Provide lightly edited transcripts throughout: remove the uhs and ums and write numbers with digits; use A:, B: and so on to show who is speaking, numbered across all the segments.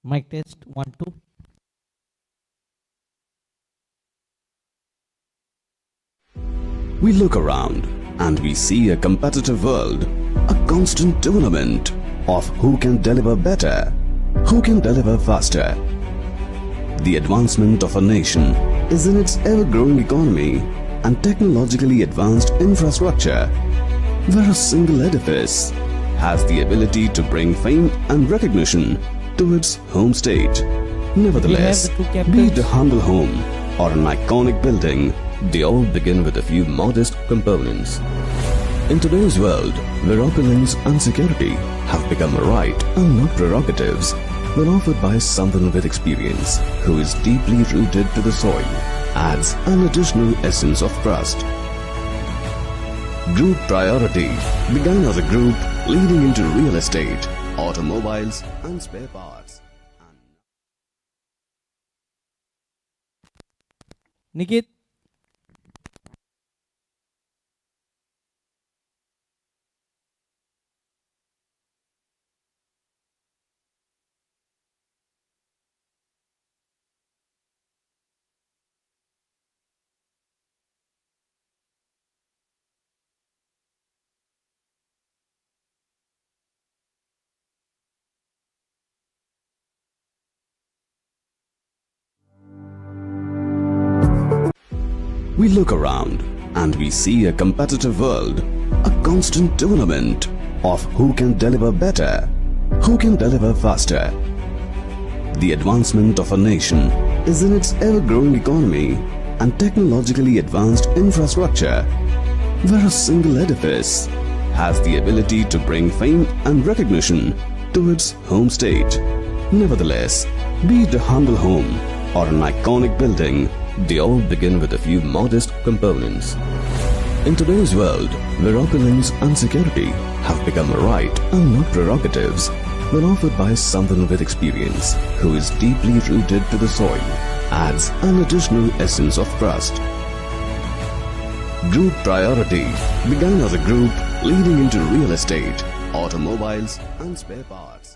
A: Mic test 1 2.
B: We look around and we see a competitive world, a constant tournament of who can deliver better, who can deliver faster. The advancement of a nation is in its ever-growing economy and technologically advanced infrastructure, where a single edifice has the ability to bring fame and recognition to its home state. Nevertheless,
A: We have the two captains.
B: be it a humble home or an iconic building, they all begin with a few modest components. In today's world, where opulence and security have become a right and not prerogatives, when offered by someone with experience who is deeply rooted to the soil, adds an additional essence of trust. Group Priority began as a group leading into real estate, automobiles and spare parts.
A: Nikhil.
B: We look around and we see a competitive world, a constant tournament of who can deliver better, who can deliver faster. The advancement of a nation is in its ever-growing economy and technologically advanced infrastructure, where a single edifice has the ability to bring fame and recognition to its home state. Nevertheless, be it a humble home or an iconic building, they all begin with a few modest components. In today's world, where opulence and security have become a right and not prerogatives, when offered by someone with experience who is deeply rooted to the soil, adds an additional essence of trust. Group Priority began as a group leading into real estate, automobiles and spare parts.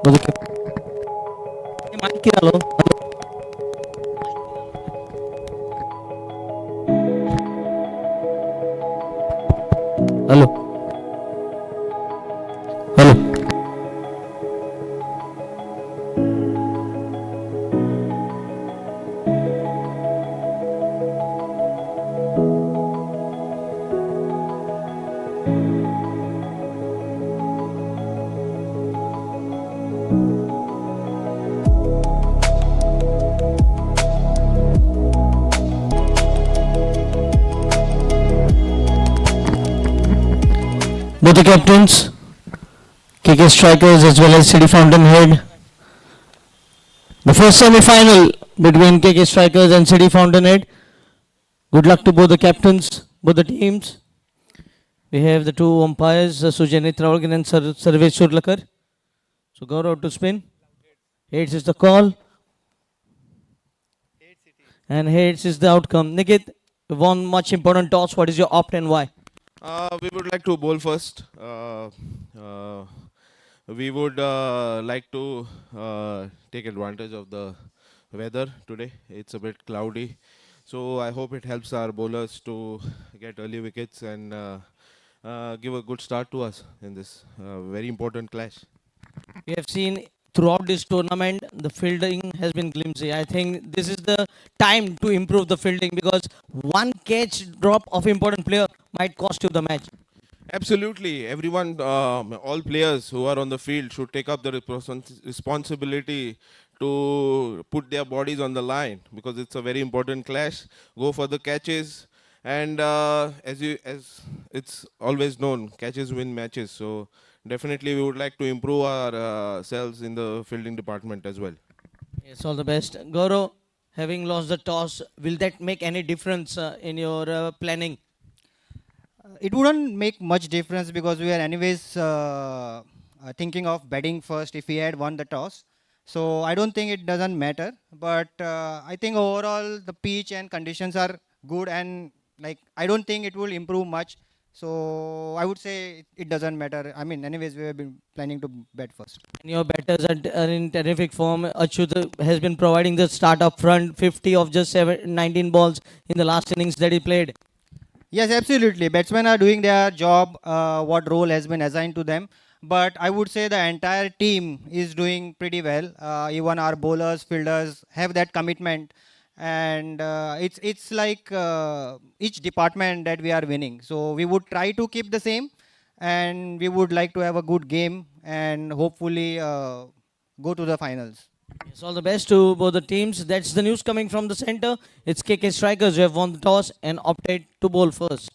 A: both the mic hello. Hello. Hello. Both the captains, KK Strikers as well as City Fountainhead. The first semi-final between KK Strikers and City Fountainhead. Good luck to both the captains, both the teams. We have the two umpires, Sujanit Ravalgan and Sarvesh Surlakar. So go out to spin. Heads is the call. And heads is the outcome. Nikhil, you won much important toss. What is your opt and why?
C: We would like to bowl first. We would like to take advantage of the weather today. It's a bit cloudy. So I hope it helps our bowlers to get early wickets and give a good start to us in this very important clash.
A: We have seen throughout this tournament, the fielding has been glimpsy. I think this is the time to improve the fielding because one catch drop of important player might cost you the match.
C: Absolutely. Everyone, all players who are on the field should take up the responsibility to put their bodies on the line because it's a very important clash. Go for the catches. And as it's always known, catches win matches. So definitely we would like to improve our selves in the fielding department as well.
A: Yes, all the best. Gaurav, having lost the toss, will that make any difference in your planning?
D: It wouldn't make much difference because we are anyways thinking of batting first if we had won the toss. So I don't think it doesn't matter. But I think overall the pitch and conditions are good and like I don't think it will improve much. So I would say it doesn't matter. I mean, anyways, we have been planning to bat first.
A: And your batters are in terrific form. Achyut has been providing the start up front, 50 of just 19 balls in the last innings that he played.
D: Yes, absolutely. Batsmen are doing their job, what role has been assigned to them. But I would say the entire team is doing pretty well. Even our bowlers, fielders have that commitment. And it's like each department that we are winning. So we would try to keep the same. And we would like to have a good game and hopefully go to the finals.
A: Yes, all the best to both the teams. That's the news coming from the center. It's KK Strikers who have won the toss and opted to bowl first.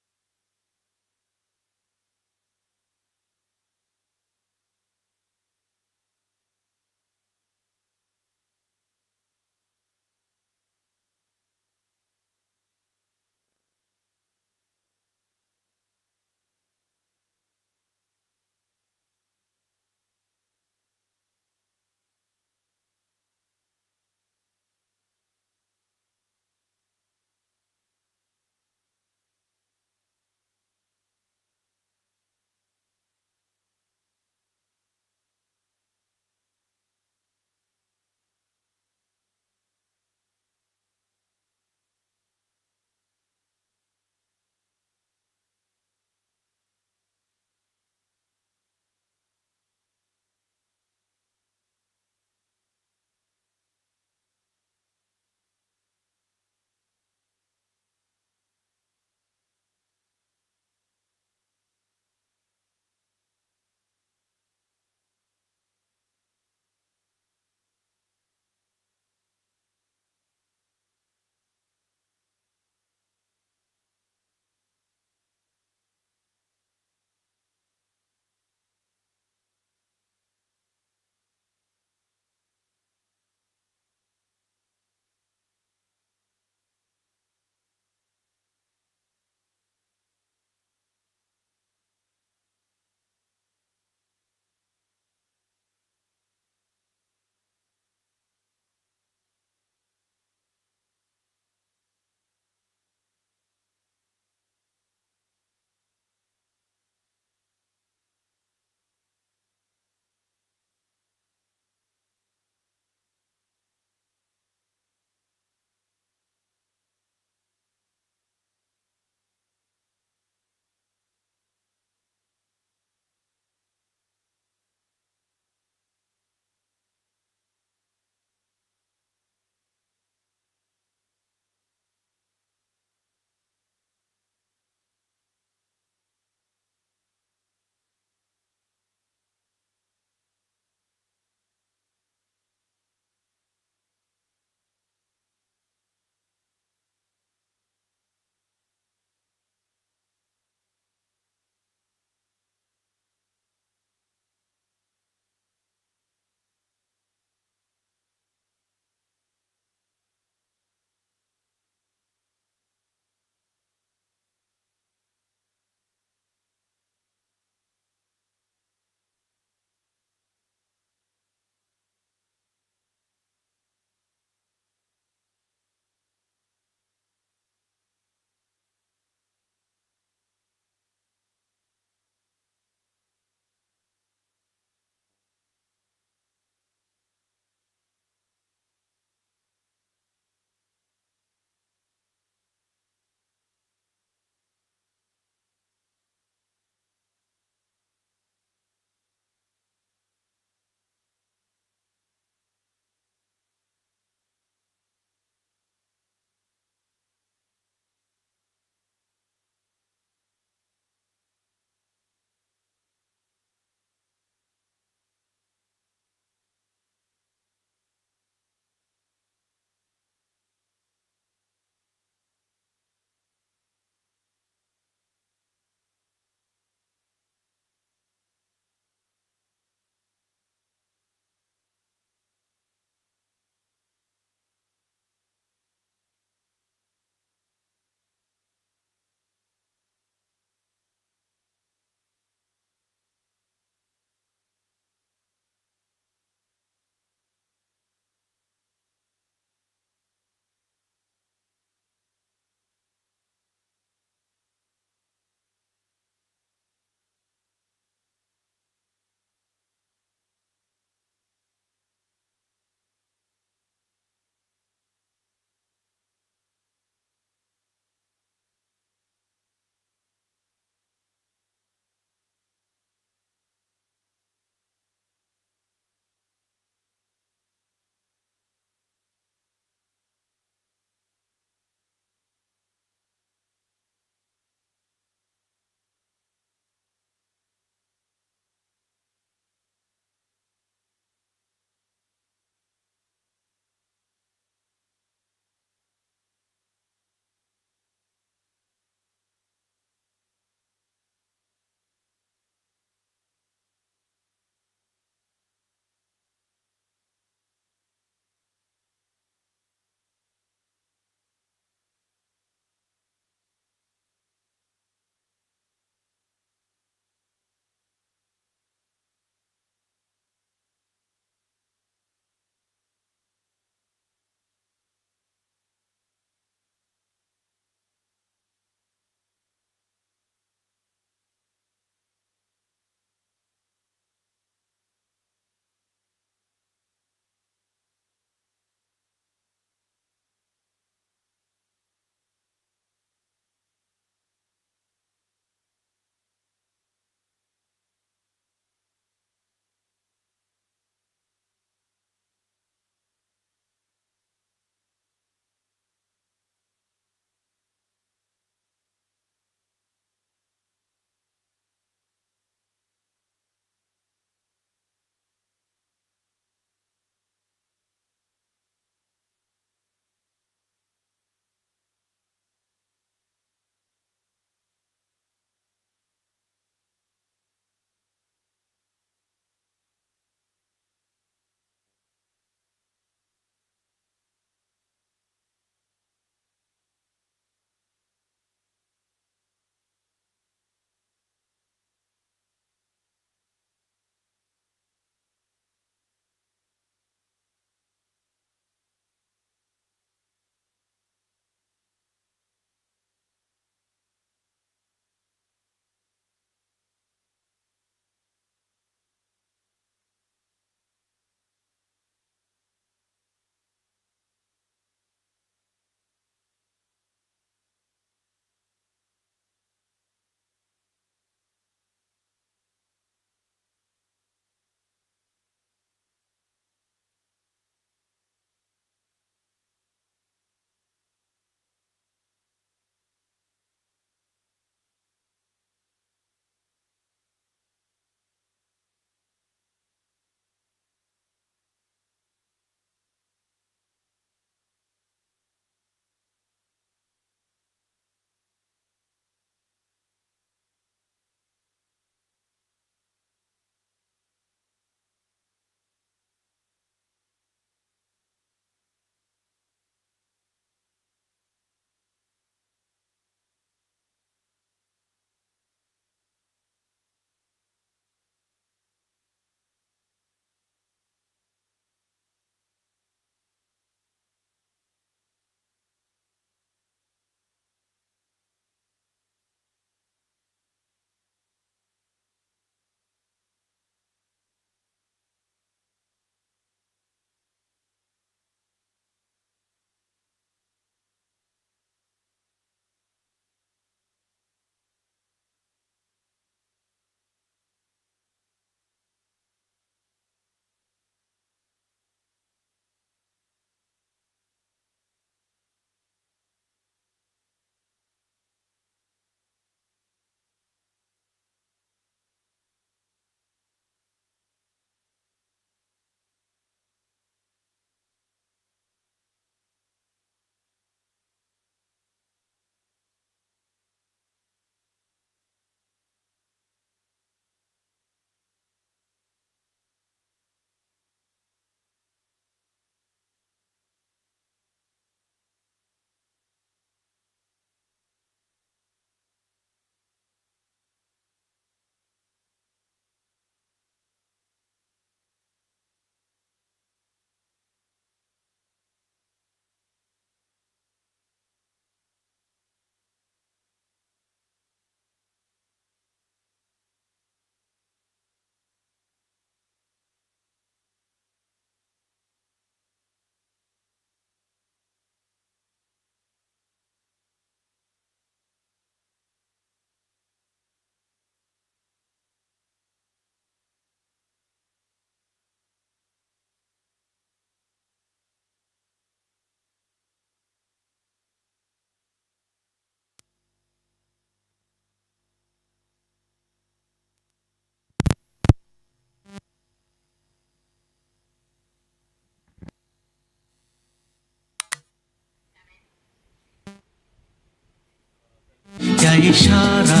E: क्या इशारा.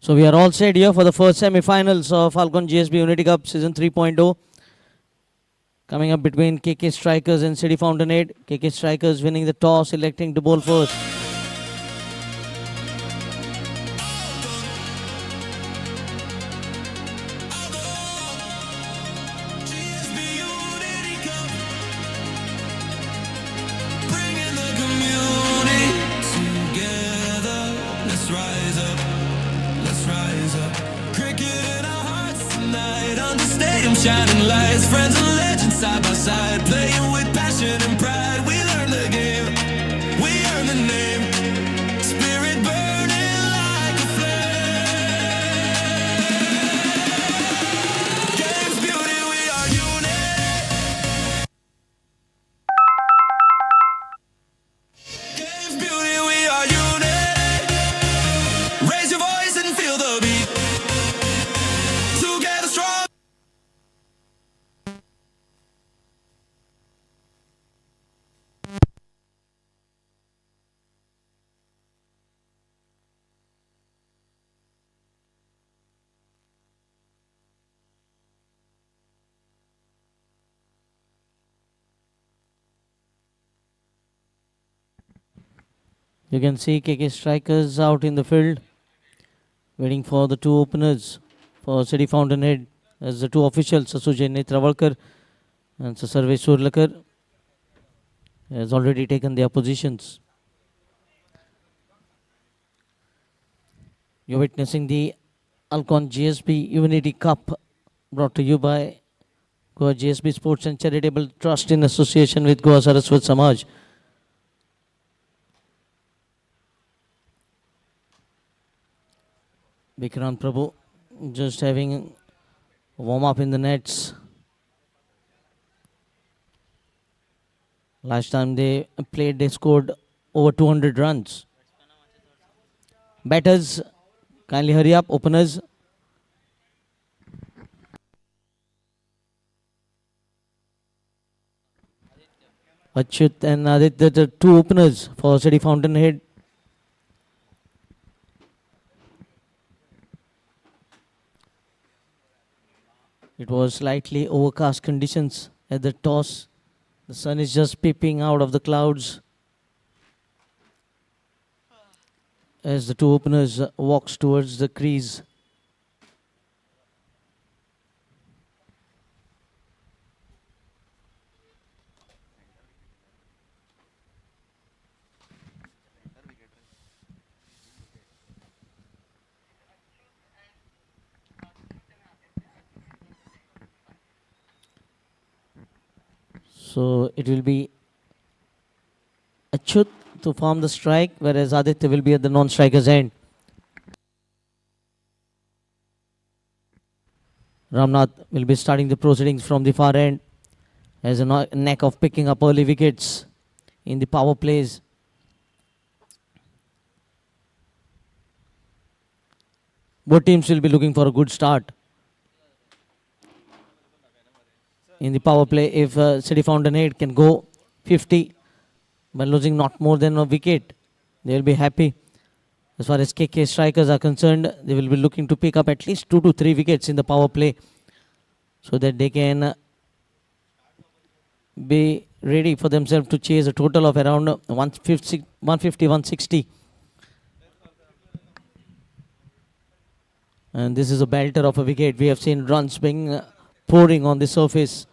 A: So we are all set here for the first semi-finals of ALCON GSB Unity Cup Season 3.0. Coming up between KK Strikers and City Fountainhead. KK Strikers winning the toss, electing to bowl first.
E: Bringing the community together. Let's rise up. Let's rise up. Cricket in our hearts tonight. On the stadium shining lights. Friends and legends side by side. Playing with passion and pride. We learn the game. We earn the name. Spirit burning like a flame. Game's beauty, we are unity. Game's beauty, we are unity. Raise your voice and feel the beat. Together strong.
A: You can see KK Strikers out in the field, waiting for the two openers for City Fountainhead as the two officials, Sujay Netravalkar and Sarvesh Surlakar, has already taken their positions. You're witnessing the ALCON GSB Unity Cup brought to you by Goa GSB Sports and Charitable Trust in association with Goa Saraswat Samaj. Vikrant Prabhu just having a warm up in the nets. Last time they played, they scored over 200 runs. Batters, kindly hurry up. Openers, Achyut and Aditya, the two openers for City Fountainhead. It was slightly overcast conditions at the toss. The sun is just peeping out of the clouds as the two openers walks towards the crease. So it will be Achyut to form the strike, whereas Aditya will be at the non-striker's end. Ramnath will be starting the proceedings from the far end. Has a knack of picking up early wickets in the power plays. Both teams will be looking for a good start in the power play. If City Fountainhead can go 50 by losing not more than a wicket, they will be happy. As far as KK Strikers are concerned, they will be looking to pick up at least 2 to 3 wickets in the power play so that they can be ready for themselves to chase a total of around 150, 160. And this is a belter of a wicket. We have seen runs being pouring on the surface.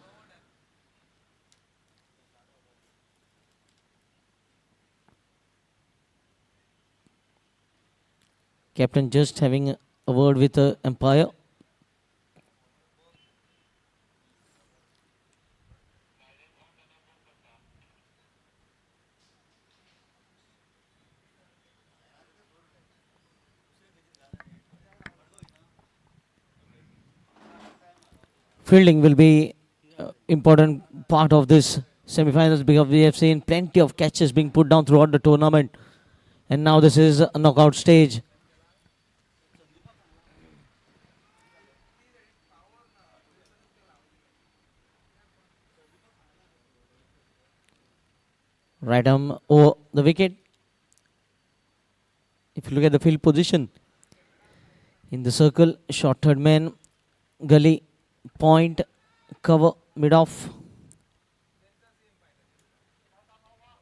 A: Captain just having a word with the umpire. fielding will be important part of this semi-finals, because we have seen plenty of catches being put down throughout the tournament, and now this is a knockout stage. Right arm over the wicket. If you look at the field position, in the circle, short third man, gully, point, cover, mid-off,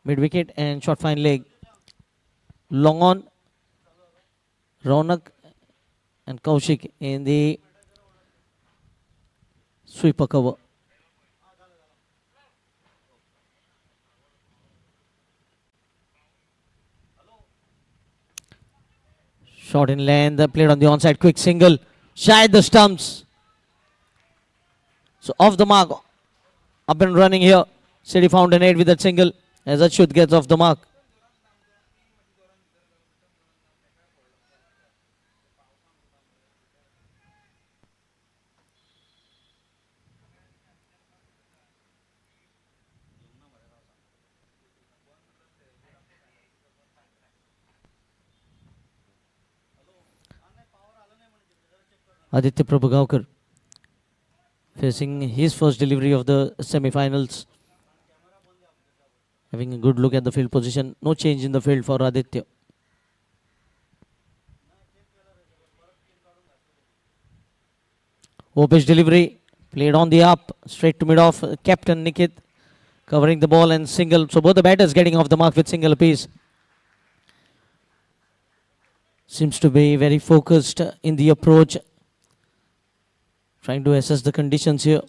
A: mid-wicket and short fine leg. Long on, Ronak and Kaushik in the sweeper cover. Short in length, played on the onside, quick single, shy the stumps. So off the mark, up and running here. City Fountainhead with that single as Achyut gets off the mark. Aditya Prabhagaonkar facing his first delivery of the semi-finals. Having a good look at the field position. No change in the field for Aditya. Opesh delivery. Played on the up. Straight to mid-off. Captain Nikhil covering the ball and single. So both the batters getting off the mark with single apiece. Seems to be very focused in the approach. Trying to assess the conditions here.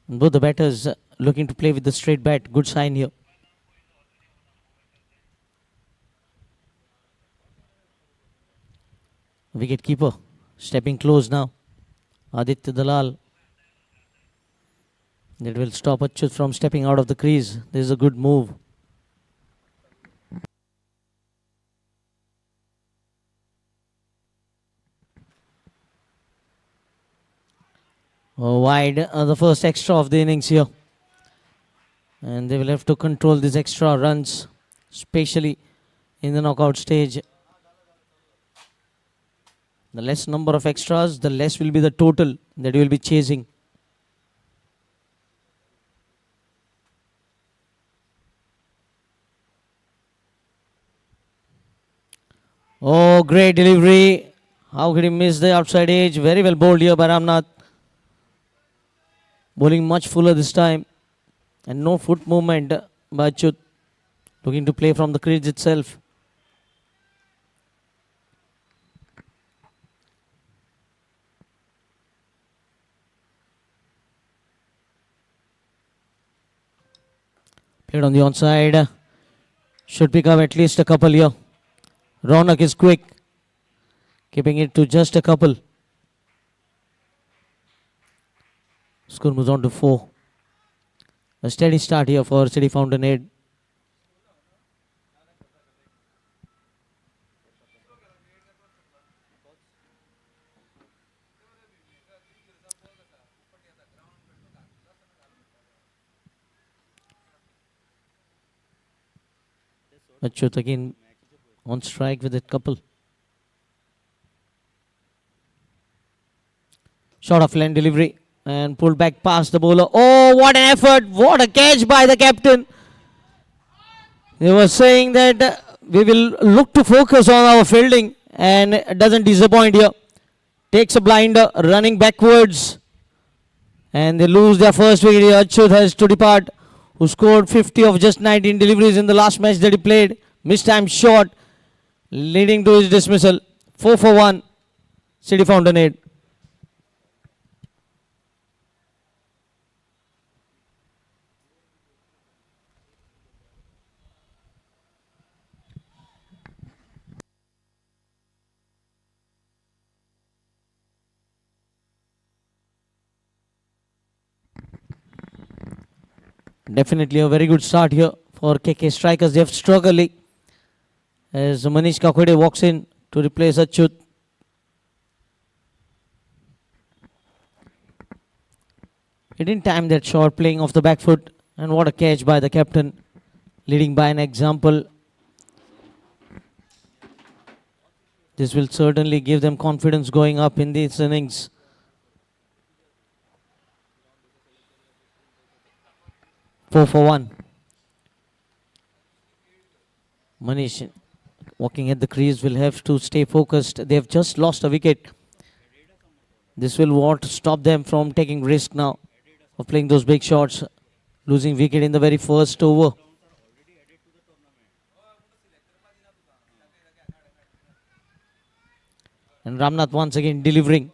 A: And both the batters looking to play with the straight bat. Good sign here. Wicket keeper stepping close now. Aditya Dalal. That will stop Achyut from stepping out of the crease. This is a good move. Wide, the first extra of the innings here. And they will have to control these extra runs, especially in the knockout stage. The less number of extras, the less will be the total that you will be chasing. Oh, great delivery. How could he miss the outside edge? Very well bowled here by Ramnath. Bowling much fuller this time. And no foot movement by Achyut. Looking to play from the crease itself. Played on the onside. Should pick up at least a couple here. Ronak is quick. Keeping it to just a couple. Score moves on to 4. A steady start here for City Fountainhead. Achyut again on strike with that couple. Short of lane delivery and pulled back past the bowler. Oh, what an effort! What a catch by the captain. They were saying that we will look to focus on our fielding, and it doesn't disappoint here. Takes a blinder, running backwards, and they lose their first wicket. Achyut has to depart, who scored 50 of just 19 deliveries in the last match that he played. Missed time shot, leading to his dismissal. 4 for 1, City Fountainhead. Definitely a very good start here for KK Strikers. They have struggled as Manish Kakwede walks in to replace Achyut. He didn't time that shot, playing off the back foot. And what a catch by the captain, leading by an example. This will certainly give them confidence going up in these innings. Four for one. Manish walking at the crease will have to stay focused. They have just lost a wicket. This will what stop them from taking risk now of playing those big shots. Losing wicket in the very first over. And Ramnath once again delivering.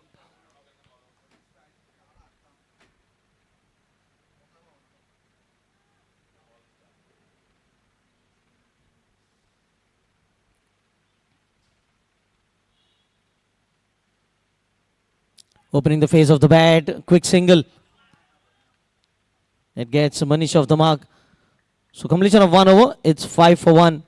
A: Opening the face of the bat, quick single. It gets Manish off the mark. So completion of 1 over, it's 5 for 1.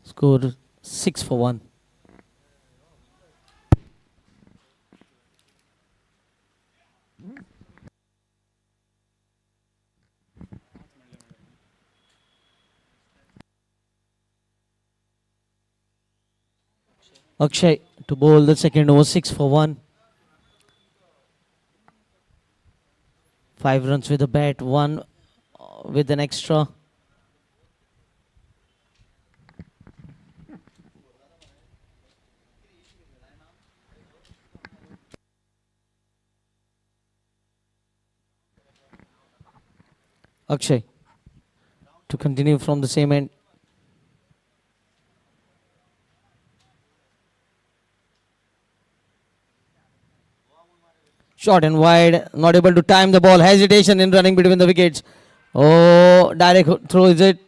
A: Score 6 for 1. Akshay to bowl the second over, 6 for 1. 5 runs with a bat, 1 with an extra. Akshay to continue from the same end. Short and wide, not able to time the ball. Hesitation in running between the wickets. Oh, direct throw is it.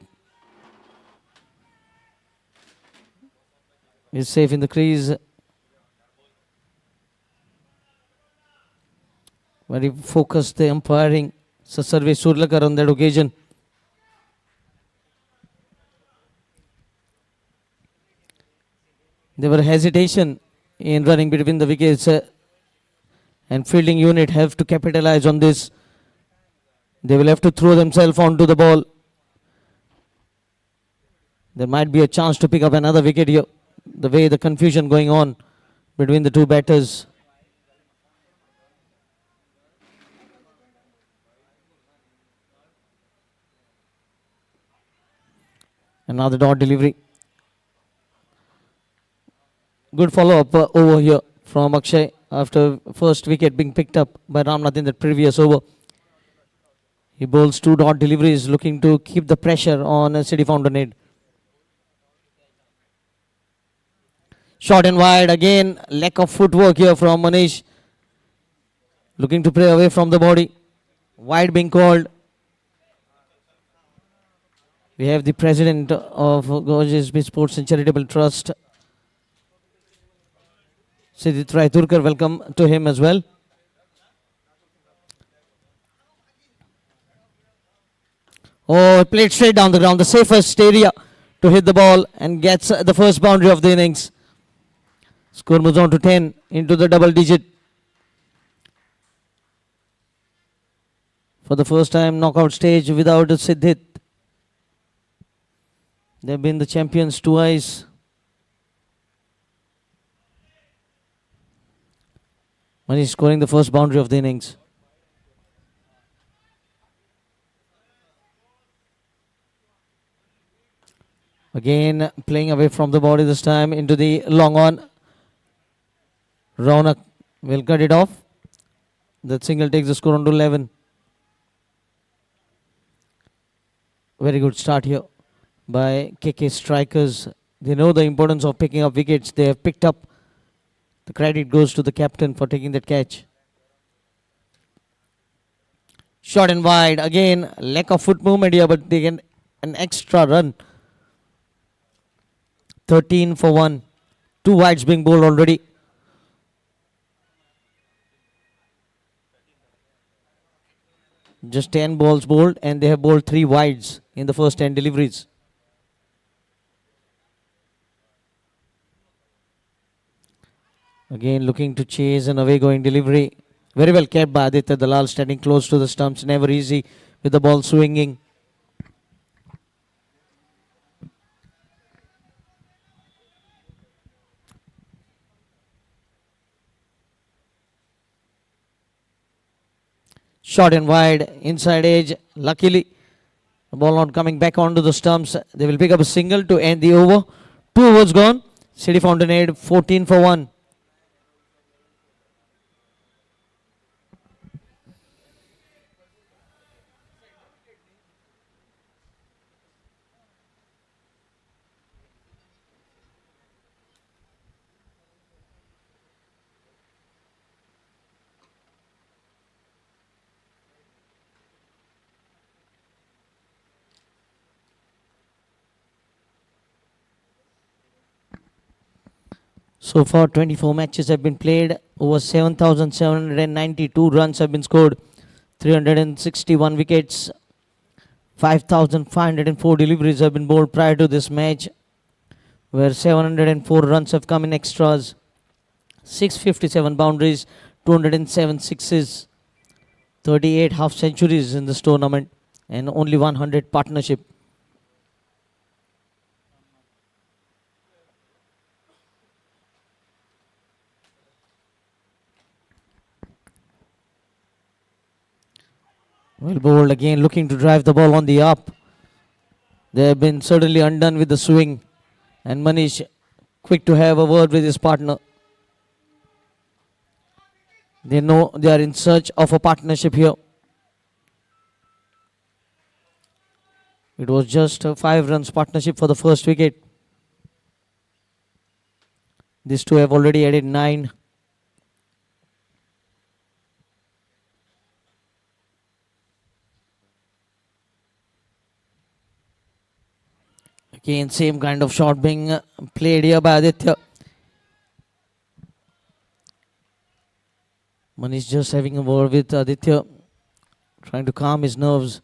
A: Is safe in the crease. Very focused the umpiring. Sarve Surlakar on that occasion. There were hesitation in running between the wickets. And fielding unit have to capitalize on this. They will have to throw themselves onto the ball. There might be a chance to pick up another wicket here. The way the confusion going on between the two batters. And now the dot delivery. Good follow-up over here from Akshay after first wicket being picked up by Ramnath in the previous over. He bowls 2 dot deliveries, looking to keep the pressure on City Fountainhead. Short and wide again, lack of footwork here from Manish. Looking to play away from the body. Wide being called. We have the president of GSB Sports and Charitable Trust, Sidit Raiturkar. Welcome to him as well. Oh, played straight down the ground, the safest area to hit the ball and gets the first boundary of the innings. Score moves on to 10 into the double digit. For the first time, knockout stage without a Siddhit. They've been the champions twice. Manish scoring the first boundary of the innings. Again, playing away from the body this time into the long on. Raunak will cut it off. That single takes the score on to 11. Very good start here by KK strikers. They know the importance of picking up wickets. They have picked up. The credit goes to the captain for taking that catch. Short and wide. Again, lack of foot movement here, but they get an extra run. 13 for 1. 2 wides being bowled already. Just 10 balls bowled, and they have bowled 3 wides in the first 10 deliveries. Again, looking to chase an away going delivery. Very well kept by Aditya Dalal, standing close to the stumps. Never easy with the ball swinging. Short and wide, inside edge. Luckily, the ball not coming back onto the stumps. They will pick up a single to end the over. 2 overs gone. City Fountainhead 14 for 1. So far, 24 matches have been played. Over 7,792 runs have been scored. 361 wickets. 5,504 deliveries have been bowled prior to this match, where 704 runs have come in extras. 657 boundaries, 207 sixes, 38 half centuries in this tournament, and only 100 partnership. Well bowled again, looking to drive the ball on the up. They have been certainly undone with the swing. And Manish quick to have a word with his partner. They know they are in search of a partnership here. It was just a 5 runs partnership for the first wicket. These two have already added 9. Again, same kind of shot being played here by Aditya. Manish just having a word with Aditya, trying to calm his nerves.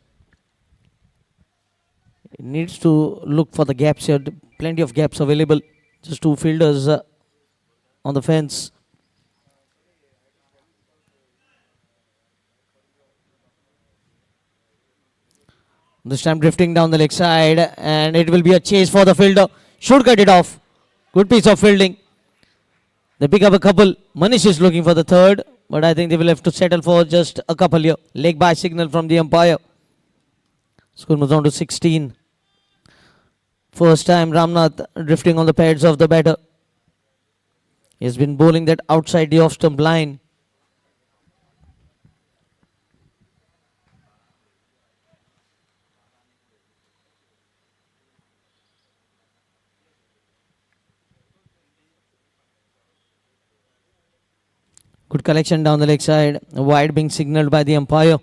A: He needs to look for the gaps here. Plenty of gaps available. Just 2 fielders on the fence. This time drifting down the leg side, and it will be a chase for the fielder. Should cut it off. Good piece of fielding. They pick up a couple. Manish is looking for the third, but I think they will have to settle for just a couple here. Leg by signal from the umpire. Score moves on to 16. First time Ramnath drifting on the pads of the batter. He has been bowling that outside the off stump line. Good collection down the leg side. Wide being signaled by the umpire.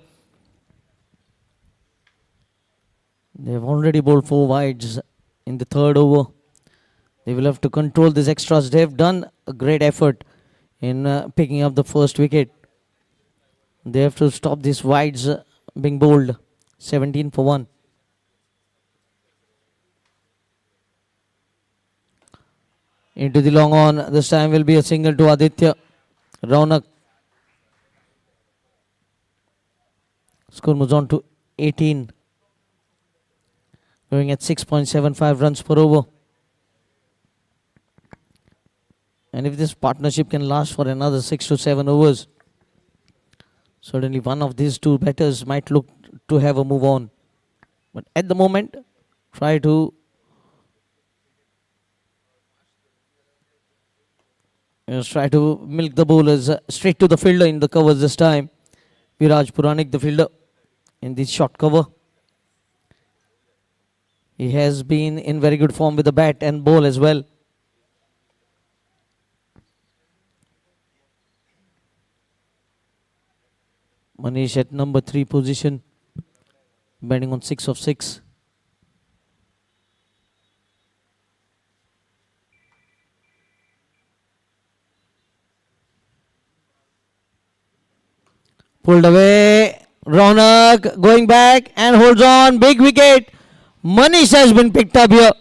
A: They have already bowled 4 wides in the third over. They will have to control these extras. They have done a great effort in picking up the first wicket. They have to stop these wides being bowled. 17 for 1. Into the long on. This time will be a single to Aditya. Raunak. Score moves on to 18. Going at 6.75 runs per over. And if this partnership can last for another 6 to 7 overs, certainly one of these two batters might look to have a move on. But at the moment, try to milk the bowlers straight to the fielder in the covers this time. Viraj Puranik, the fielder, in this short cover. He has been in very good form with the bat and ball as well. Manish at number 3 position, batting on 6 of 6. Pulled away. Ronak going back and holds on. Big wicket. Manish has been picked up here.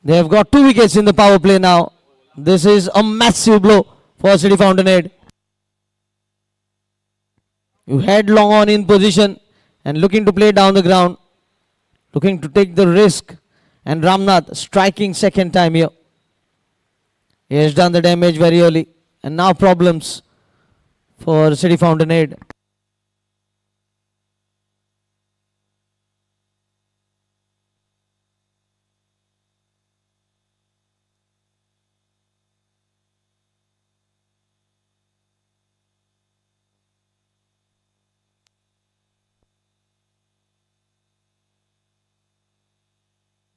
A: They have got 2 wickets in the power play now. This is a massive blow for City Fountainhead. You head long on in position and looking to play down the ground. Looking to take the risk. And Ramnath striking second time here. He has done the damage very early. And now problems for City Fountainhead.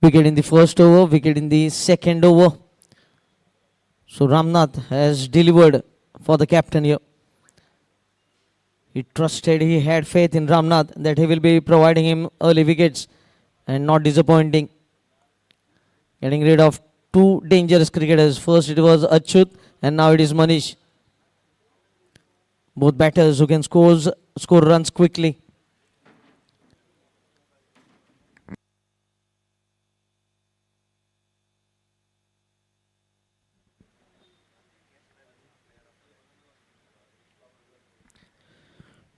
A: Wicket in the first over, wicket in the second over. So Ramnath has delivered for the captain here. He trusted, he had faith in Ramnath that he will be providing him early wickets and not disappointing. Getting rid of 2 dangerous cricketers. First it was Achyut and now it is Manish. Both batters who can score runs quickly.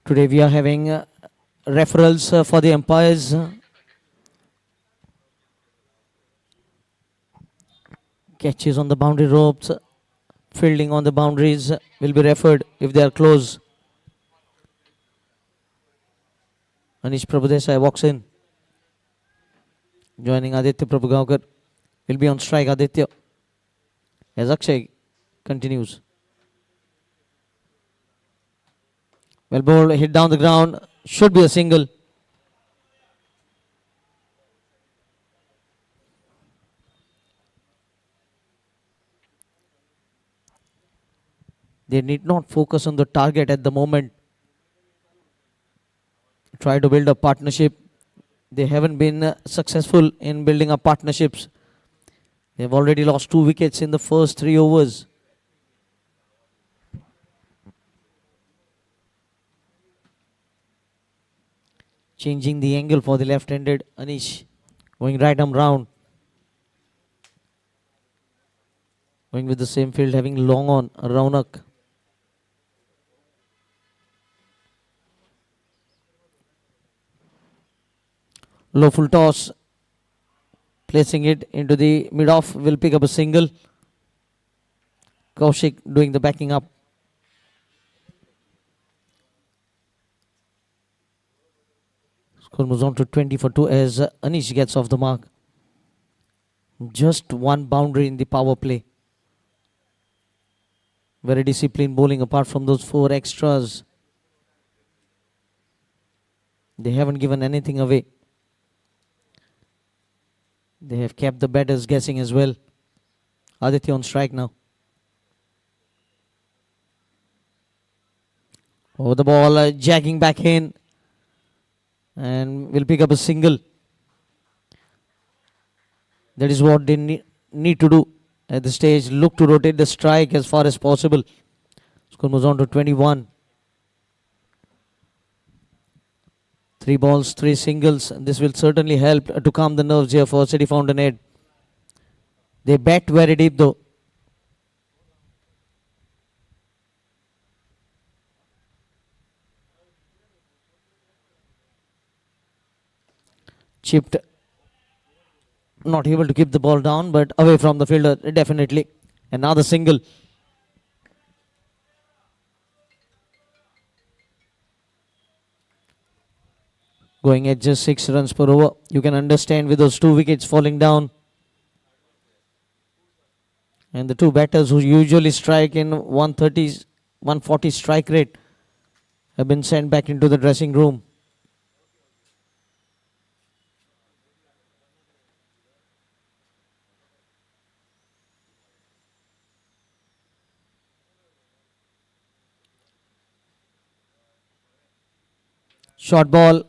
A: Today we are having referrals for the umpires. Catches on the boundary ropes, fielding on the boundaries will be referred if they are close. Anish Prabhudesai walks in. Joining Aditya Prabhugaonkar. Will be on strike Aditya. As Akshay continues. Well ball hit down the ground. Should be a single. They need not focus on the target at the moment. Try to build a partnership. They haven't been successful in building up partnerships. They've already lost 2 wickets in the first 3 overs. Changing the angle for the left-handed Anish. Going right arm round. Going with the same field, having long on Raunak. Low full toss. Placing it into the mid-off will pick up a single. Kaushik doing the backing up. Score moves on to 20 for 2 as Anish gets off the mark. Just 1 boundary in the power play. Very disciplined bowling apart from those 4 extras. They haven't given anything away. They have kept the batters guessing as well. Aditya on strike now. Over the ball, jagging back in. And will pick up a single. That is what they need to do at this stage. Look to rotate the strike as far as possible. Score moves on to 21. 3 balls, 3 singles. And this will certainly help to calm the nerves here for City Fountainhead. They bat very deep though. Chipped. Not able to keep the ball down, but away from the fielder, definitely. Another single. Going at just 6 runs per over. You can understand with those 2 wickets falling down. And the 2 batters who usually strike in 130, 140 strike rate have been sent back into the dressing room. Short ball.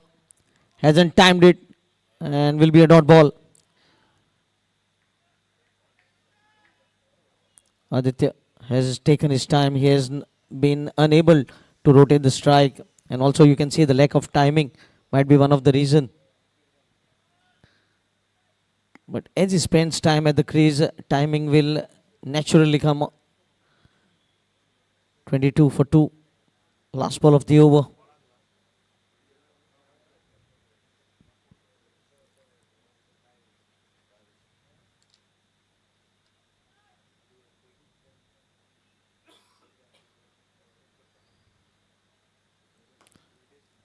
A: Hasn't timed it and will be a dot ball. Aditya has taken his time. He has been unable to rotate the strike, and also you can see the lack of timing might be one of the reason. But as he spends time at the crease, timing will naturally come. 22 for 2. Last ball of the over.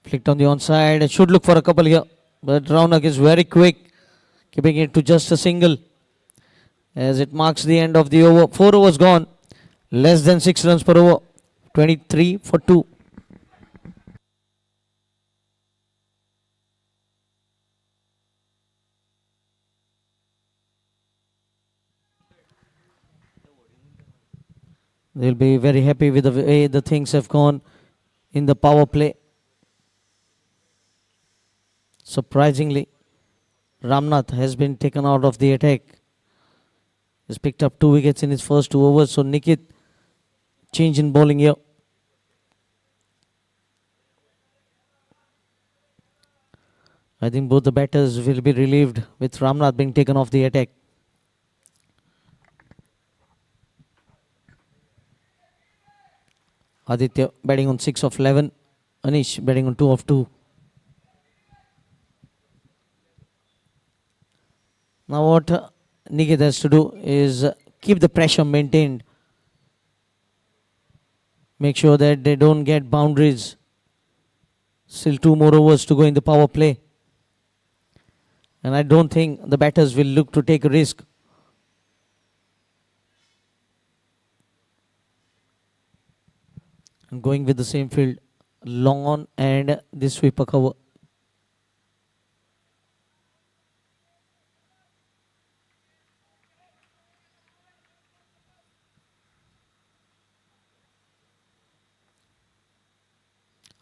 A: Flicked on the onside. Should look for a couple here. But Raunak is very quick, keeping it to just a single. As it marks the end of the over. 4 overs gone. Less than 6 runs per over. 23 for 2. They'll be very happy with the way the things have gone in the power play. Surprisingly, Ramnath has been taken out of the attack. He's picked up 2 wickets in his first 2 overs. So Nikhil, change in bowling here. I think both the batters will be relieved with Ramnath being taken off the attack. Aditya batting on 6 of 11. Anish batting on 2 of 2. Now what Nikhil has to do is keep the pressure maintained. Make sure that they don't get boundaries. Still 2 more overs to go in the power play. And I don't think the batters will look to take a risk. And going with the same field, long on and this sweeper cover.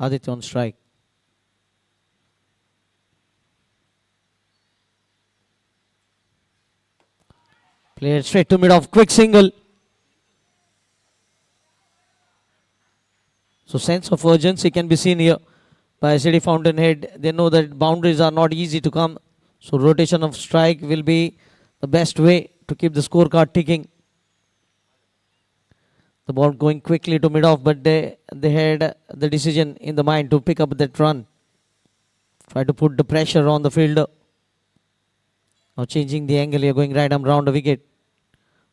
A: Aditya on strike. Played straight to mid off, quick single. So sense of urgency can be seen here by City Fountainhead. They know that boundaries are not easy to come. So rotation of strike will be the best way to keep the scorecard ticking. The ball going quickly to mid off, but they had the decision in the mind to pick up that run. Try to put the pressure on the fielder. Now changing the angle here, going right arm round the wicket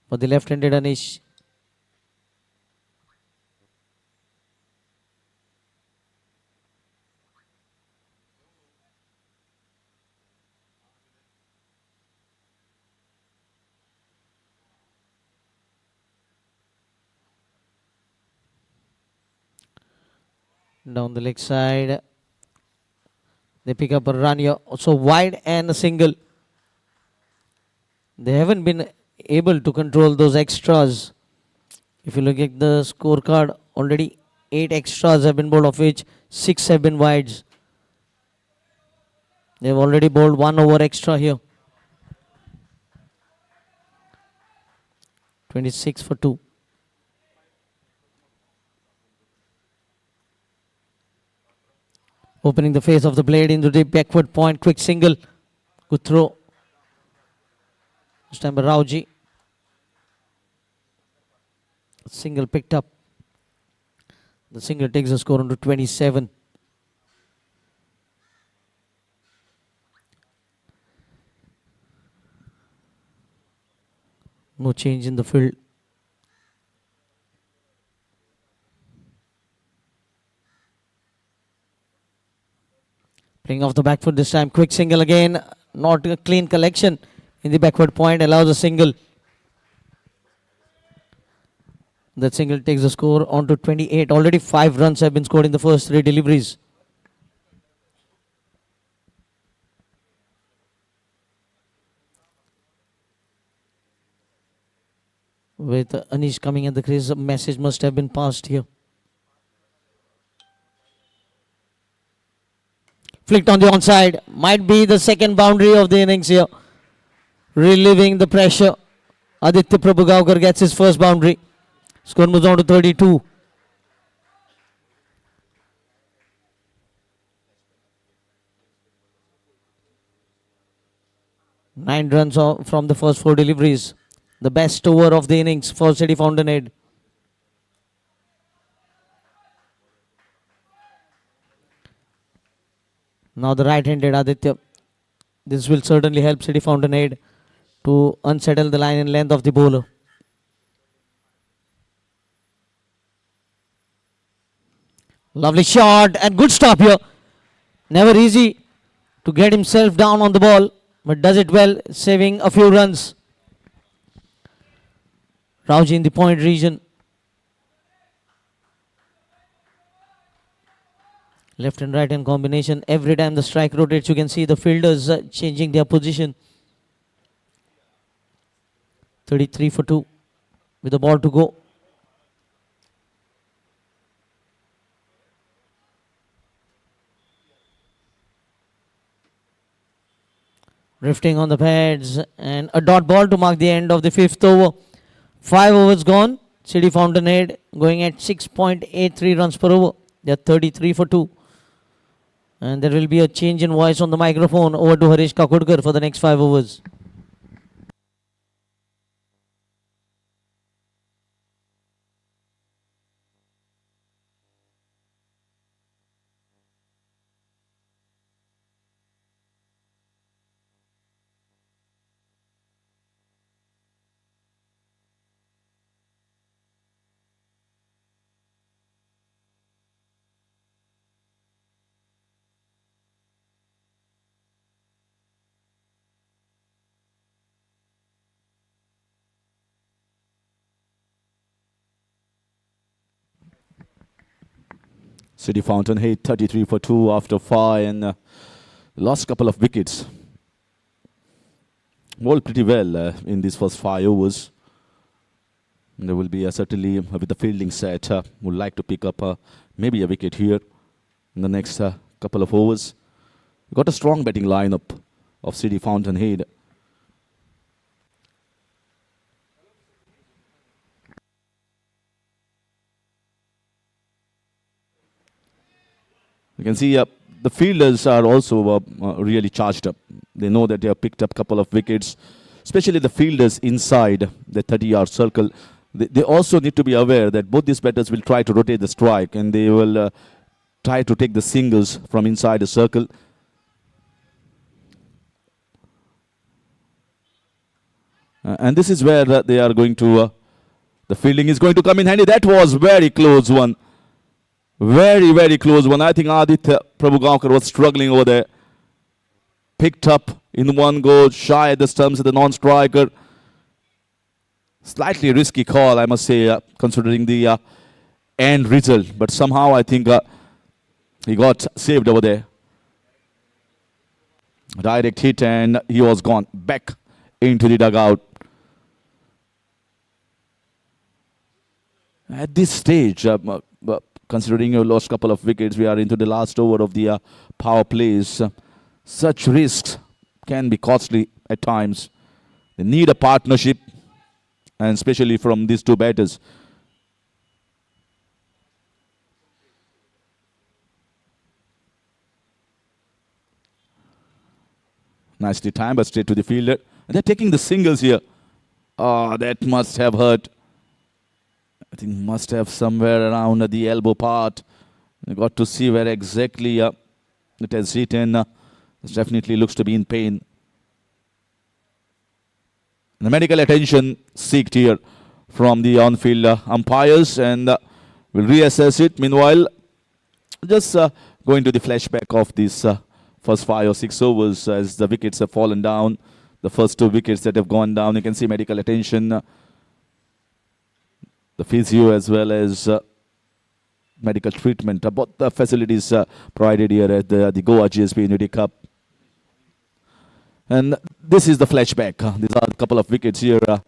A: for the left-handed Anish. Down the leg side. They pick up a run here. Also wide and a single. They haven't been able to control those extras. If you look at the scorecard, already 8 extras have been bowled, of which 6 have been wides. They've already bowled 1 over extra here. 26 for 2. Opening the face of the blade into the backward point. Quick single. Good throw. This time by Rauji. Single picked up. The single takes the score on to 27. No change in the field. Playing off the back foot this time. Quick single again. Not a clean collection in the backward point. Allows a single. That single takes the score on to 28. Already 5 runs have been scored in the first 3 deliveries. With Anish coming at the crease, a message must have been passed here. Flicked on the onside. Might be the second boundary of the innings here. Relieving the pressure. Aditya Prabhugaonkar gets his first boundary. Score moves on to 32. Nine runs from the first four deliveries. The best over of the innings for City Fountainhead. Now the right-handed Aditya. This will certainly help City Fountainhead to unsettle the line and length of the bowler. Lovely shot and good stop here. Never easy to get himself down on the ball, but does it well, saving a few runs. Rauji in the point region. Left and right hand combination. Every time the strike rotates, you can see the fielders changing their position. 33 for 2 with the ball to go. Drifting on the pads and a dot ball to mark the end of the fifth over. 5 overs gone. City Fountainhead going at 6.83 runs per over. They are 33 for 2. And there will be a change in voice on the microphone. Over to Harish Kakudkar for the next 5 overs.
F: City Fountainhead 33 for 2 after 5 and lost couple of wickets. Bowled pretty well in these first 5 overs. There will be certainly with the fielding set would like to pick up maybe a wicket here in the next couple of overs. We got a strong batting lineup of City Fountainhead. You can see the fielders are also really charged up. They know that they have picked up a couple of wickets, especially the fielders inside the 30-yard circle. They also need to be aware that both these batters will try to rotate the strike and they will try to take the singles from inside the circle. And this is where they are going to, the fielding is going to come in handy. That was very close one. Very, very close one. I think Aditya Prabhugaonkar was struggling over there. Picked up in one go, shy at the stumps of the non-striker. Slightly risky call, I must say, considering the end result. But somehow I think he got saved over there. Direct hit and he was gone back into the dugout. At this stage, considering you lost a couple of wickets, we are into the last over of the power plays. Such risks can be costly at times. They need a partnership, and especially from these two batters. Nicely timed, but straight to the fielder. And they're taking the singles here. Oh, that must have hurt. I think must have somewhere around the elbow part. You got to see where exactly it has hit, and it definitely looks to be in pain. The medical attention sought here from the on-field umpires, and we'll reassess it. Meanwhile, just going to the flashback of these first 5 or 6 overs as the wickets have fallen down. The first 2 wickets that have gone down, you can see medical attention. The physio as well as medical treatment. Both the facilities provided here at the Goa GSB Unity Cup. And this is the flashback. These are a couple of wickets here. The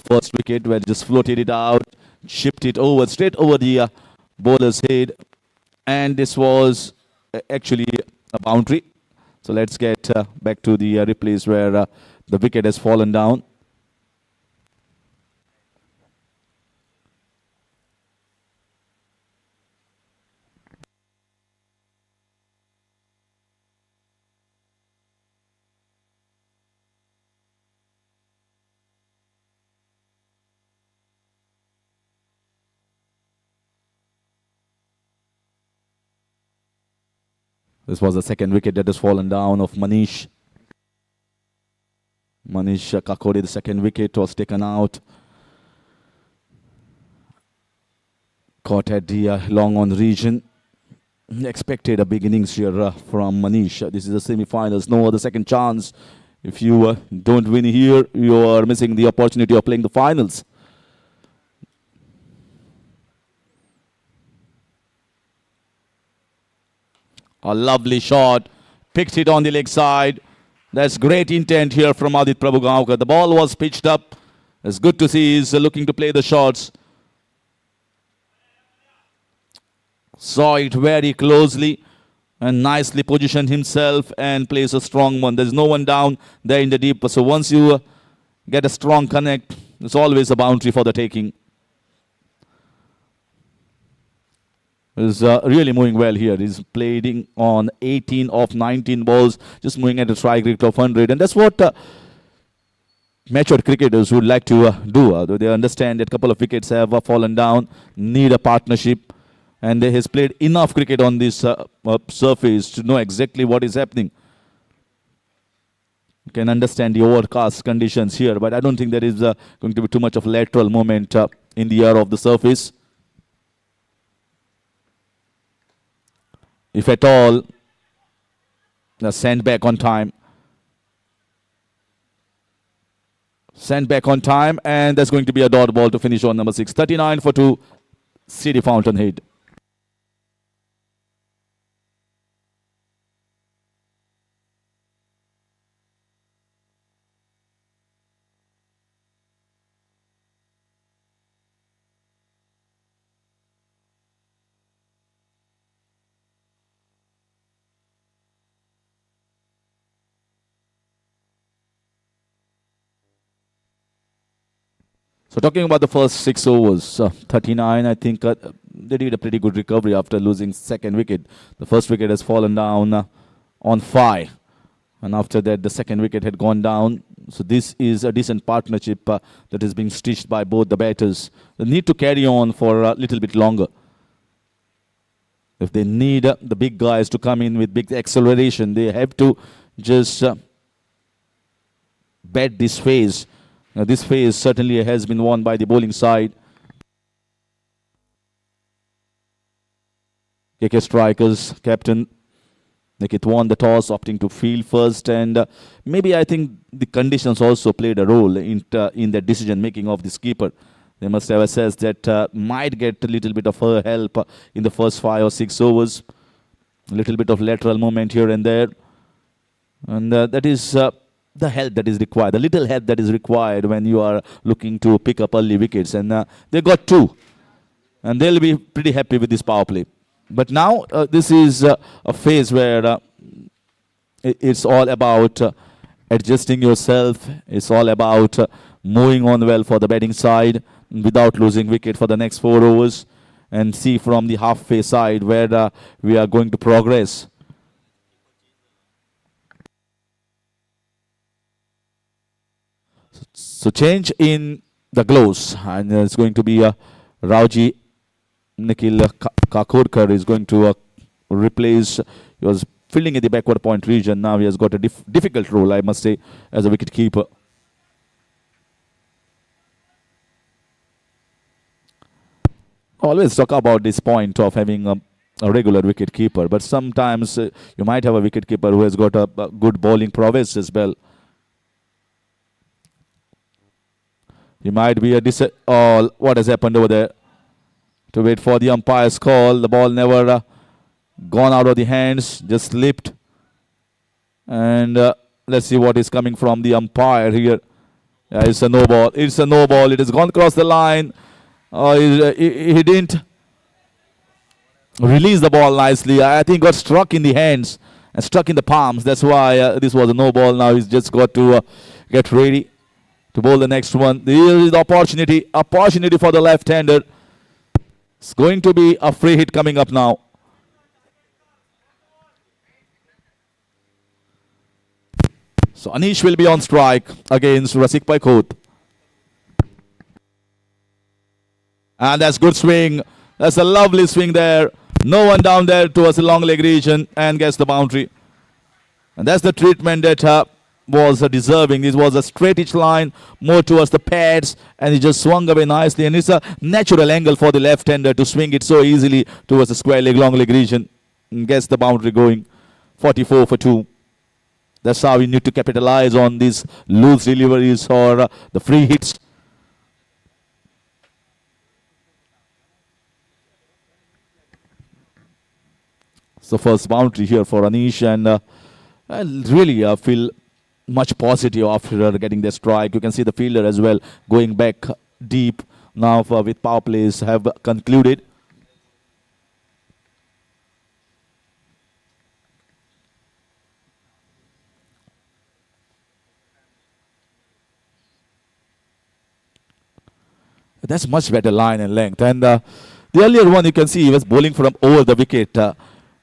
F: first wicket where just floated it out, chipped it over, straight over the bowler's head. And this was actually a boundary. So let's get back to the replays where the wicket has fallen down. This was the second wicket that has fallen down of Manish. Manish Kakori, the second wicket, was taken out. Caught at the long on region. Expected a big innings here from Manish. This is the semi-finals, no other second chance. If you don't win here, you are missing the opportunity of playing the finals. A lovely shot. Picked it on the leg side. That's great intent here from Adit Prabhugaonkar. The ball was pitched up. It's good to see he's looking to play the shots. Saw it very closely and nicely positioned himself and plays a strong one. There's no one down there in the deep. So once you get a strong connect, it's always a boundary for the taking. Is really moving well here. He's playing on 18 of 19 balls, just moving at a strike rate of 100. And that's what matured cricketers would like to do. They understand that a couple of wickets have fallen down, need a partnership. And he has played enough cricket on this surface to know exactly what is happening. You can understand the overcast conditions here, but I don't think there is going to be too much of lateral movement in the air of the surface. If at all, sent back on time. Sent back on time, and there's going to be a dot ball to finish on number 6. 39 for 2, City Fountainhead. So talking about the first 6 overs, 39, I think they did a pretty good recovery after losing second wicket. The first wicket has fallen down on 5. And after that, the second wicket had gone down. So this is a decent partnership that is being stitched by both the batters. They need to carry on for a little bit longer. If they need the big guys to come in with big acceleration, they have to just bet this phase. Now, this phase certainly has been won by the bowling side. KK Strikers captain Nikhil won the toss, opting to field first, and maybe I think the conditions also played a role in the decision making of the skipper. They must have assessed that might get a little bit of her help in the first 5 or 6 overs. A little bit of lateral movement here and there, and that is the help that is required, the little help that is required when you are looking to pick up early wickets. And they got 2. And they'll be pretty happy with this power play. But now this is a phase where it's all about adjusting yourself. It's all about moving on well for the batting side without losing wicket for the next 4 overs. And see from the halfway side where we are going to progress. So change in the gloves, and it's going to be Rauji Nikhil Kakurkar is going to replace. He was fielding in the backward point region. Now he has got a difficult role, I must say, as a wicket keeper. Always talk about this point of having a regular wicket keeper, but sometimes you might have a wicket keeper who has got a good bowling prowess as well. He might be a what has happened over there? To wait for the umpire's call. The ball never gone out of the hands, just slipped. And let's see what is coming from the umpire here. Yeah, it's a no ball. It's a no ball. It has gone across the line. He didn't. released the ball nicely. I think got struck in the hands and stuck in the palms. That's why this was a no ball. Now he's just got to get ready to bowl the next one. Here is the opportunity for the left-hander. It's going to be a free hit coming up now. So Anish will be on strike against Rasik Paikot. And that's good swing. That's a lovely swing there. No one down there towards the long leg region and gets the boundary. And that's the treatment that was deserving. This was a straight-ish line, more towards the pads, and he just swung away nicely. And it's a natural angle for the left-hander to swing it so easily towards the square leg, long leg region. And gets the boundary going. 44 for 2. That's how you need to capitalize on these loose deliveries or the free hits. So first boundary here for Anish, and I really feel much positive after getting the strike. You can see the fielder as well going back deep now with power plays have concluded. That's much better line and length. And the earlier one you can see he was bowling from over the wicket.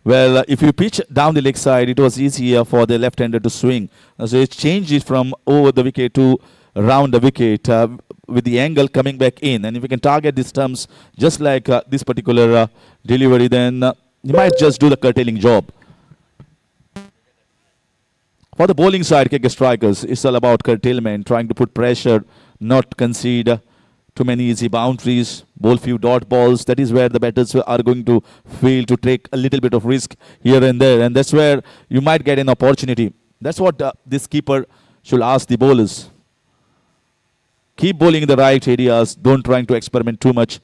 F: Well, if you pitch down the leg side, it was easier for the left-hander to swing. So it changed it from over the wicket to around the wicket with the angle coming back in. And if you can target these terms just like this particular delivery, then you might just do the curtailing job. For the bowling side, KK Strikers, it's all about curtailment, trying to put pressure, not concede too many easy boundaries, bowl few dot balls. That is where the batters are going to feel to take a little bit of risk here and there. And that's where you might get an opportunity. That's what this keeper should ask the bowlers. Keep bowling in the right areas. Don't try to experiment too much.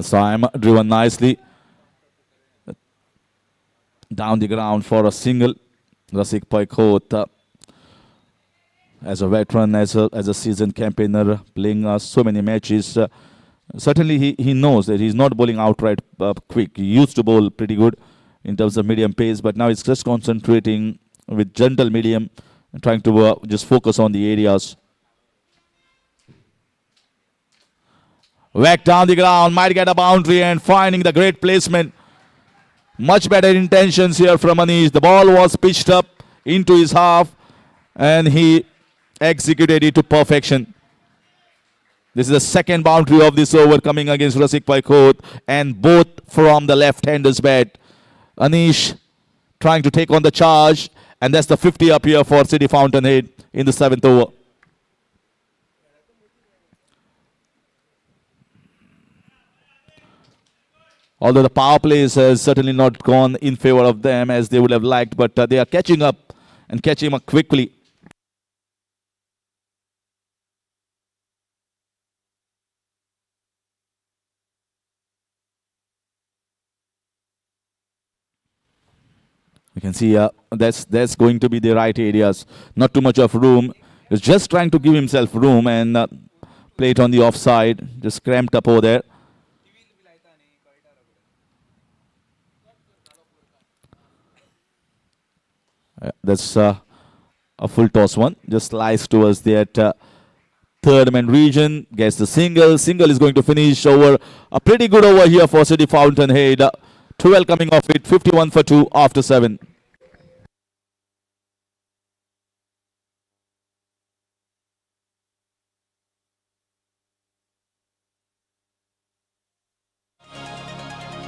F: Sam driven nicely down the ground for a single. Rasik Paikot, as a veteran, as a seasoned campaigner, playing so many matches, certainly he knows that he's not bowling outright quick. He used to bowl pretty good in terms of medium pace, but now he's just concentrating with gentle medium and trying to just focus on the areas. Whack down the ground, might get a boundary and finding the great placement. Much better intentions here from Anish. The ball was pitched up into his half and he executed it to perfection. This is the second boundary of this over coming against Rasik Paikot, and both from the left-hander's bat. Anish trying to take on the charge, and that's the 50 up here for City Fountainhead in the 7th over. Although the power plays has certainly not gone in favor of them as they would have liked, but they are catching up and catching up quickly. You can see that's going to be the right areas. Not too much of room. He's just trying to give himself room and play it on the offside. Just cramped up over there. That's a full toss one. Just slice towards that third man region. Gets the single. Single is going to finish over a pretty good over here for City Fountainhead. 12 coming off it. 51 for 2 after 7.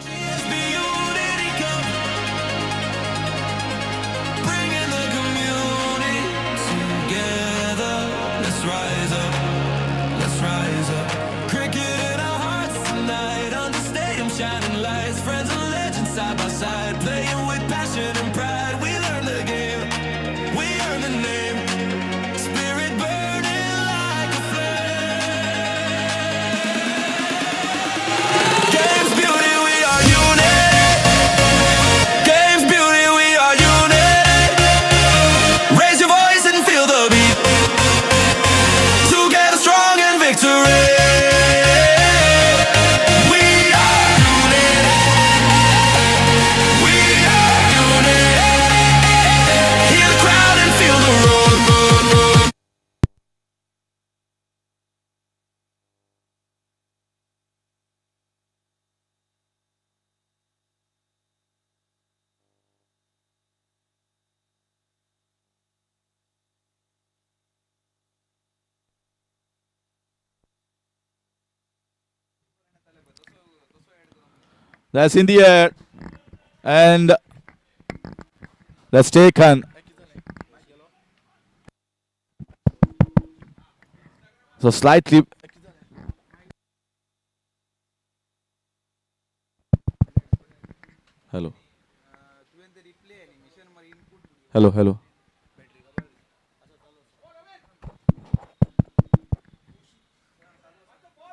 E: GSB Unity Cup, bringing the community together. Let's rise up, let's rise up. Cricket in our hearts tonight, under stadium shining lights. Friends and legends side by side, playing with passion and pride. We learn the game, we earn the name. Spirit burning like a flame.
F: That's in the air. And that's taken. So slightly. Hello. Hello, hello.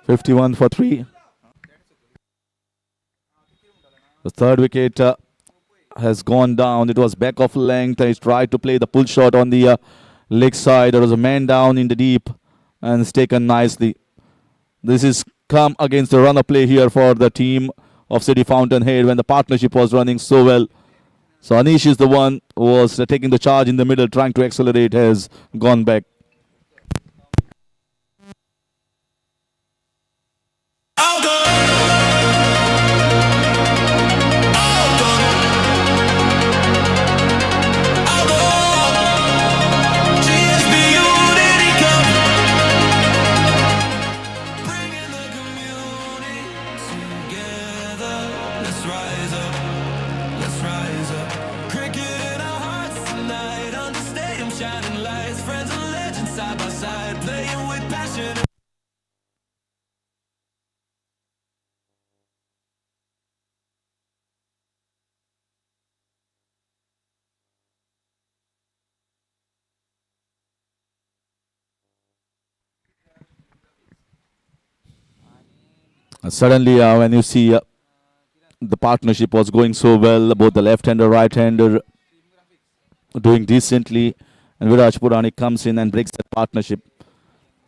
F: $51 for 3. The third wicket has gone down. It was back of length. He tried to play the pull shot on the leg side. There was a man down in the deep and it's taken nicely. This is come against the runner play here for the team of City Fountainhead when the partnership was running so well. So Anish is the one who was taking the charge in the middle, trying to accelerate, has gone back.
E: GSB Unity Cup. Bringing the community together. Let's rise up. Let's rise up. Cricket in our hearts tonight. On the stadium shining lights. Friends and legends side by side. Playing with passion.
F: Suddenly, when you see the partnership was going so well, both the left-hander, right-hander doing decently, and Viraj Puranik comes in and breaks that partnership.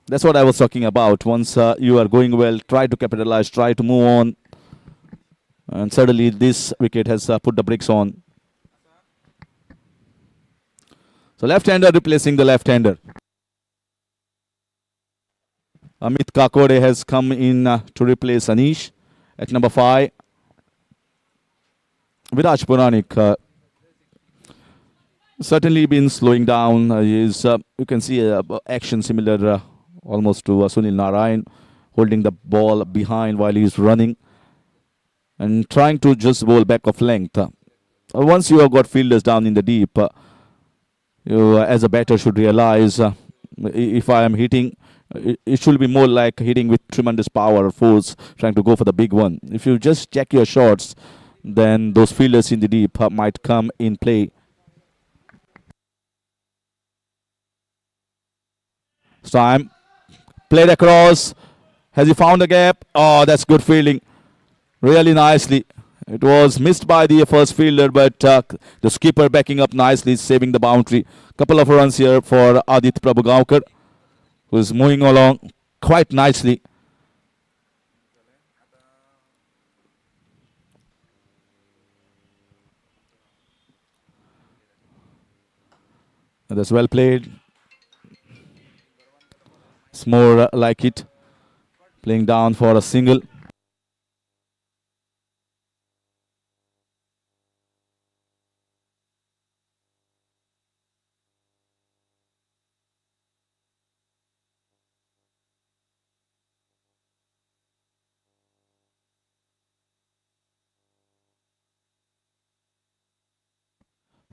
F: That's what I was talking about. Once you are going well, try to capitalize, try to move on. And suddenly this wicket has put the brakes on. So left-hander replacing the left-hander. Amit Kakore has come in to replace Anish at number 5. Viraj Puranik certainly been slowing down. You can see action similar almost to Sunil Narayan, holding the ball behind while he's running and trying to just bowl back of length. Once you have got fielders down in the deep, you as a batter should realize if I am hitting, it should be more like hitting with tremendous power or force, trying to go for the big one. If you just check your shots, then those fielders in the deep might come in play. It's time. Played across. Has he found a gap? Oh, that's good fielding. Really nicely. It was missed by the first fielder, but the skipper backing up nicely, saving the boundary. Couple of runs here for Adit Prabhugaonkar, who is moving along quite nicely. And that's well played. It's more like it. Playing down for a single.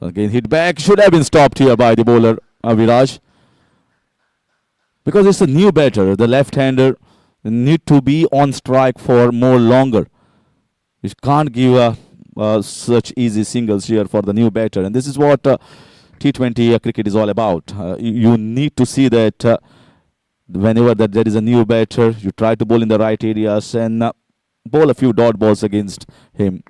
F: Again, hit back. Should have been stopped here by the bowler, Viraj. Because it's a new batter. The left-hander need to be on strike for more longer. You can't give such easy singles here for the new batter. And this is what T20 cricket is all about. You need to see that whenever that there is a new batter, you try to bowl in the right areas and bowl a few dot balls against him.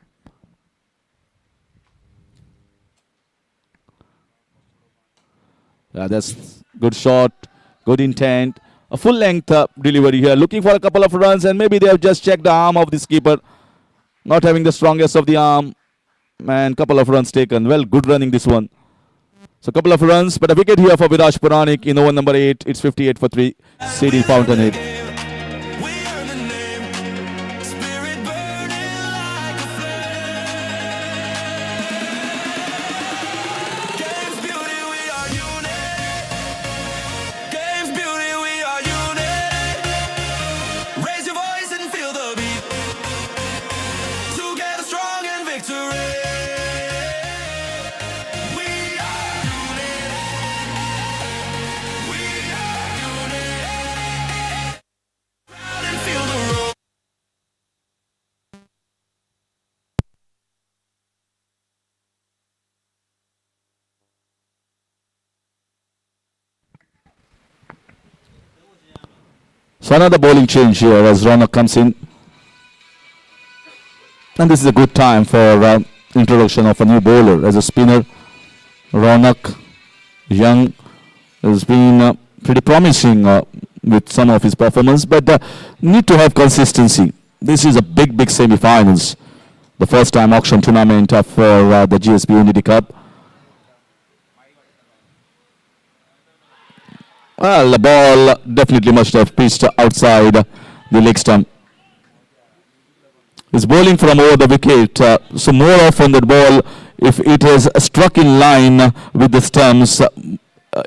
F: That's good shot, good intent. A full length delivery here. Looking for a couple of runs, and maybe they have just checked the arm of the skipper. Not having the strongest of the arm. And couple of runs taken. Well, good running this one. So couple of runs, but a wicket here for Viraj Puranik in over number 8. It's 58 for 3. City Fountainhead.
E: We earn the name. Spirit burning like a flame. Game's beauty, we are unit. Game's beauty, we are unit. Raise your voice and feel the beat. Together victory. We are unit. We are unit. Proud and feel the roar.
F: So another bowling change here as Ronak comes in. And this is a good time for introduction of a new bowler as a spinner. Ronak, young, has been pretty promising with some of his performance, but need to have consistency. This is a big semi-finals. The first time auction tournament for the GSB Unity Cup. Well, the ball definitely must have pitched outside the leg stump. He's bowling from over the wicket, so more often the ball, if it is struck in line with the stumps,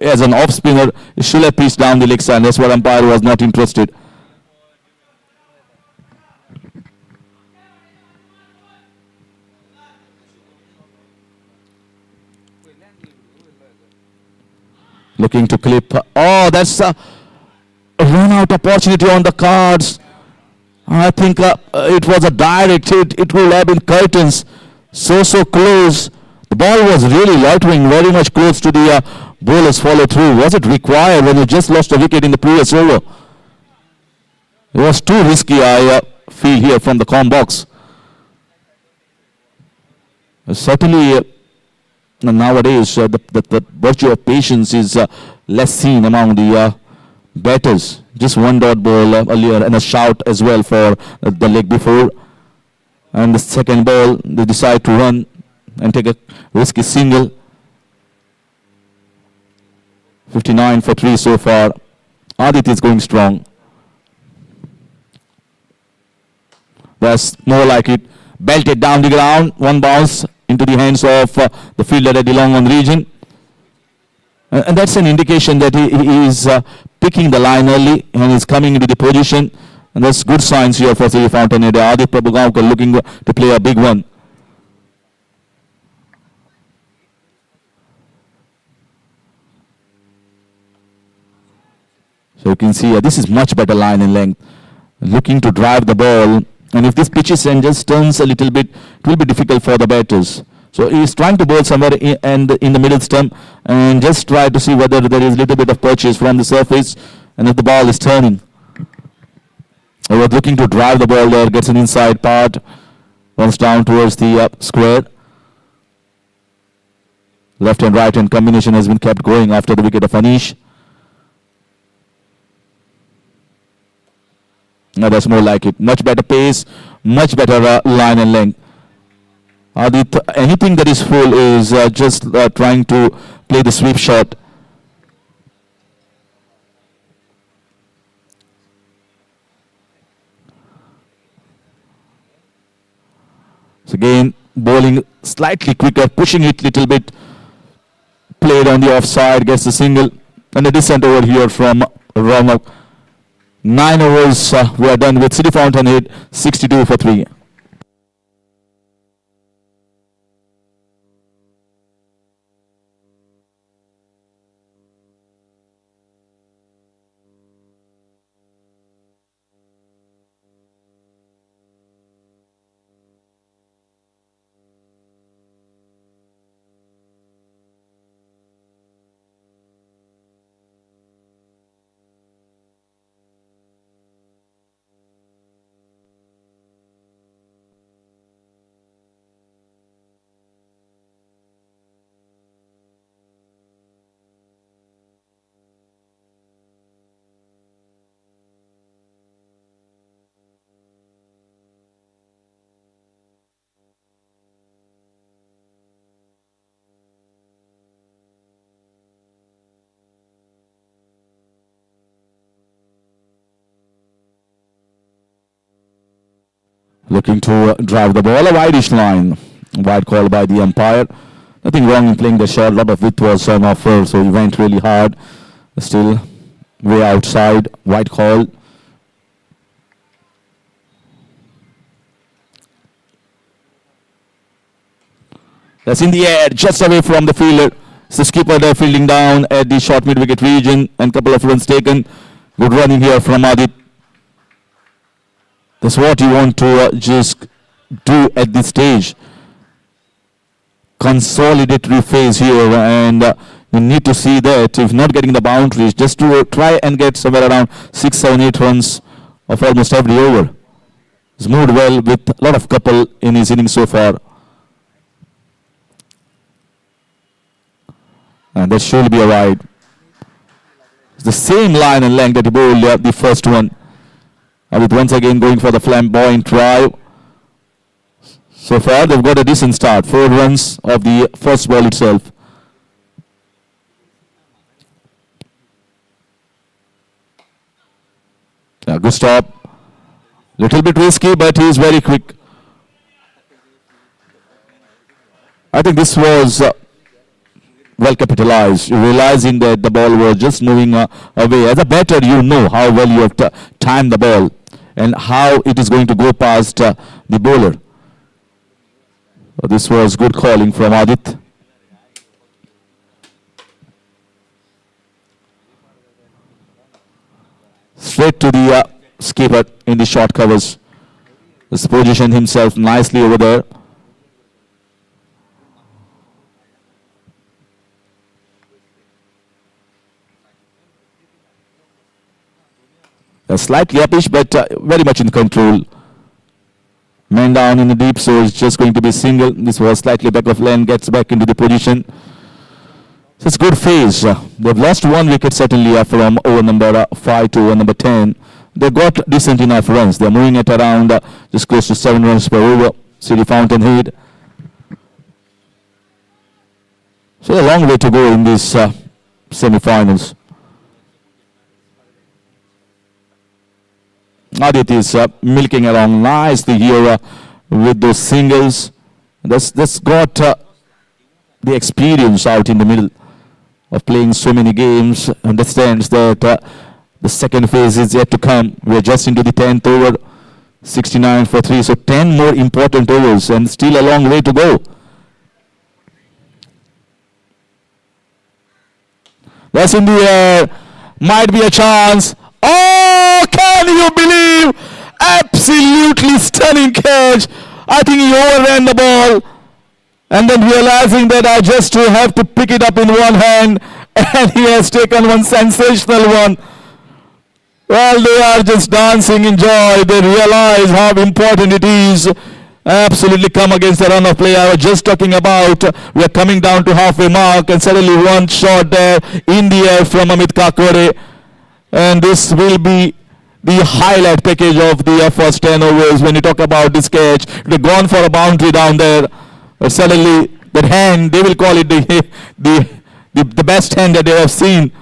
F: as an off spinner, it should have pitched down the leg side. That's what umpire was not interested. Looking to clip. Oh, that's a run out opportunity on the cards. I think it was a direct hit. It will have been curtains. So close. The ball was really loitering very much close to the bowler's follow through. Was it required when you just lost a wicket in the previous over? It was too risky, I feel, here from the com box. Certainly, nowadays, the virtue of patience is less seen among the batters. Just one dot ball earlier and a shout as well for the leg before. And the second ball, they decide to run and take a risky single. 59 for 3 so far. Adit is going strong. That's more like it. Belted down the ground. One bounce into the hands of the fielder at the long on region. And that's an indication that he is picking the line early and is coming into the position. And that's good signs here for the Fountainhead. Adit Prabhugaonkar looking to play a big one. So you can see this is much better line and length. Looking to drive the ball. And if this pitches and just turns a little bit, it will be difficult for the batters. So he is trying to bowl somewhere in the middle stump and just try to see whether there is a little bit of purchase from the surface and if the ball is turning. He was looking to drive the ball there, gets an inside part, runs down towards the square. Left and right hand combination has been kept going after the wicket of Anish. Now that's more like it. Much better pace, much better line and length. Anything that is full is just trying to play the sweep shot. So again, bowling slightly quicker, pushing it little bit. Played on the offside, gets the single. And a decent over here from Ronak. 9 overs we are done with City Fountainhead, 62 for 3. Looking to drive the ball, a wideish line. Wide call by the umpire. Nothing wrong in playing the shot. A lot of width was on offer, so he went really hard. Still way outside. Wide call. That's in the air, just away from the fielder. It's the skipper there fielding down at the short mid-wicket region, and couple of runs taken. Good running here from Adit. That's what you want to just do at this stage. Consolidatory phase here, and you need to see that if not getting the boundaries, just to try and get somewhere around 6, 7, 8 runs of almost every over. He's moved well with a lot of couple in his innings so far. And that should be a wide. It's the same line and length that he bowled the first one. With once again going for the flamboyant drive. So far they've got a decent start. 4 runs of the first ball itself. Yeah, good stop. Little bit risky, but he is very quick. I think this was well capitalized, realizing that the ball was just moving away. As a batter, you know how well you have timed the ball and how it is going to go past the bowler. This was good calling from Adit. Straight to the skipper in the short covers. He's positioned himself nicely over there. Slightly uppish, but very much in control. Man down in the deep, so it's just going to be single. This was slightly back of lane, gets back into the position. So it's good phase. They've lost 1 wicket certainly from over number 5 to over number 10. They got decent enough runs. They're moving at around just close to 7 runs per over. City Fountainhead. So a long way to go in these semi-finals. Adit is milking along nicely here with those singles. That's got the experience out in the middle of playing so many games. Understands that the second phase is yet to come. We are just into the 10th over, 69 for 3. So 10 more important overs and still a long way to go. That's in the air. Might be a chance. Oh, can you believe? Absolutely stunning catch. I think he overran the ball. And then realizing that I just have to pick it up in one hand. And he has taken one sensational one. Well, they are just dancing in joy. They realize how important it is. Absolutely come against the run of play I was just talking about. We are coming down to halfway mark. And suddenly one shot there in the air from Amit Kakore. And this will be the highlight package of the first 10 overs. When you talk about this catch, they've gone for a boundary down there. But suddenly that hand, they will call it the best hand that they have seen.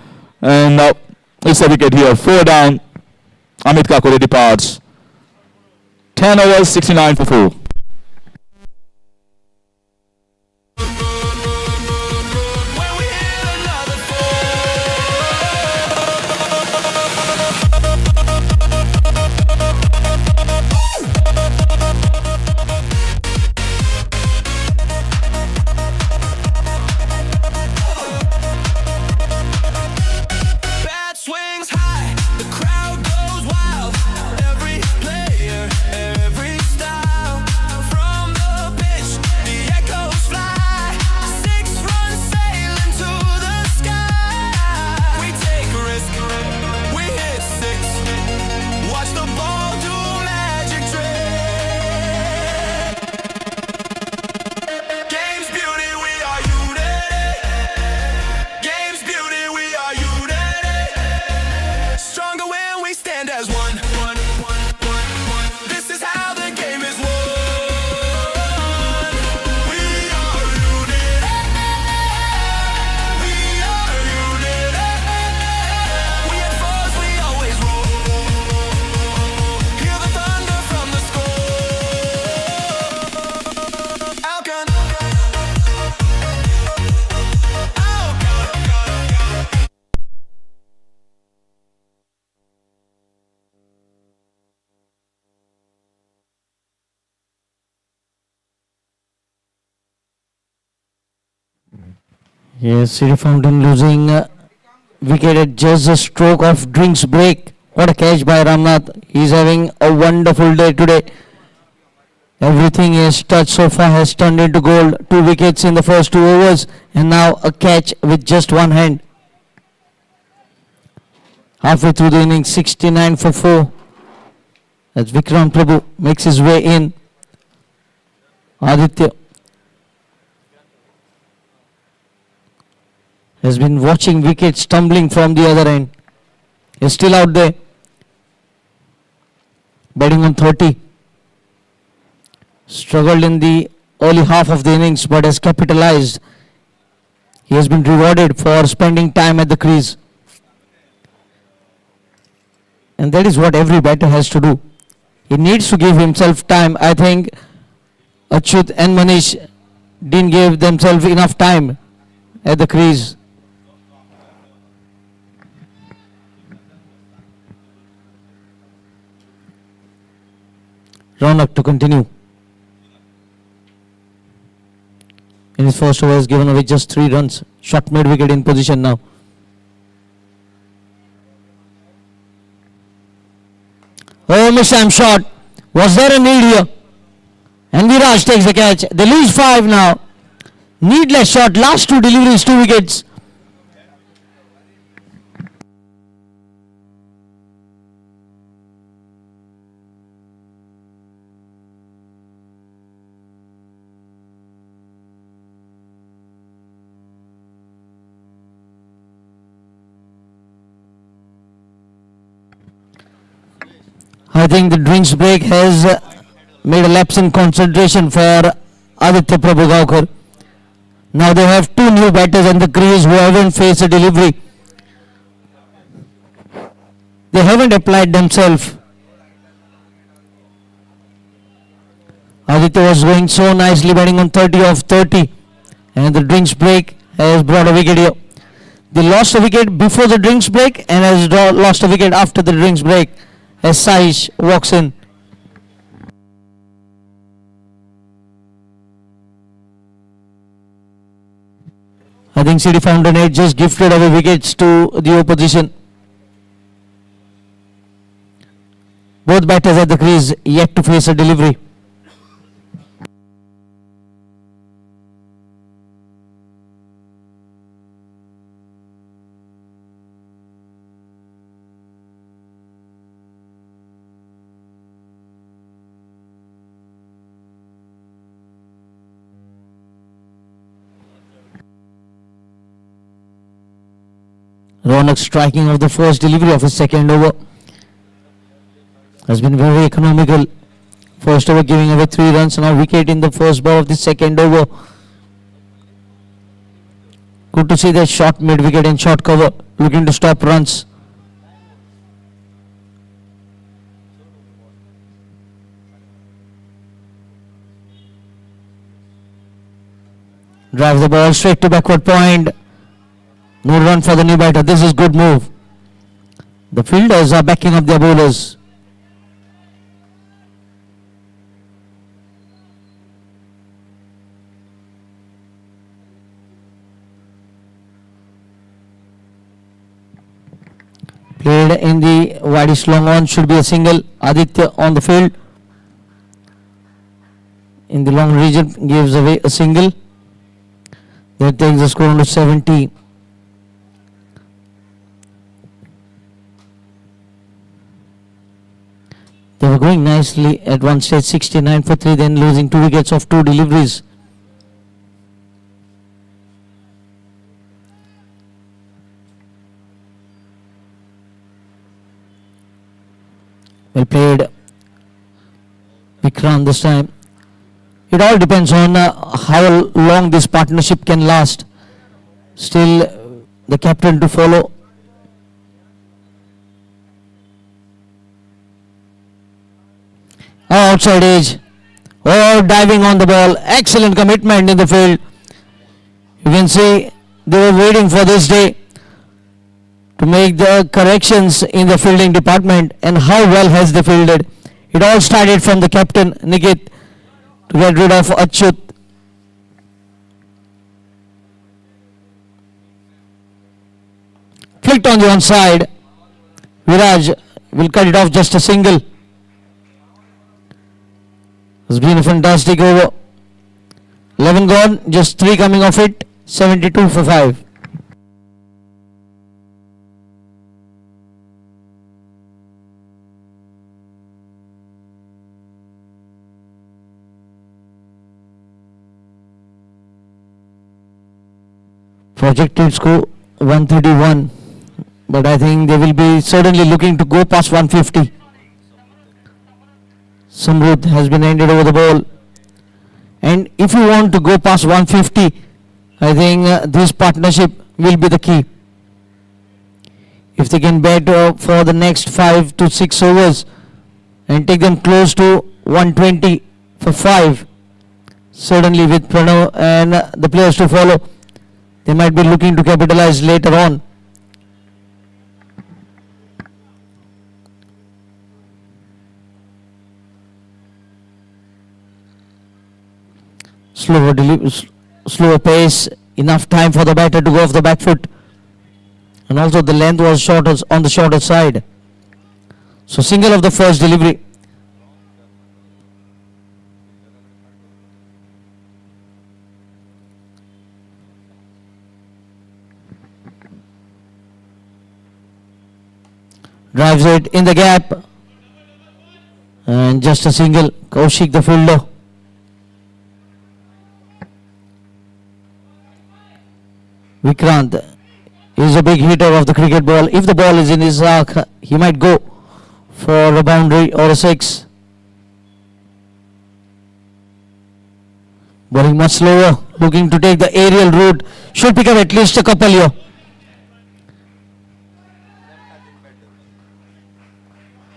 F: And now it's a wicket here. 4 down. Amit Kakore departs. 10 overs, 69 for 4.
E: Crowd goes wild, every player, every style.
A: Yes, City Fountain losing wicket at just a stroke of drinks break. What a catch by Ramnath. He's having a wonderful day today. Everything he has touched so far has turned into gold. 2 wickets in the first 2 overs and now a catch with just one hand. Halfway through the innings, 69 for 4. As Vikram Prabhu makes his way in. Aditya has been watching wickets tumbling from the other end. He's still out there. Batting on 30. Struggled in the early half of the innings but has capitalized. He has been rewarded for spending time at the crease. And that is what every batter has to do. He needs to give himself time. I think Achyut and Manish didn't give themselves enough time at the crease. Ronak to continue. In his first over has given away just 3 runs. Shot mid wicket in position now. Oh, Misham shot. Was there a need here? And Viraj takes the catch. They lose 5 now. Needless shot. Last 2 deliveries, 2 wickets. I think the drinks break has made a lapse in concentration for Aditya Prabhu. Now they have 2 new batters on the crease who haven't faced a delivery. They haven't applied themselves. Aditya was going so nicely, batting on 30 of 30. And the drinks break has brought a wicket here. They lost a wicket before the drinks break and has lost a wicket after the drinks break. As Saish walks in. I think City Fountainhead just gifted away wickets to the opposition. Both batters at the crease yet to face a delivery. Ronak striking of the first delivery of his second over has been very economical. First over giving away 3 runs, now wicket in the first ball of the second over. Good to see that shot mid wicket and short cover looking to stop runs. Drive the ball straight to backward point. No run for the new batter. This is good move. The fielders are backing up their bowlers. Played in the widest long on, should be a single. Aditya on the field. In the long region gives away a single. That takes the score on to 70. They were going nicely at one stage, 69 for 3, then losing 2 wickets of 2 deliveries. Well played, Vikram this time. It all depends on how long this partnership can last. Still, the captain to follow. Outside edge. Oh, diving on the ball. Excellent commitment in the field. You can see they were waiting for this day to make the corrections in the fielding department, and how well has they fielded. It all started from the captain, Nikhil, to get rid of Achyut. Flicked on the onside. Viraj will cut it off, just a single. It's been a fantastic over. 11 gone, just 3 coming off it. 72 for 5. Projected score 131, but I think they will be certainly looking to go past 150. Samrudh has been handed over the ball, and if you want to go past 150, I think this partnership will be the key. If they can bat for the next 5 to 6 overs and take them close to 120 for 5, certainly with Pranav and the players to follow, they might be looking to capitalize later on. Slower pace, enough time for the batter to go off the back foot. And also the length was shorter, on the shorter side. So single of the first delivery. Drives it in the gap. And just a single. Kaushik the fielder. Vikrant is a big hitter of the cricket ball. If the ball is in his arc, he might go for a boundary or a 6. Bowling much slower, looking to take the aerial route. Should pick up at least a couple here.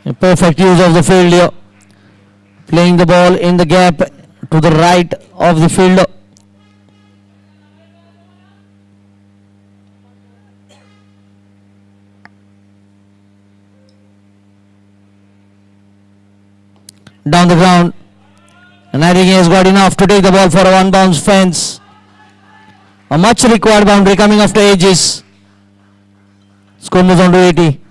A: A perfect use of the field here. Playing the ball in the gap to the right of the fielder. Down the ground, and I think he has got enough to take the ball for a 1 bounce fence. A much required boundary coming after ages. Score moves on to 80.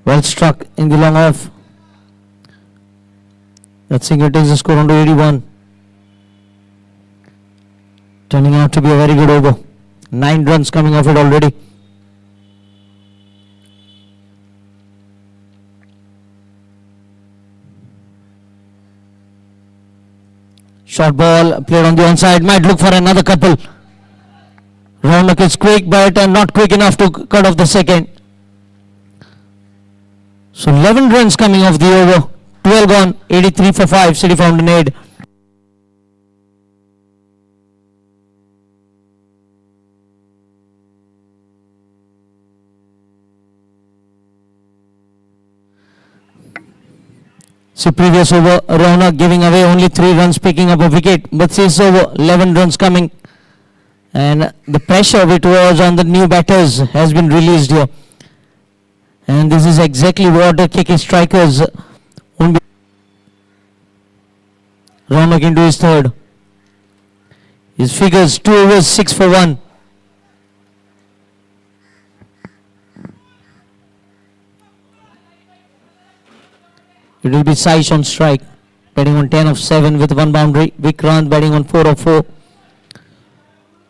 A: Well struck in the long off. That single takes the score on to 81. Turning out to be a very good over. 9 runs coming off it already. Short ball played on the onside. Might look for another couple. Raunak is quick, but not quick enough to cut off the second. So 11 runs coming off the over. 12 gone, 83 for 5, City Fountainhead. So previous over, Raunak giving away only 3 runs, picking up a wicket. But this over, 11 runs coming. And the pressure which was on the new batters has been released here. And this is exactly what the KK strikers won't be. Raunak into his third. His figures 2 overs, 6 for 1. It will be Saish on strike, batting on 10 of 7 with 1 boundary. Vikrant batting on 4 of 4.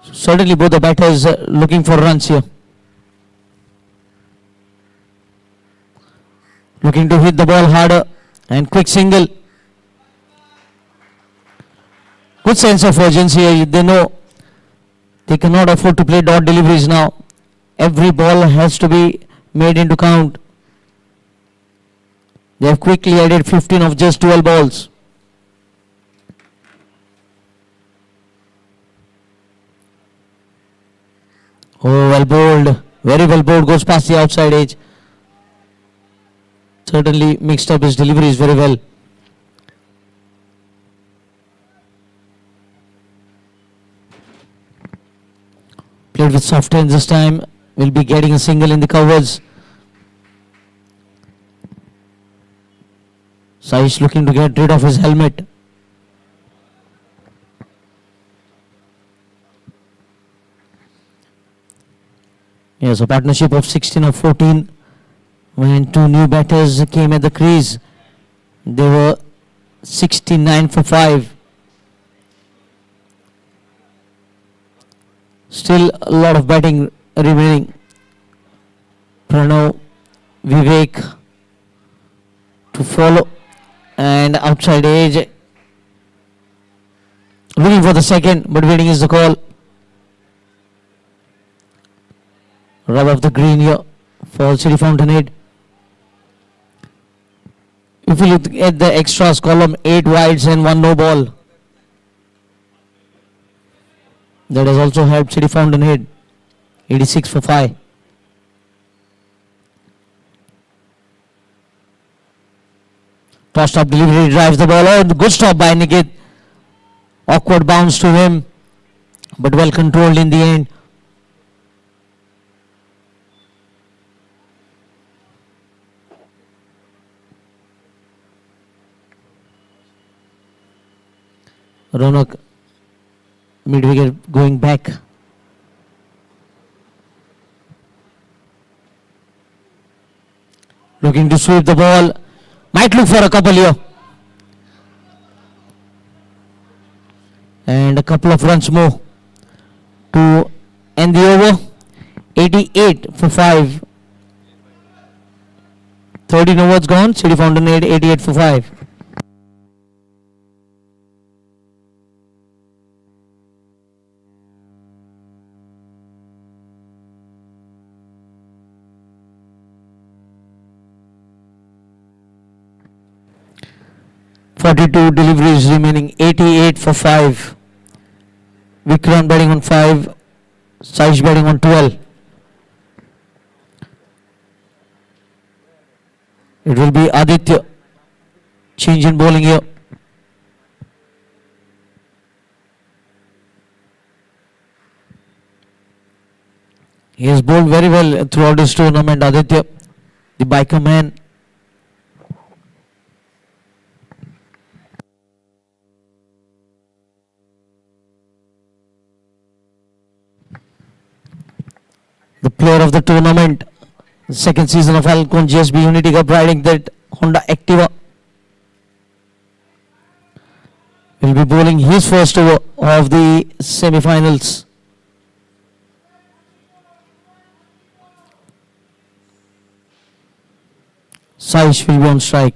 A: Certainly both the batters looking for runs here. Looking to hit the ball harder, and quick single. Good sense of urgency here. They know they cannot afford to play dot deliveries now. Every ball has to be made into count. They have quickly added 15 of just 12 balls. Oh, well bowled. Very well bowled. Goes past the outside edge. Certainly mixed up his deliveries very well. Played with soft hands this time. Will be getting a single in the covers. Saish looking to get rid of his helmet. Yes, a partnership of 16 or 14. When two new batters came at the crease, they were 69 for 5. Still a lot of batting remaining. Pranav, Vivek to follow, and outside edge. Looking for the second, but waiting is the call. Rub of the green here for City Fountainhead. If you look at the extras column, 8 wides and 1 no ball. That has also helped City Fountainhead. 86 for 5. Tossed up delivery, drives the ball. Oh, good stop by Nikhil. Awkward bounce to him, but well controlled in the end. Ronak, mid-wicket going back. Looking to sweep the ball. Might look for a couple here. And a couple of runs more to end the over. 88 for 5. 13 overs gone. City Fountainhead 88 for 5. Forty-two deliveries remaining. 88 for 5. Vikram batting on 5. Saish batting on 12. It will be Aditya. Change in bowling here. He has bowled very well throughout this tournament, Aditya, the biker man. The player of the tournament, the second season of ALCON GSB Unity Cup, riding that Honda Activa. Will be bowling his first over of the semi-finals. Saish will be on strike.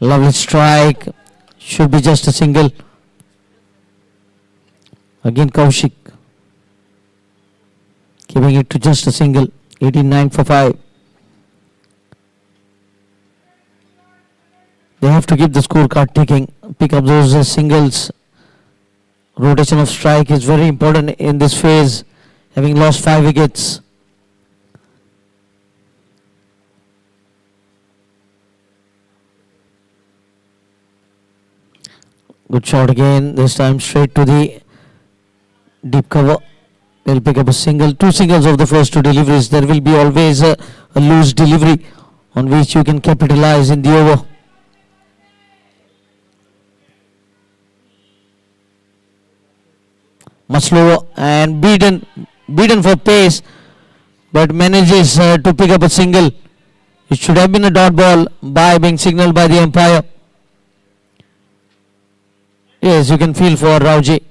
A: Lovely strike. Should be just a single. Again Kaushik. Giving it to just a single. 89 for 5. They have to keep the scorecard ticking. Pick up those singles. Rotation of strike is very important in this phase. Having lost 5 wickets. Good shot again, this time straight to the deep cover. They'll pick up a single, 2 singles of the first 2 deliveries. There will be always a loose delivery on which you can capitalize in the over. Much lower and beaten for pace, but manages to pick up a single. It should have been a dot ball by being signaled by the umpire. Yes, you can feel for Rauji.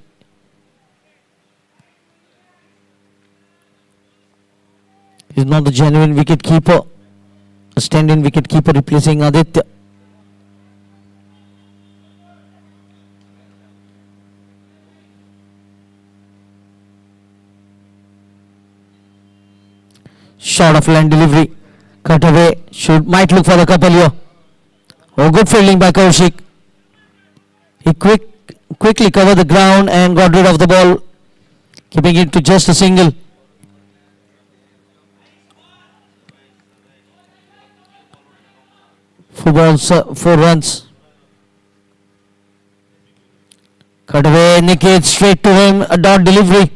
A: He's not the genuine wicket keeper. A stand-in wicket keeper replacing Aditya. Short of line delivery. Cut away. Might look for the couple here. Oh, good fielding by Kaushik. He quickly covered the ground and got rid of the ball, keeping it to just a single. Four balls, 4 runs. Cut away, Nikhil straight to him, a dot delivery.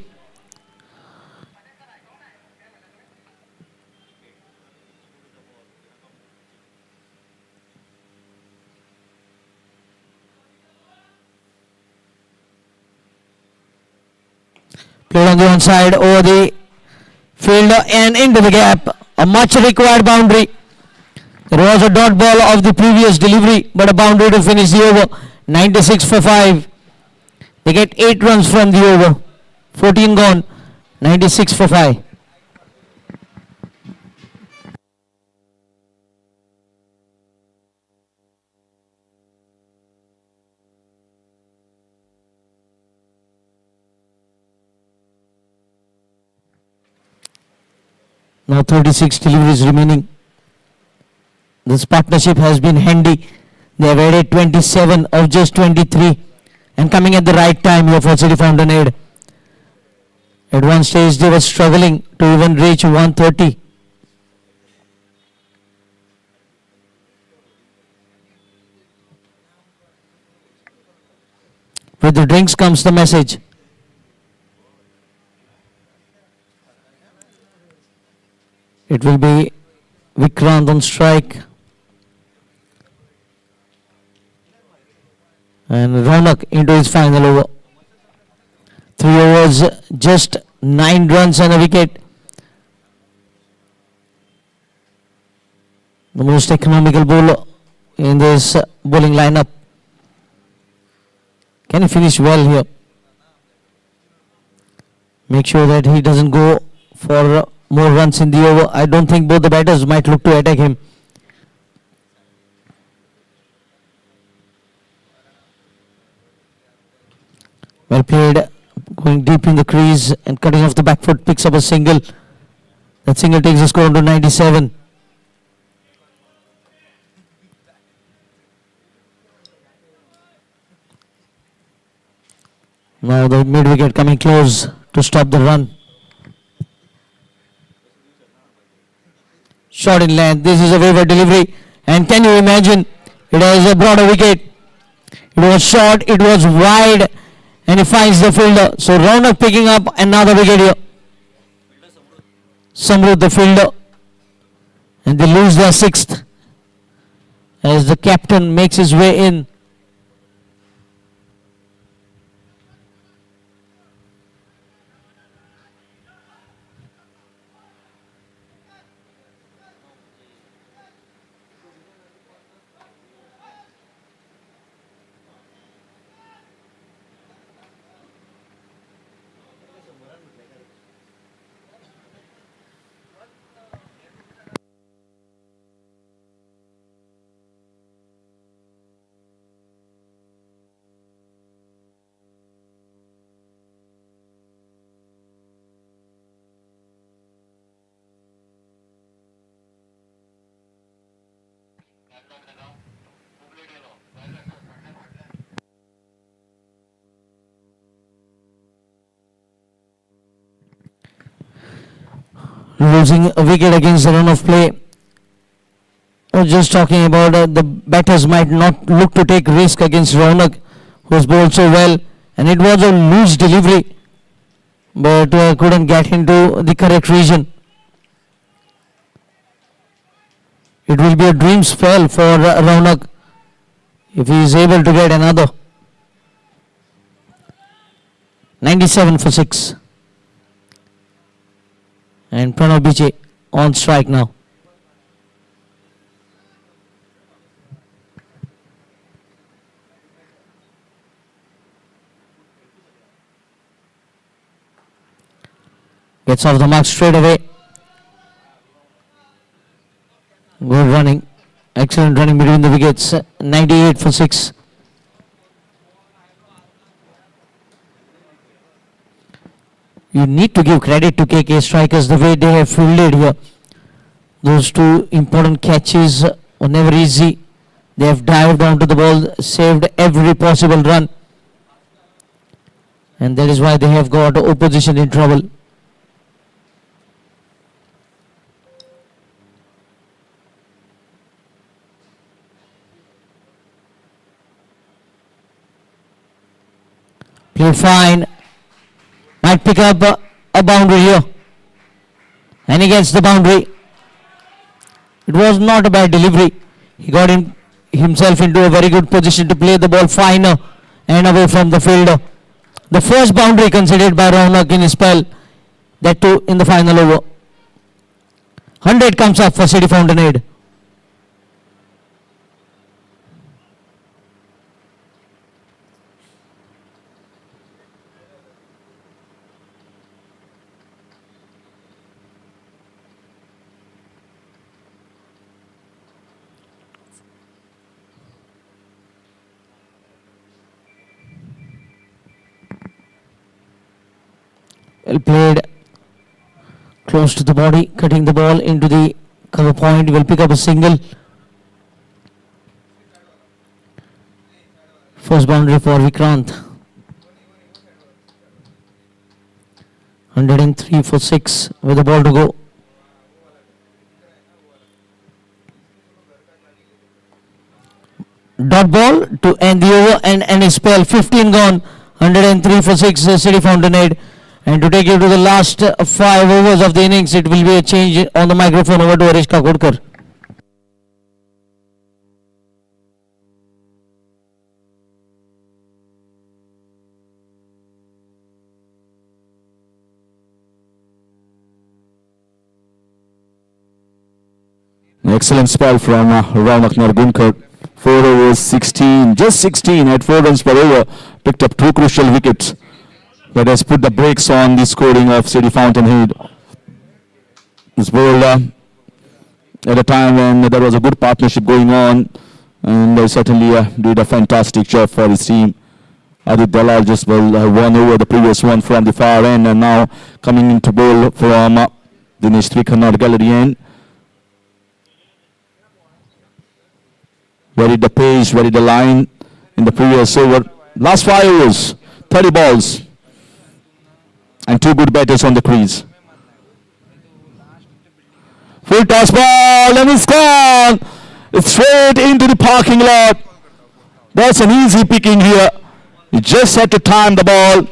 A: Played on the onside over the fielder and into the gap. A much required boundary. There was a dot ball of the previous delivery, but a boundary to finish the over. 96 for 5. They get 8 runs from the over. 14 gone. 96 for 5. Now 36 deliveries remaining. This partnership has been handy. They have added 27 of just 23 and coming at the right time here for City Fountainhead. At one stage they were struggling to even reach 130. With the drinks comes the message. It will be Vikrant on strike. And Ronak into his final over. 3 overs, just 9 runs and a wicket. The most economical bowler in this bowling lineup. Can he finish well here? Make sure that he doesn't go for more runs in the over. I don't think both the batters might look to attack him. Well played, going deep in the crease and cutting off the back foot, picks up a single. That single takes the score to 97. Now the mid wicket coming close to stop the run. Shot in length, this is a waiver delivery, and can you imagine, it has a broader wicket. It was short, it was wide, and he finds the fielder. So Ronak picking up another wicket here. Samrud the fielder, and they lose their 6th as the captain makes his way in. Losing a wicket against the run of play. I was just talking about the batters might not look to take risk against Ronak, who has bowled so well, and it was a loose delivery, but couldn't get into the correct region. It will be a dream spell for Ronak if he is able to get another. 97 for 6. And Pranav Biche on strike now. Gets off the mark straight away. Good running. Excellent running between the wickets. 98 for 6. You need to give credit to KK strikers the way they have fielded here. Those 2 important catches were never easy. They have dived onto the ball, saved every possible run. And that is why they have got opposition in trouble. Played fine. Might pick up a boundary here. And he gets the boundary. It was not a bad delivery. He got himself into a very good position to play the ball finer and away from the fielder. The first boundary considered by Raunak in his spell. That too in the final over. 100 comes up for City Fountainhead. Well played, close to the body, cutting the ball into the cover point. Will pick up a single. First boundary for Vikrant. 103 for 6 with the ball to go. Dot ball to end the over and end his spell. 15 gone. 103 for 6 City Fountainhead. And to take you to the last 5 overs of the innings, it will be a change on the microphone over to Harish Kakodkar.
F: Excellent spell from Raunak Nargunkar. 4 overs, 16, just 16 at 4 runs per over. Picked up 2 crucial wickets. That has put the brakes on the scoring of City Fountainhead. This bowled at a time when there was a good partnership going on, and they certainly did a fantastic job for his team. Adit Dalal just bowled 1 over the previous one from the far end, and now coming into bowl from Dinesh Trikhannad gallery end. Varied the pace, varied the line in the previous over. Last 5 overs, 30 balls. And 2 good batters on the crease. Full toss ball and it's gone. It's straight into the parking lot. That's an easy picking here. He just had to time the ball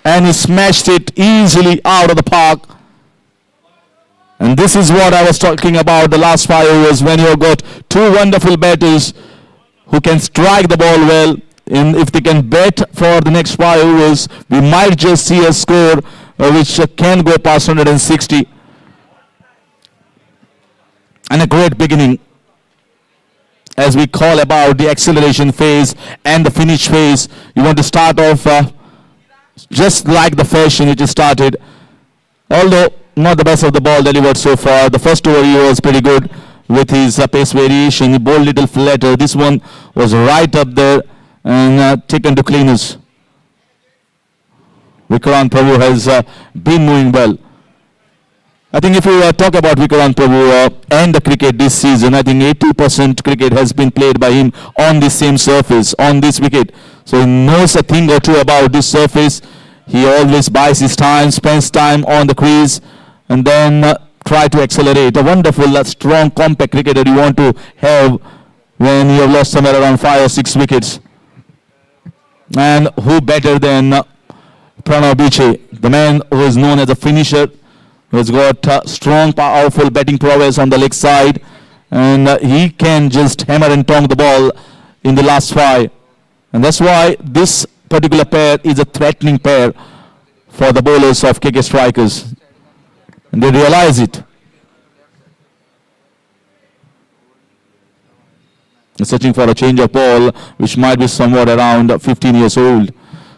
F: and he smashed it easily out of the park. And this is what I was talking about the last 5 overs, when you've got 2 wonderful batters who can strike the ball well. And if they can bat for the next 5 overs, we might just see a score which can go past 160. And a great beginning as we call about the acceleration phase and the finish phase. You want to start off just like the fashion which is started. Although not the best of the ball delivered so far. The first over he was pretty good with his pace variation. He bowled little flatter. This one was right up there and taken to cleaners. Vikrant Prabhu has been moving well. I think if we talk about Vikrant Prabhu and the cricket this season, I think 80% cricket has been played by him on this same surface, on this wicket. So he knows a thing or two about this surface. He always buys his time, spends time on the crease, and then try to accelerate. A wonderful, strong, compact cricketer you want to have when you have lost somewhere around 5 or 6 wickets. And who better than Pranav Biche, the man who is known as a finisher, who has got strong, powerful batting prowess on the leg side, and he can just hammer and tong the ball in the last 5. And that's why this particular pair is a threatening pair for the bowlers of KK Strikers. And they realize it. Searching for a change of ball, which might be somewhat around 15 years old.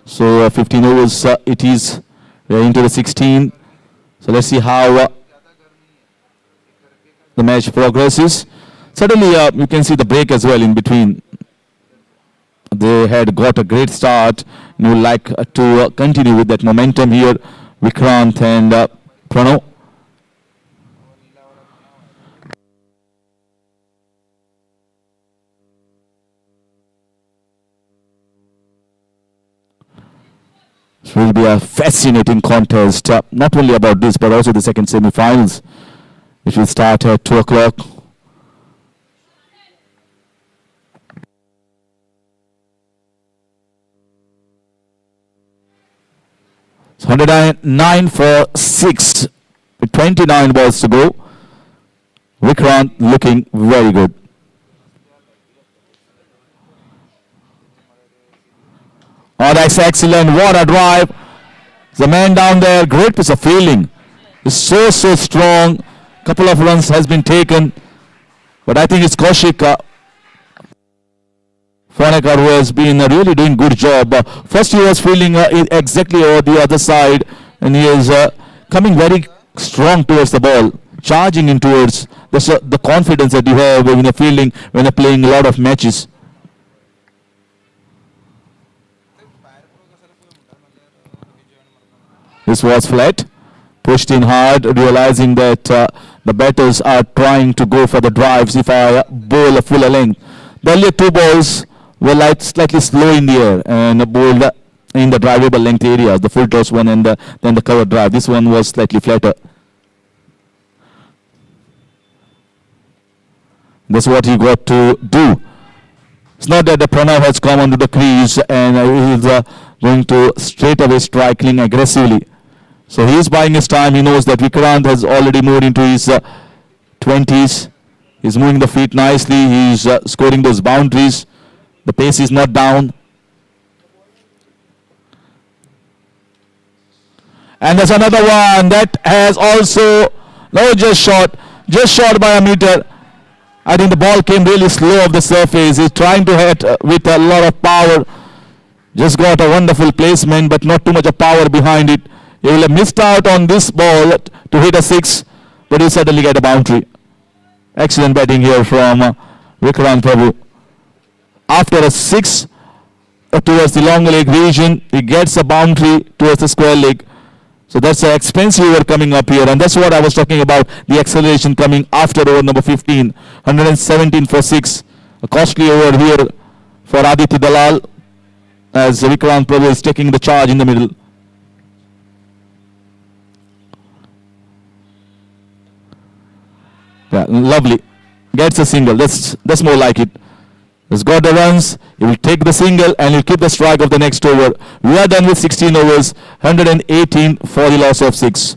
F: So 15 overs it is. We are into the 16. So let's see how the match progresses. Suddenly you can see the break as well in between. They had got a great start. You would like to continue with that momentum here. Vikrant and Pranav. It will be a fascinating contest, not only about this, but also the second semi-finals, which will start at 2 o'clock. It's 109 for 6, with 29 balls to go. Vikrant looking very good. Oh, that's excellent. What a drive. The man down there, great piece of fielding. Is so strong. Couple of runs has been taken. But I think it's Kaushik Fonekar who has been really doing good job. First he was fielding exactly over the other side. And he is coming very strong towards the ball. Charging in towards the confidence that you have when you're fielding, when you're playing a lot of matches. This was flat, pushed in hard, realizing that the batters are trying to go for the drives if I bowl a fuller length. The earlier two balls were slightly slow in the air and bowled in the drivable length areas, the full toss one and then the cover drive. This one was slightly flatter. That's what he got to do. It's not that the Pranav has come onto the crease and he's going to straight away striking aggressively. So he is buying his time. He knows that Vikrant has already moved into his 20s. He's moving the feet nicely. He's scoring those boundaries. The pace is not down. And there's another one that has also, no, just short by a meter. I think the ball came really slow off the surface. He's trying to hit with a lot of power. Just got a wonderful placement, but not too much of power behind it. He will have missed out on this ball to hit a 6, but he'll certainly get a boundary. Excellent batting here from Vikrant Prabhu. After a 6 towards the long leg region, he gets a boundary towards the square leg. So that's an expensive over coming up here, and that's what I was talking about, the acceleration coming after over number 15. 117 for 6. A costly over here for Aditya Dalal as Vikrant Prabhu is taking the charge in the middle. Yeah, lovely. Gets a single. That's more like it. He's got the runs. He will take the single and he'll keep the strike of the next over. We are done with 16 overs. 118 for the loss of 6.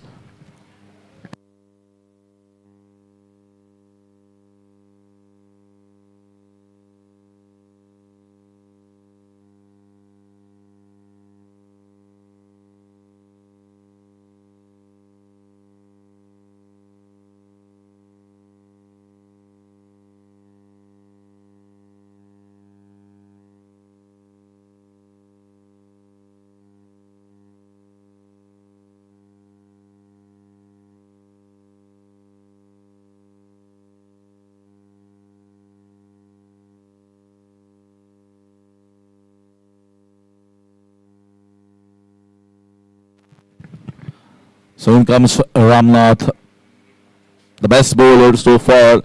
F: So in comes Ramnath, the best bowler so far,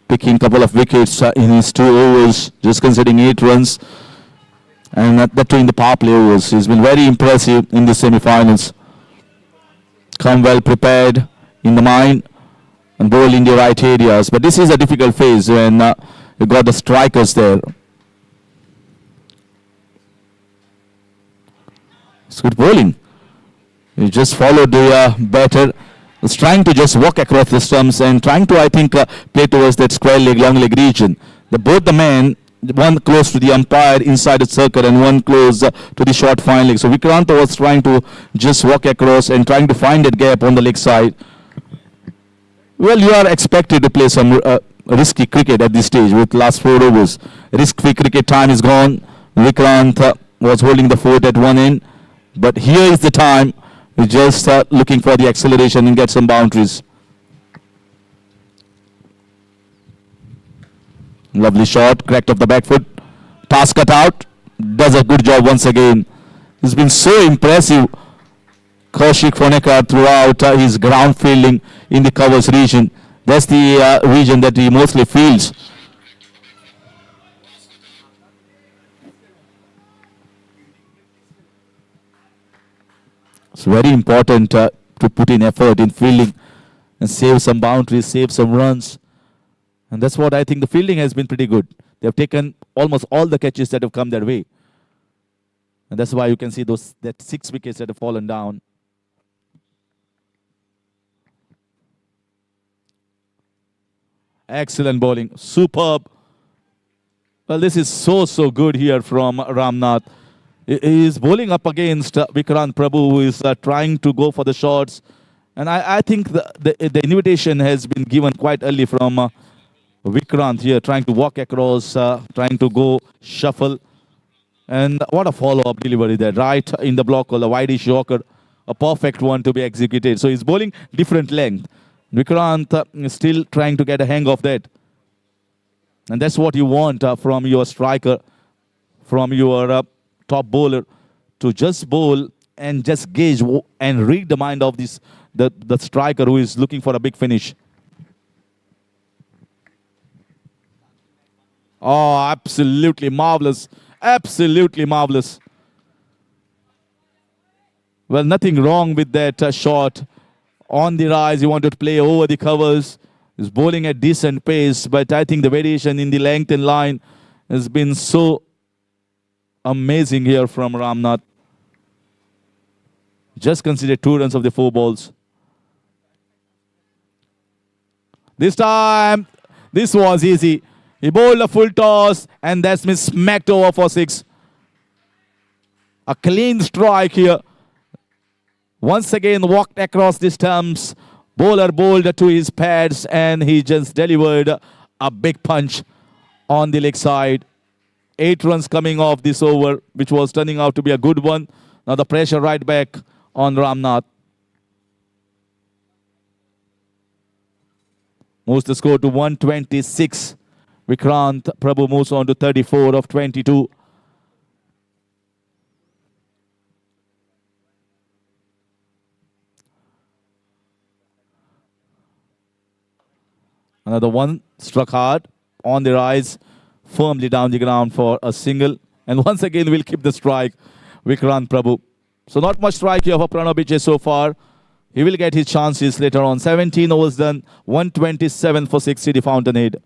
F: picking a couple of wickets in his 2 overs, just conceding 8 runs. And that too in the power play overs. He's been very impressive in the semi-finals. Come well prepared in the mind and bowl in the right areas. But this is a difficult phase when you got the strikers there. It's good bowling. He just followed the batter. Was trying to just walk across the stumps and trying to, I think, play towards that square leg, long leg region. Both the men, one close to the umpire inside the circle and one close to the short fine leg. So Vikrant was trying to just walk across and trying to find that gap on the leg side. Well, you are expected to play some risky cricket at this stage with last 4 overs. Risk-free cricket time is gone. Vikrant was holding the fort at one end. But here is the time. We just looking for the acceleration and get some boundaries. Lovely shot, cracked off the back foot. Task cut out. Does a good job once again. He's been so impressive, Kaushik Fonekar, throughout his ground fielding in the covers region. That's the region that he mostly fields. It's very important to put in effort in fielding and save some boundaries, save some runs. And that's what I think the fielding has been pretty good. They have taken almost all the catches that have come their way. And that's why you can see that 6 wickets that have fallen down. Excellent bowling. Superb. Well, this is so good here from Ramnath. He is bowling up against Vikrant Prabhu, who is trying to go for the shots. And I think the invitation has been given quite early from Vikrant here, trying to walk across, trying to go shuffle. And what a follow-up delivery there, right in the block called a wide-ish Yorker. A perfect one to be executed. So he's bowling different length. Vikrant is still trying to get a hang of that. And that's what you want from your striker, from your top bowler, to just bowl and just gauge and read the mind of the striker who is looking for a big finish. Oh, absolutely marvelous. Absolutely marvelous. Well, nothing wrong with that shot. On the rise, he wanted to play over the covers. He's bowling at decent pace, but I think the variation in the length and line has been so amazing here from Ramnath. Just consider 2 runs of the 4 balls. This time, this was easy. He bowled a full toss, and that's been smacked over for 6. A clean strike here. Once again, walked across the stumps. Bowler bowled to his pads, and he just delivered a big punch on the leg side. 8 runs coming off this over, which was turning out to be a good one. Now the pressure right back on Ramnath. Moves the score to 126. Vikrant Prabhu moves on to 34 of 22. Another one struck hard on the rise, firmly down the ground for a single. And once again, we'll keep the strike, Vikrant Prabhu. So not much strike here for Pranav Vijay so far. He will get his chances later on. 17 overs done, 127 for 6 City Fountainhead.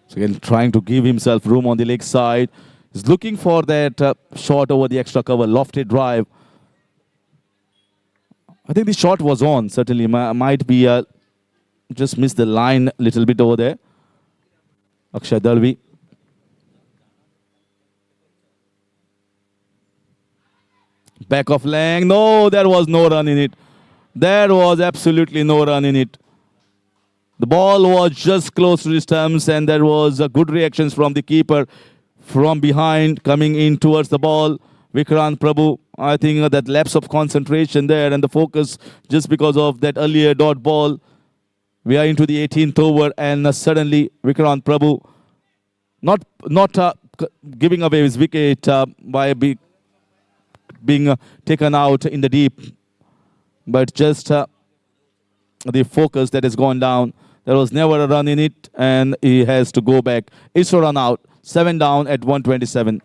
F: So again, trying to give himself room on the leg side. He's looking for that shot over the extra cover, lofted drive. I think the shot was on, certainly. Might be just missed the line a little bit over there. Akshay Dalvi. Back of Lang. No, there was no run in it. There was absolutely no run in it. The ball was just close to the stumps, and there was good reactions from the keeper from behind coming in towards the ball. Vikrant Prabhu, I think that lapse of concentration there and the focus just because of that earlier dot ball. We are into the 18th over, and suddenly Vikrant Prabhu not giving away his wicket by being taken out in the deep, but just the focus that has gone down. There was never a run in it, and he has to go back. It's a run out. 7 down at 127.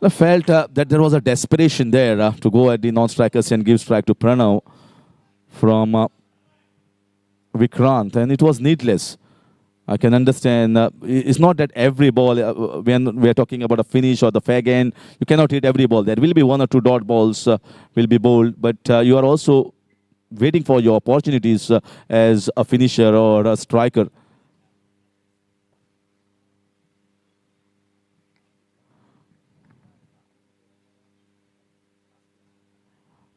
F: I felt that there was a desperation there to go at the non-strikers and give strike to Pranav from Vikrant, and it was needless. I can understand. It's not that every ball, when we are talking about a finish or the fag end, you cannot hit every ball. There will be 1 or 2 dot balls will be bowled, but you are also waiting for your opportunities as a finisher or a striker.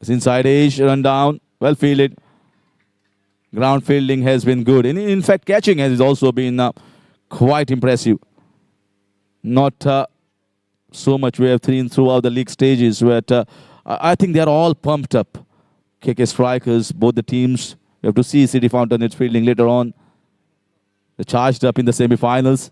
F: It's inside edge, run down, well fielded. Ground fielding has been good. In fact, catching has also been quite impressive. Not so much we have seen throughout the league stages, but I think they are all pumped up. KK strikers, both the teams. You have to see City Fountainhead fielding later on. They charged up in the semi-finals.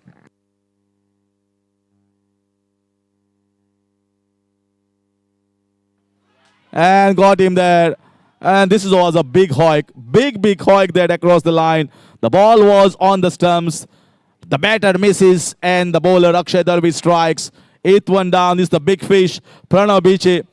F: And got him there. And this was a big hoik. Big hoik there across the line. The ball was on the stumps. The batter misses and the bowler Akshay Darvi strikes. 8th one down is the big fish, Pranav Biche.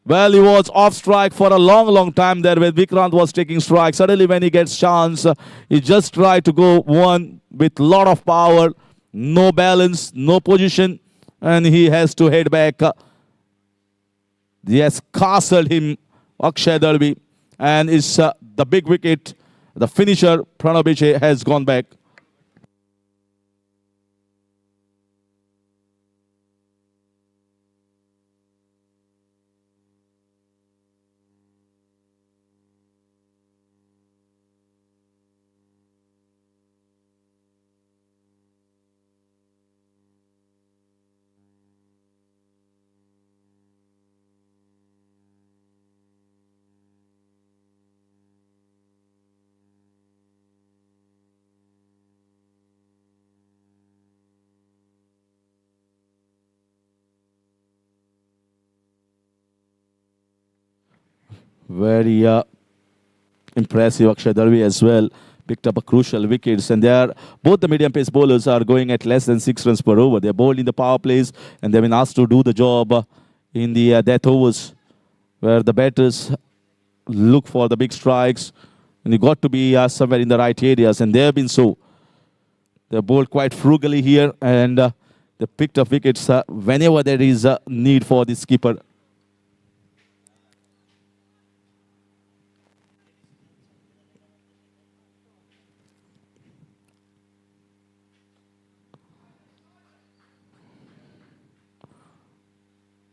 F: Well, he was off strike for a long time there when Vikrant was taking strike. Suddenly when he gets chance, he just tried to go one with lot of power. No balance, no position. And he has to head back. He has castled him, Akshay Darvi. And it's the big wicket. The finisher, Pranav Biche, has gone back. Very impressive Akshay Darvi as well. Picked up a crucial wickets, and they are both the medium pace bowlers are going at less than 6 runs per over. They're bowled in the power plays, and they've been asked to do the job in the death overs, where the batters look for the big strikes, and you got to be somewhere in the right areas, and they have been so. They're bowled quite frugally here, and they picked up wickets whenever there is a need for the skipper.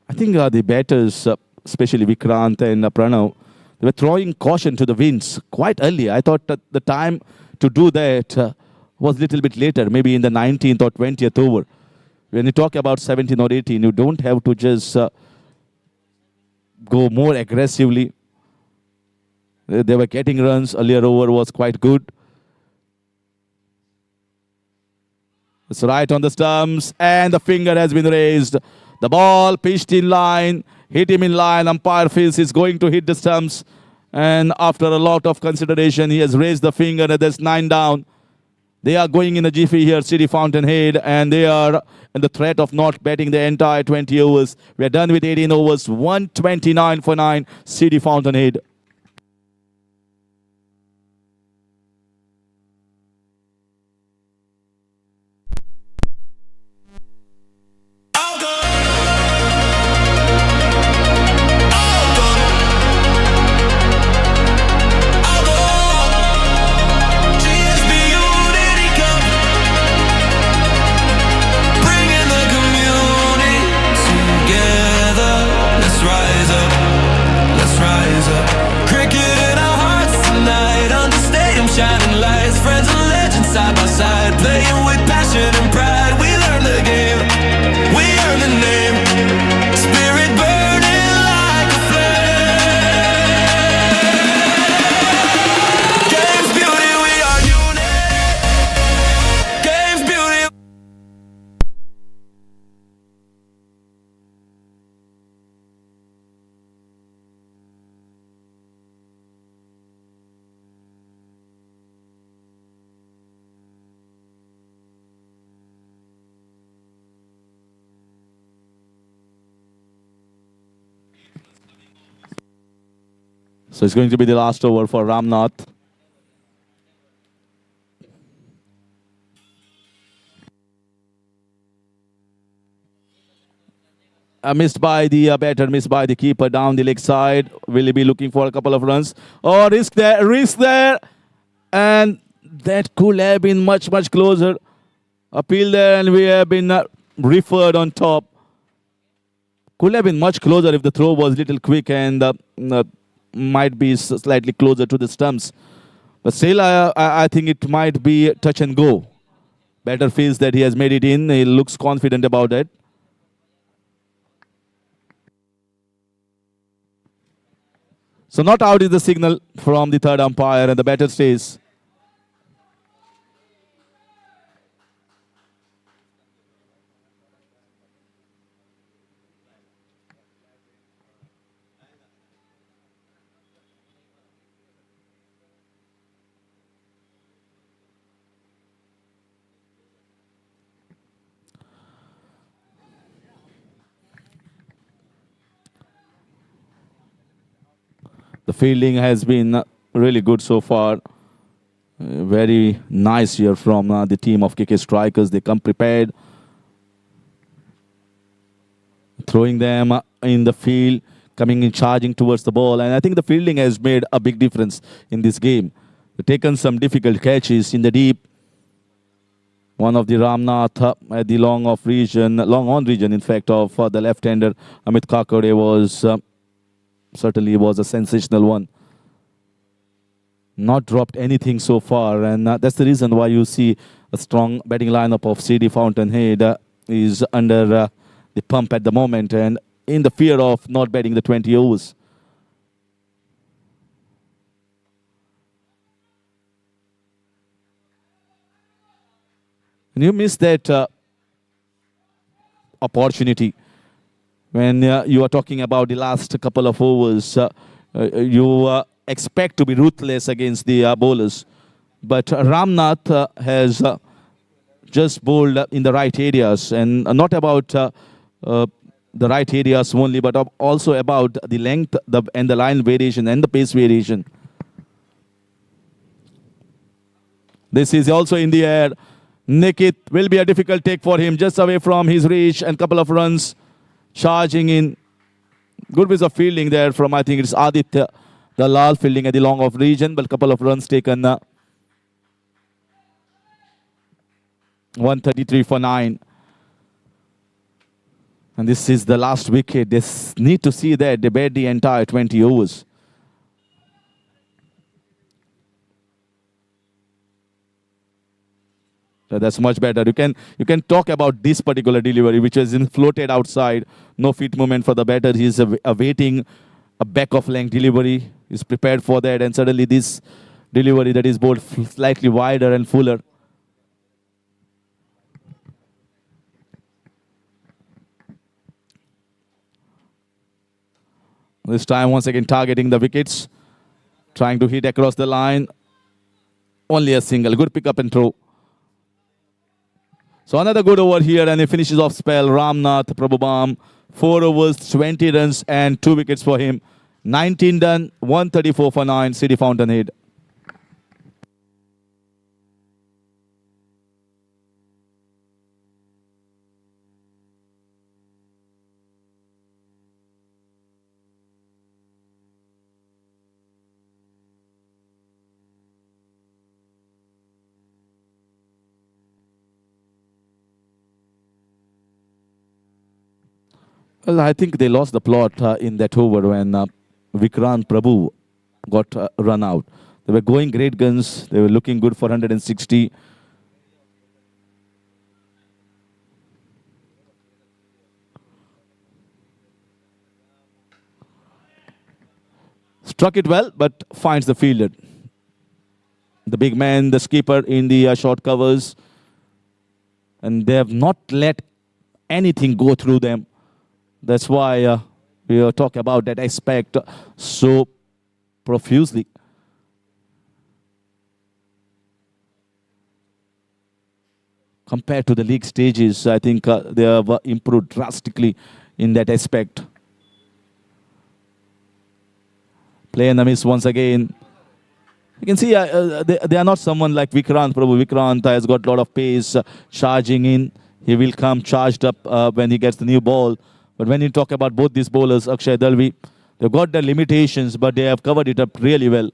F: I think the batters, especially Vikrant and Pranav, they were throwing caution to the winds quite early. I thought that the time to do that was a little bit later, maybe in the 19th or 20th over. When you talk about 17 or 18, you don't have to just go more aggressively. They were getting runs. Earlier over was quite good. It's right on the stumps, and the finger has been raised. The ball pitched in line, hit him in line. Umpire feels he's going to hit the stumps. And after a lot of consideration, he has raised the finger, and there's 9 down. They are going in a jiffy here, City Fountainhead, and they are in the threat of not batting the entire 20 overs. We are done with 18 overs, 129 for 9, City Fountainhead.
E: GSB Unity Cup, bringing the community together. Let's rise up, let's rise up.
F: So it's going to be the last over for Ramnath. Missed by the batter, missed by the keeper down the leg side. Will he be looking for a couple of runs? Oh, risk there, risk there. And that could have been much, much closer. Appeal there, and we have been referred on top. Could have been much closer if the throw was a little quick and might be slightly closer to the stumps. But still, I think it might be touch and go. Batter feels that he has made it in. He looks confident about that. So not out is the signal from the third umpire, and the batter stays. The fielding has been really good so far. Very nice here from the team of KK Strikers. They come prepared. Throwing them in the field, coming in charging towards the ball. And I think the fielding has made a big difference in this game. They've taken some difficult catches in the deep. One of the Ramnath at the long on region, in fact, of the left-hander Amit Kakade was certainly was a sensational one. Not dropped anything so far, and that's the reason why you see a strong batting lineup of CD Fountainhead is under the pump at the moment and in the fear of not batting the 20 overs. And you miss that opportunity. When you are talking about the last couple of overs, you expect to be ruthless against the bowlers. But Ramnath has just bowled in the right areas, and not about the right areas only, but also about the length and the line variation and the pace variation. This is also in the air. Nikhil will be a difficult take for him, just away from his reach, and couple of runs. Charging in. Good piece of fielding there from, I think it's Aditya Dalal, fielding at the long off region, but a couple of runs taken. 133 for 9. And this is the last wicket. They need to see that they bat the entire 20 overs. So that's much better. You can talk about this particular delivery, which is floated outside. No feet movement for the batter. He's awaiting a back of length delivery. He's prepared for that, and suddenly this delivery that is bowled slightly wider and fuller. This time once again targeting the wickets, trying to hit across the line. Only a single. Good pick up and throw. So another good over here, and he finishes off spell. Ramnath Prabhubam, 4 overs, 20 runs and 2 wickets for him. 19 done, 134 for 9, City Fountainhead. Well, I think they lost the plot in that over when Vikrant Prabhu got run out. They were going great guns. They were looking good for 160. Struck it well, but finds the fielder. The big man, the skipper in the short covers. And they have not let anything go through them. That's why we talk about that aspect so profusely. Compared to the league stages, I think they have improved drastically in that aspect. Play and a miss once again. You can see they are not someone like Vikrant Prabhu. Vikrant has got a lot of pace, charging in. He will come charged up when he gets the new ball. But when you talk about both these bowlers, Akshay Dalvi, they've got their limitations, but they have covered it up really well.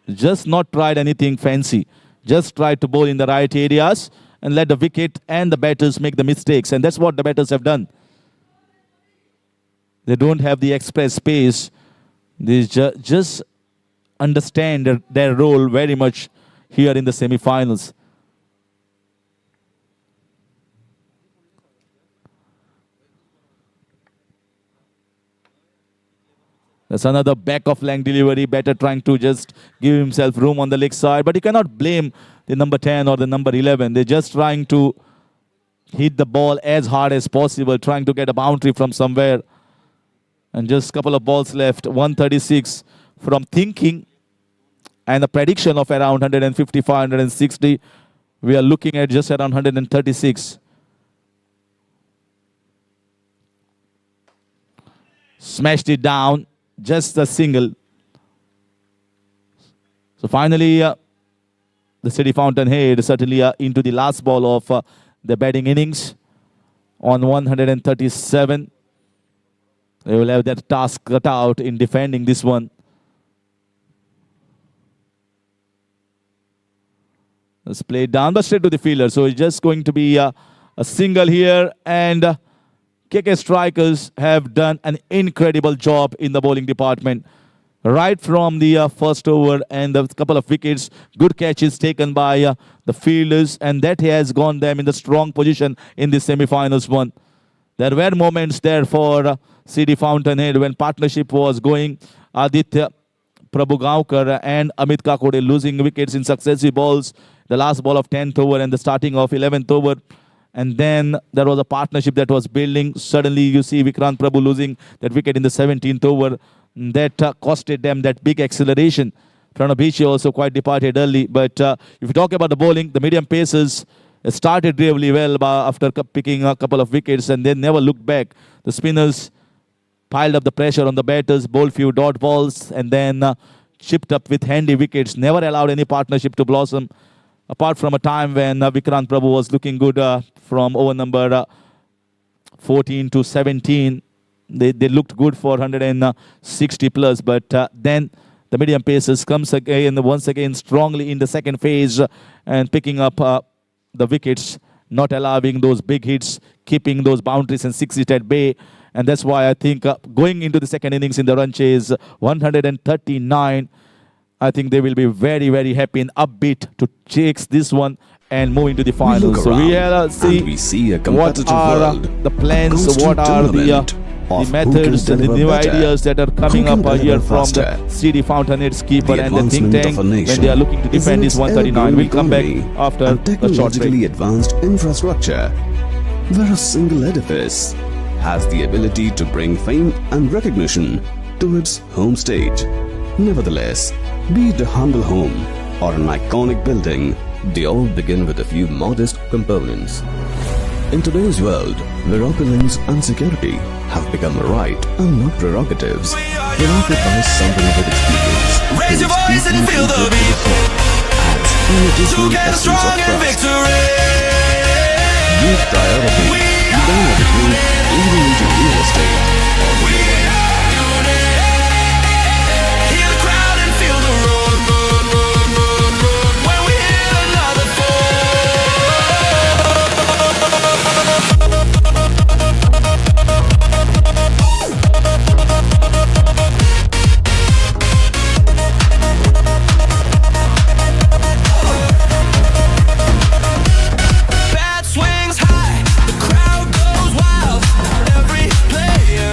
F: Just not tried anything fancy. Just tried to bowl in the right areas and let the wicket and the batters make the mistakes. And that's what the batters have done. They don't have the express pace. They just understand their role very much here in the semi-finals. That's another back of length delivery. Batter trying to just give himself room on the leg side. But you cannot blame the number 10 or the number 11. They're just trying to hit the ball as hard as possible, trying to get a boundary from somewhere. And just a couple of balls left. 136 from thinking. And a prediction of around 155, 160. We are looking at just around 136. Smashed it down. Just a single. So finally, the City Fountainhead certainly into the last ball of the batting innings on 137. They will have that task cut out in defending this one. Let's play it down, but straight to the fielder. So it's just going to be a single here, and KK Strikers have done an incredible job in the bowling department. Right from the first over and a couple of wickets, good catches taken by the fielders, and that has gone them in the strong position in the semi-finals one. There were moments there for CD Fountainhead when partnership was going. Aditya Prabhugaonkar and Amit Kakode losing wickets in successive balls. The last ball of 10th over and the starting of 11th over. And then there was a partnership that was building. Suddenly you see Vikrant Prabhu losing that wicket in the 17th over. That costed them that big acceleration. Pranabichi also quite departed early. But if you talk about the bowling, the medium pacers started really well after picking a couple of wickets and then never looked back. The spinners piled up the pressure on the batters, bowled few dot balls, and then chipped up with handy wickets. Never allowed any partnership to blossom. Apart from a time when Vikrant Prabhu was looking good from over number 14 to 17. They looked good for 160 plus. But then the medium pacers comes again, once again strongly in the second phase and picking up the wickets, not allowing those big hits, keeping those boundaries and sixes at bay. And that's why I think going into the second innings in the run chase, 139, I think they will be very, very happy and upbeat to chase this one and move into the finals. So we see what are the plans, what are the methods and the new ideas that are coming up here from the CD Fountainhead's keeper and the think tank when they are looking to defend this 139. We'll come back after the short break.
B: Advanced infrastructure, where a single edifice has the ability to bring fame and recognition to its home stage. Nevertheless, be it a humble home or an iconic building, they all begin with a few modest components. In today's world, where opulence and security have become a right and not prerogatives, preoccupies something with experience.
E: Raise your voice and feel the beat.
B: Adds an additional
E: Together
B: essence of
E: strong in
B: trust.
E: victory.
B: Youth priority, you don't have to move even into real estate.
E: We are united. Hear the crowd and feel the roar, roar, roar, roar, roar. When we hit another bat swings high, the crowd goes wild. Every player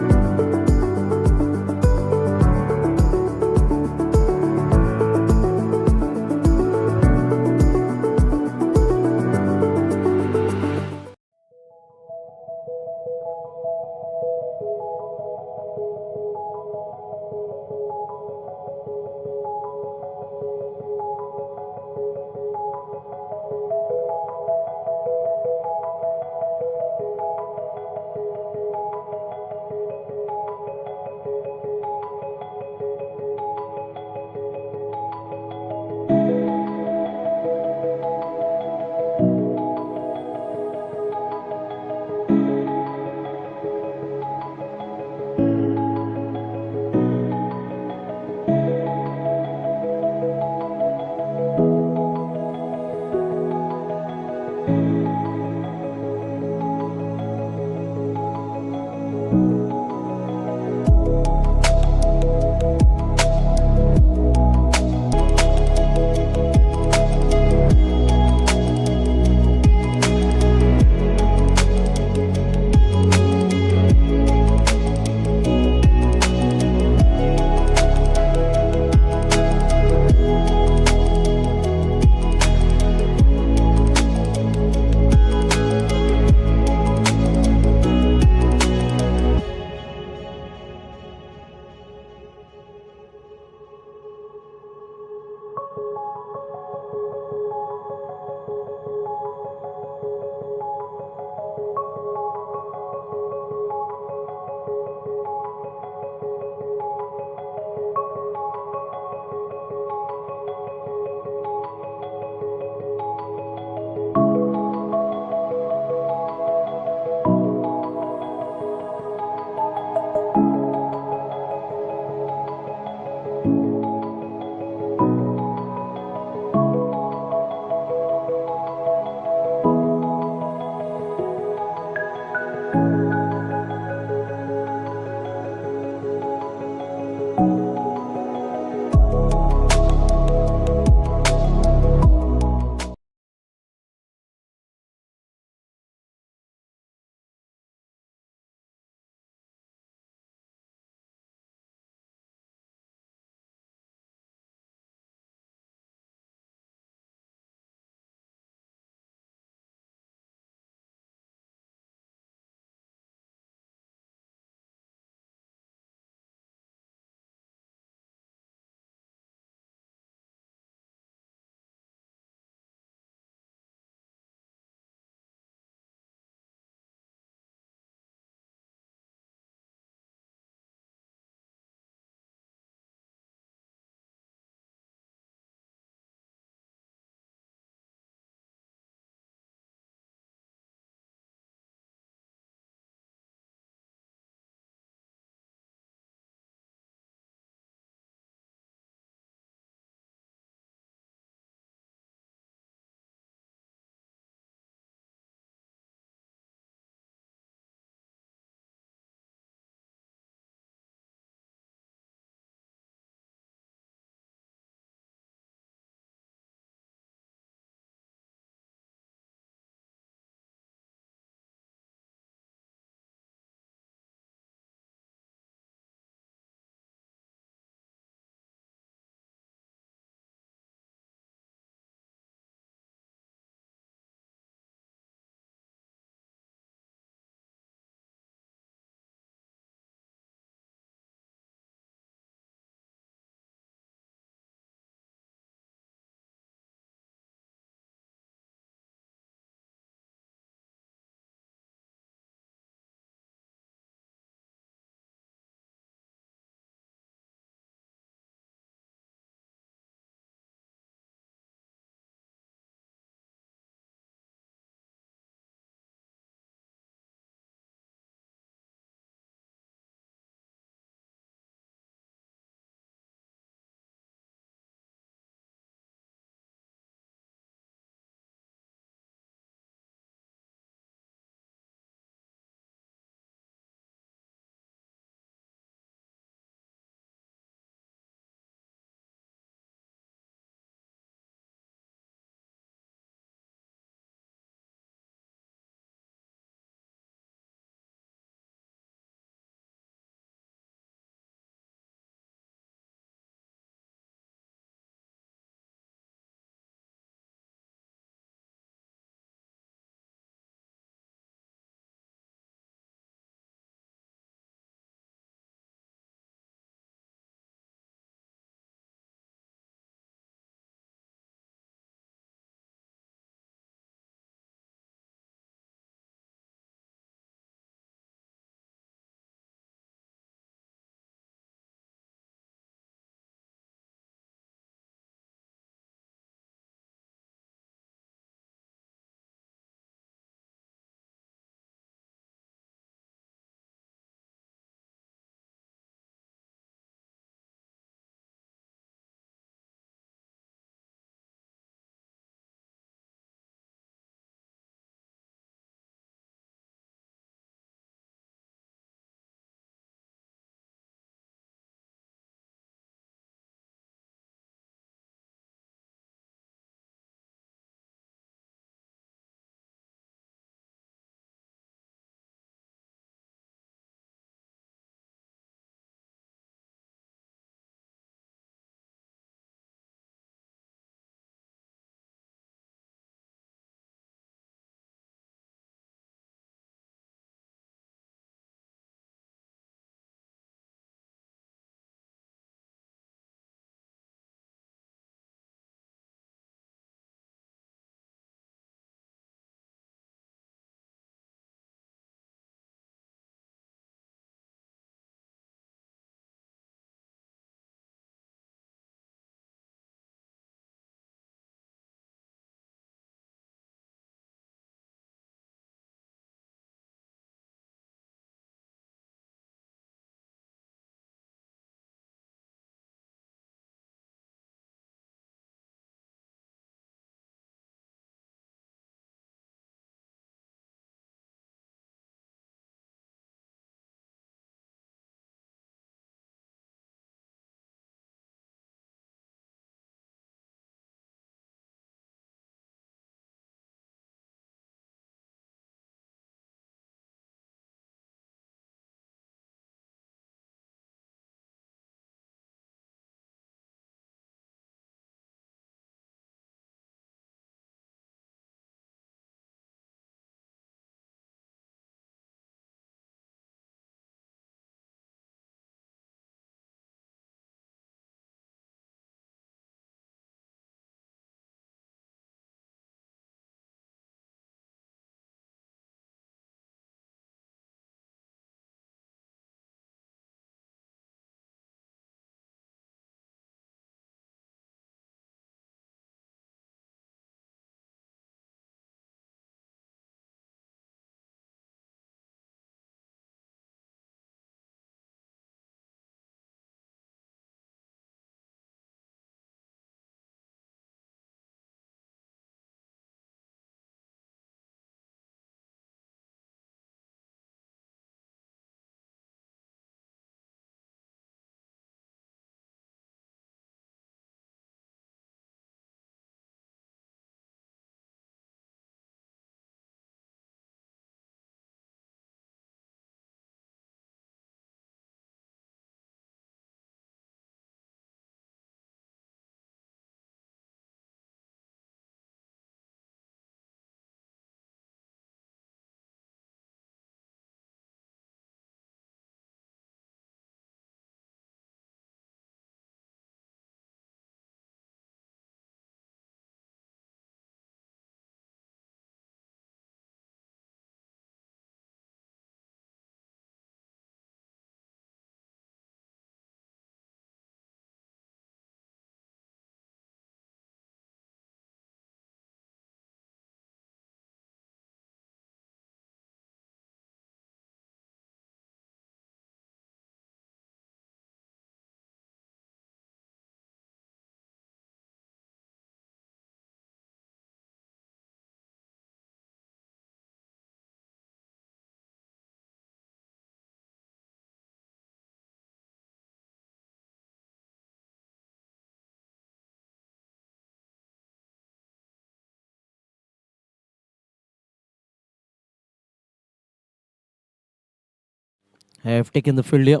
A: have taken the field here.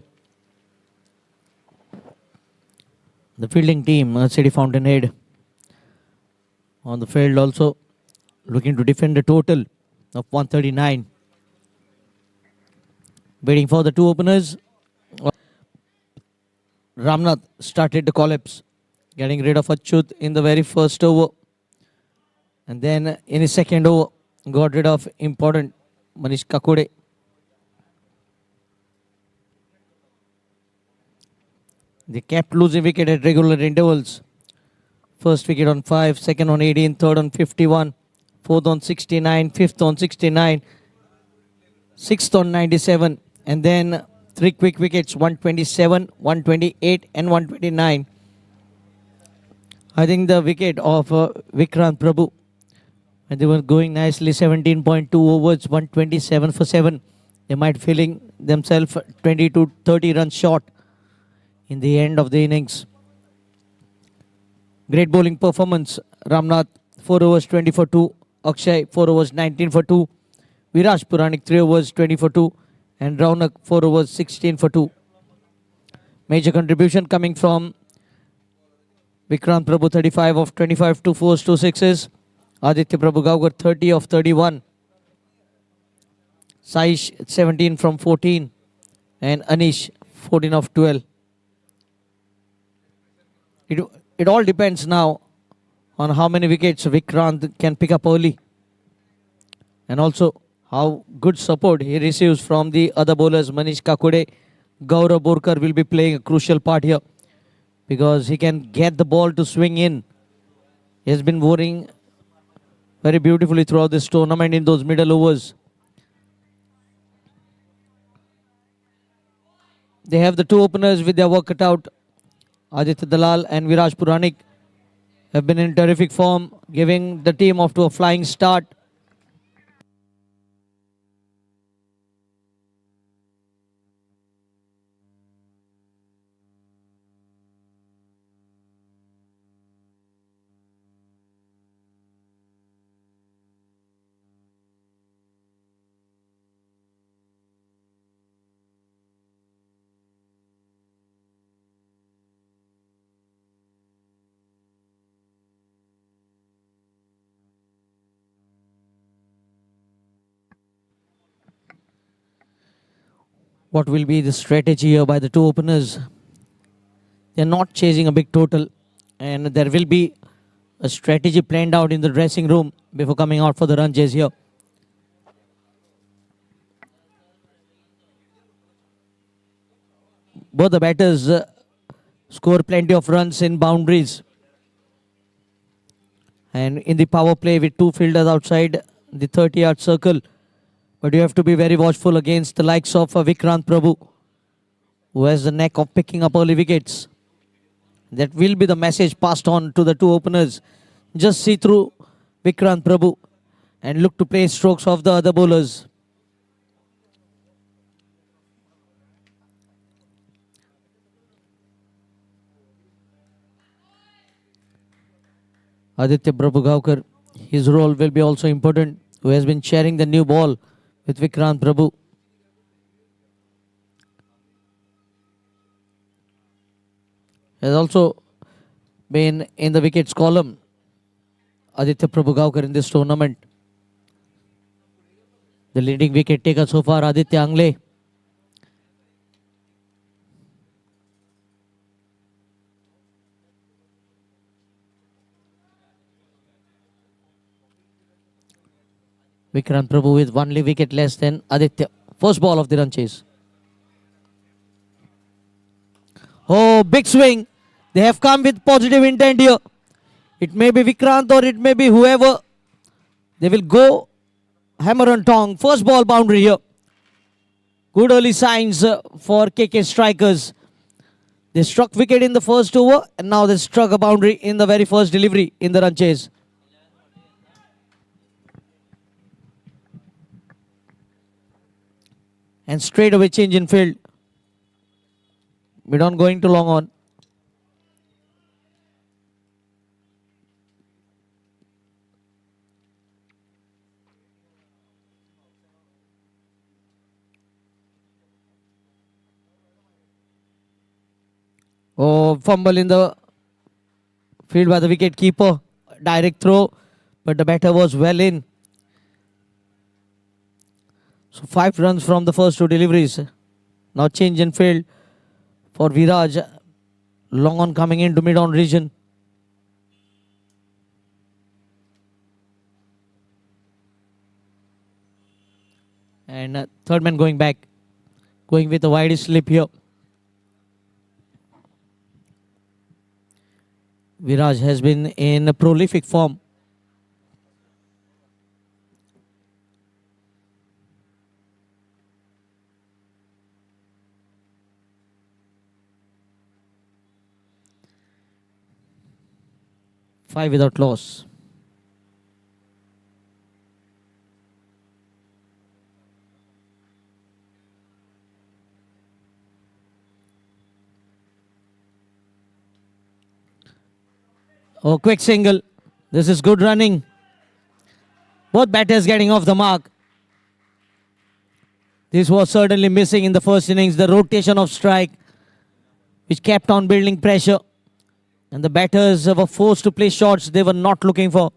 A: The fielding team, City Fountainhead, on the field also looking to defend a total of 139. Waiting for the two openers. Ramnath started the collapse, getting rid of Achyut in the very first over. And then in his second over, got rid of important Manish Kakode. They kept losing wicket at regular intervals. First wicket on 5, second on 18, third on 51, fourth on 69, fifth on 69, sixth on 97, and then 3 quick wickets, 127, 128 and 129. I think the wicket of Vikrant Prabhu, and they were going nicely, 17.2 overs, 127 for 7. They might feeling themselves 20 to 30 runs short in the end of the innings. Great bowling performance. Ramnath 4 overs 20 for 2. Akshay 4 overs 19 for 2. Viraj Puranik 3 overs 20 for 2. And Raunak 4 overs 16 for 2. Major contribution coming from Vikrant Prabhu 35 of 25, 2 fours, 2 sixes. Aditya Prabhu Gaukar 30 of 31. Saish 17 from 14. And Anish 14 of 12. It all depends now on how many wickets Vikrant can pick up early. And also how good support he receives from the other bowlers. Manish Kakode, Gaurav Borkar will be playing a crucial part here, because he can get the ball to swing in. He has been bowling very beautifully throughout this tournament in those middle overs. They have the two openers with their work cut out. Aditya Dalal and Viraj Puranik have been in terrific form, giving the team off to a flying start. What will be the strategy here by the two openers? They're not chasing a big total, and there will be a strategy planned out in the dressing room before coming out for the run chase here. Both the batters score plenty of runs in boundaries. And in the power play with two fielders outside the 30-yard circle. But you have to be very watchful against the likes of Vikrant Prabhu, who has the knack of picking up early wickets. That will be the message passed on to the two openers. Just see through Vikrant Prabhu and look to play strokes of the other bowlers. Aditya Prabhu Gaukar, his role will be also important, who has been sharing the new ball with Vikrant Prabhu. Has also been in the wickets column, Aditya Prabhu Gaukar, in this tournament. The leading wicket taker so far, Aditya Angle. Vikrant Prabhu with one wicket less than Aditya. First ball of the run chase. Oh, big swing. They have come with positive intent here. It may be Vikrant or it may be whoever. They will go hammer and tong. First ball boundary here. Good early signs for KK strikers. They struck wicket in the first over and now they struck a boundary in the very first delivery in the run chase. And straight away change in field. Mid-on going to long on. Oh, fumble in the field by the wicket keeper. Direct throw, but the batter was well in. So 5 runs from the first 2 deliveries. Now change in field for Viraj. Long on coming into mid-on region. And third man going back. Going with a wide slip here. Viraj has been in a prolific form. Five without loss. Oh, quick single. This is good running. Both batters getting off the mark. This was certainly missing in the first innings. The rotation of strike, which kept on building pressure. And the batters were forced to play shots they were not looking for.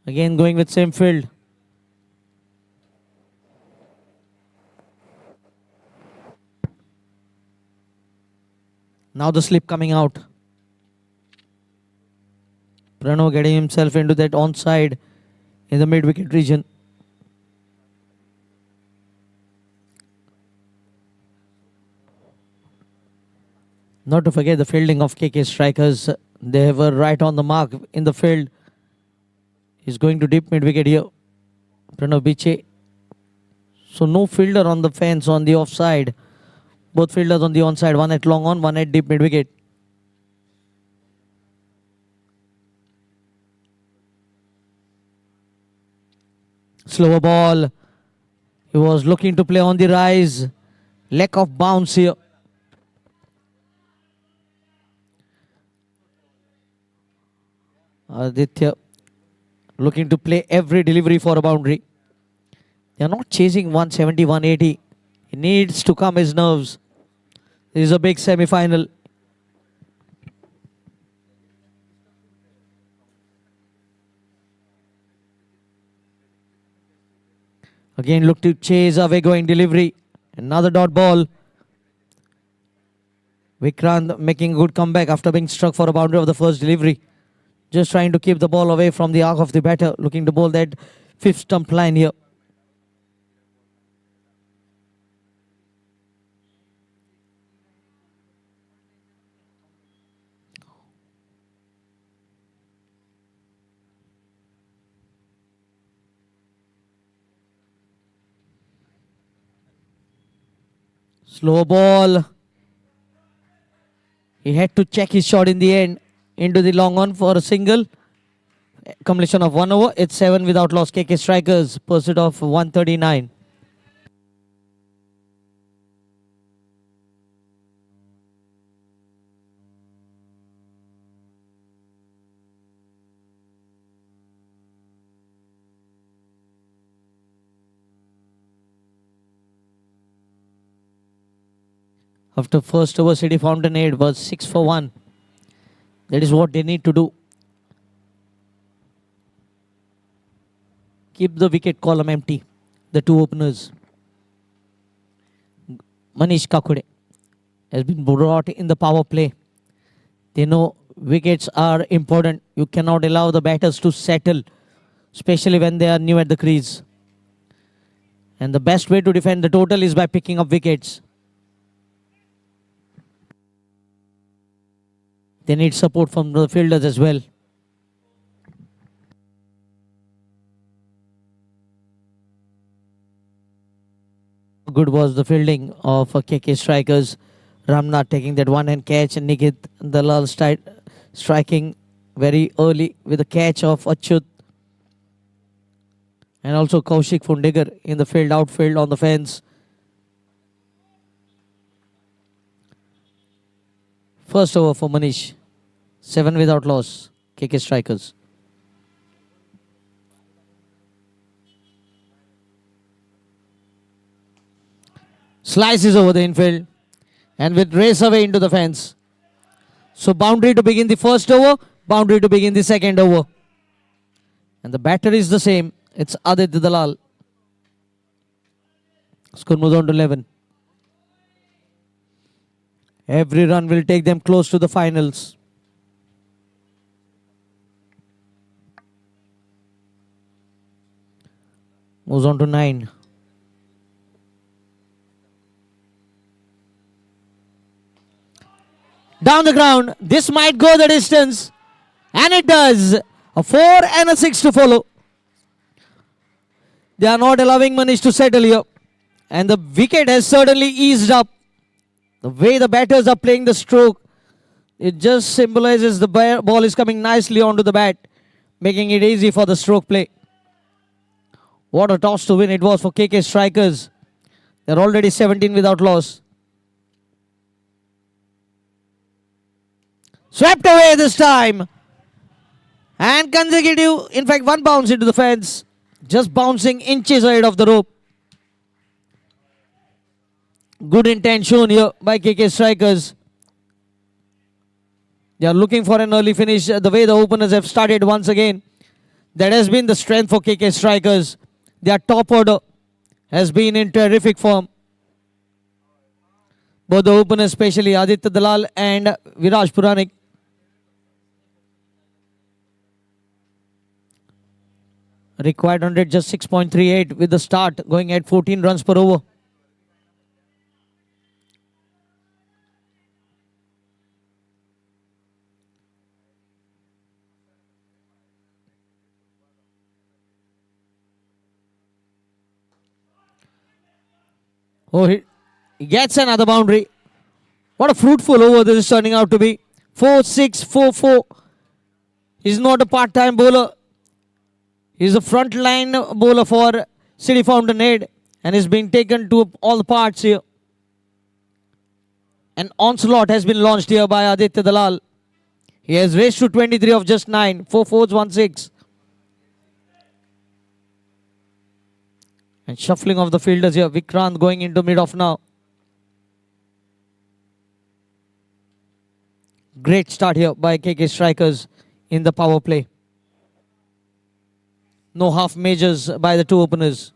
A: Again going with same field. Now the slip coming out. Pranav getting himself into that onside in the mid-wicket region. Not to forget the fielding of KK strikers. They were right on the mark in the field. He's going to deep mid-wicket here. Pranav Biche. So no fielder on the fence on the offside. Both fielders on the onside. One at long on, one at deep mid-wicket. Slower ball. He was looking to play on the rise. Lack of bounce here. Aditya looking to play every delivery for a boundary. They are not chasing 170, 180. He needs to calm his nerves. This is a big semi-final. Again look to chase away going delivery. Another dot ball. Vikrant making a good comeback after being struck for a boundary of the first delivery. Just trying to keep the ball away from the arc of the batter. Looking to bowl that fifth stump line here. Slow ball. He had to check his shot in the end. Into the long on for a single. Completion of 1 over. It's 7 without loss. KK strikers. Pursuit of 139. After first over, City Fountainhead was 6 for 1. That is what they need to do. Keep the wicket column empty. The 2 openers. Manish Kakure has been brought in the power play. They know wickets are important. You cannot allow the batters to settle, especially when they are new at the crease. And the best way to defend the total is by picking up wickets. They need support from the fielders as well. Good was the fielding of KK strikers. Ramnath taking that one-hand catch and Nikhil Dalal striking very early with a catch of Achyut. And also Kaushik Fundigar in the field, outfield on the fence. First over for Manish. 7 without loss. KK strikers. Slices over the infield. and will race away into the fence. So boundary to begin the first over, boundary to begin the second over. And the batter is the same. It's Aditya Dalal. Score moves on to 11. Every run will take them close to the finals. Moves on to 9. Down the ground. This might go the distance. And it does. A 4 and a 6 to follow. They are not allowing Manish to settle here. And the wicket has certainly eased up. The way the batters are playing the stroke, it just symbolizes the ball is coming nicely onto the bat, making it easy for the stroke play. What a toss to win it was for KK Strikers. They're already 17 without loss. Swept away this time. And consecutive, in fact, one bounce into the fence. Just bouncing inches ahead of the rope. Good intent shown here by KK Strikers. They are looking for an early finish. The way the openers have started once again, that has been the strength for KK Strikers. Their top order has been in terrific form. Both the openers, especially Aditya Dalal and Viraj Puranik. Required 100, just 6.38 with the start going at 14 runs per over. Oh, he gets another boundary. What a fruitful over this is turning out to be. 4-6, 4-4. He's not a part-time bowler. He's a front-line bowler for City Fountainhead and is being taken to all the parts here. An onslaught has been launched here by Aditya Dalal. He has raced to 23 of just 9. 4 fours, 1 6. And shuffling of the fielders here. Vikrant going into mid-off now. Great start here by KK Strikers in the power play. No half majors by the two openers.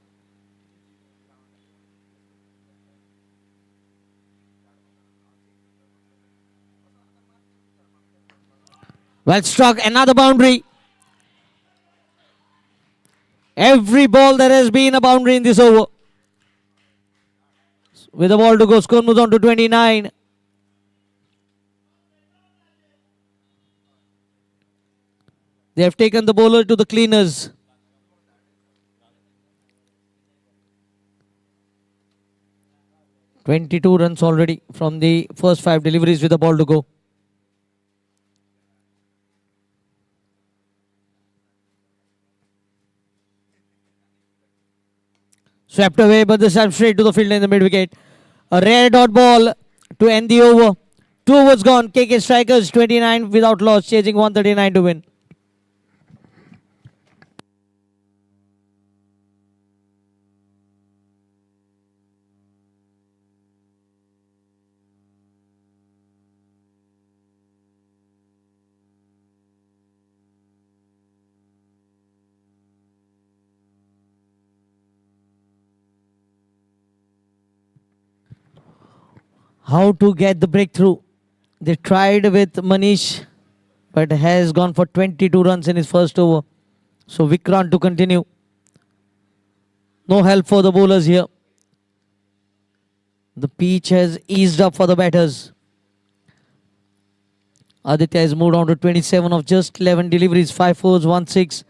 A: Well struck, another boundary. Every ball there has been a boundary in this over. With the ball to go, score moves on to 29. They have taken the bowler to the cleaners. (22 runs already from the first 5 deliveries with the ball to go. Swept away, but this time straight to the field in the mid-wicket. A rare dot ball to end the over. 2 overs gone. KK Strikers 29 without loss, chasing 139 to win. How to get the breakthrough? They tried with Manish, but has gone for 22 runs in his first over. So Vikrant to continue. No help for the bowlers here. The pitch has eased up for the batters. Aditya has moved on to 27 of just 11 deliveries, 5 fours, 1 6.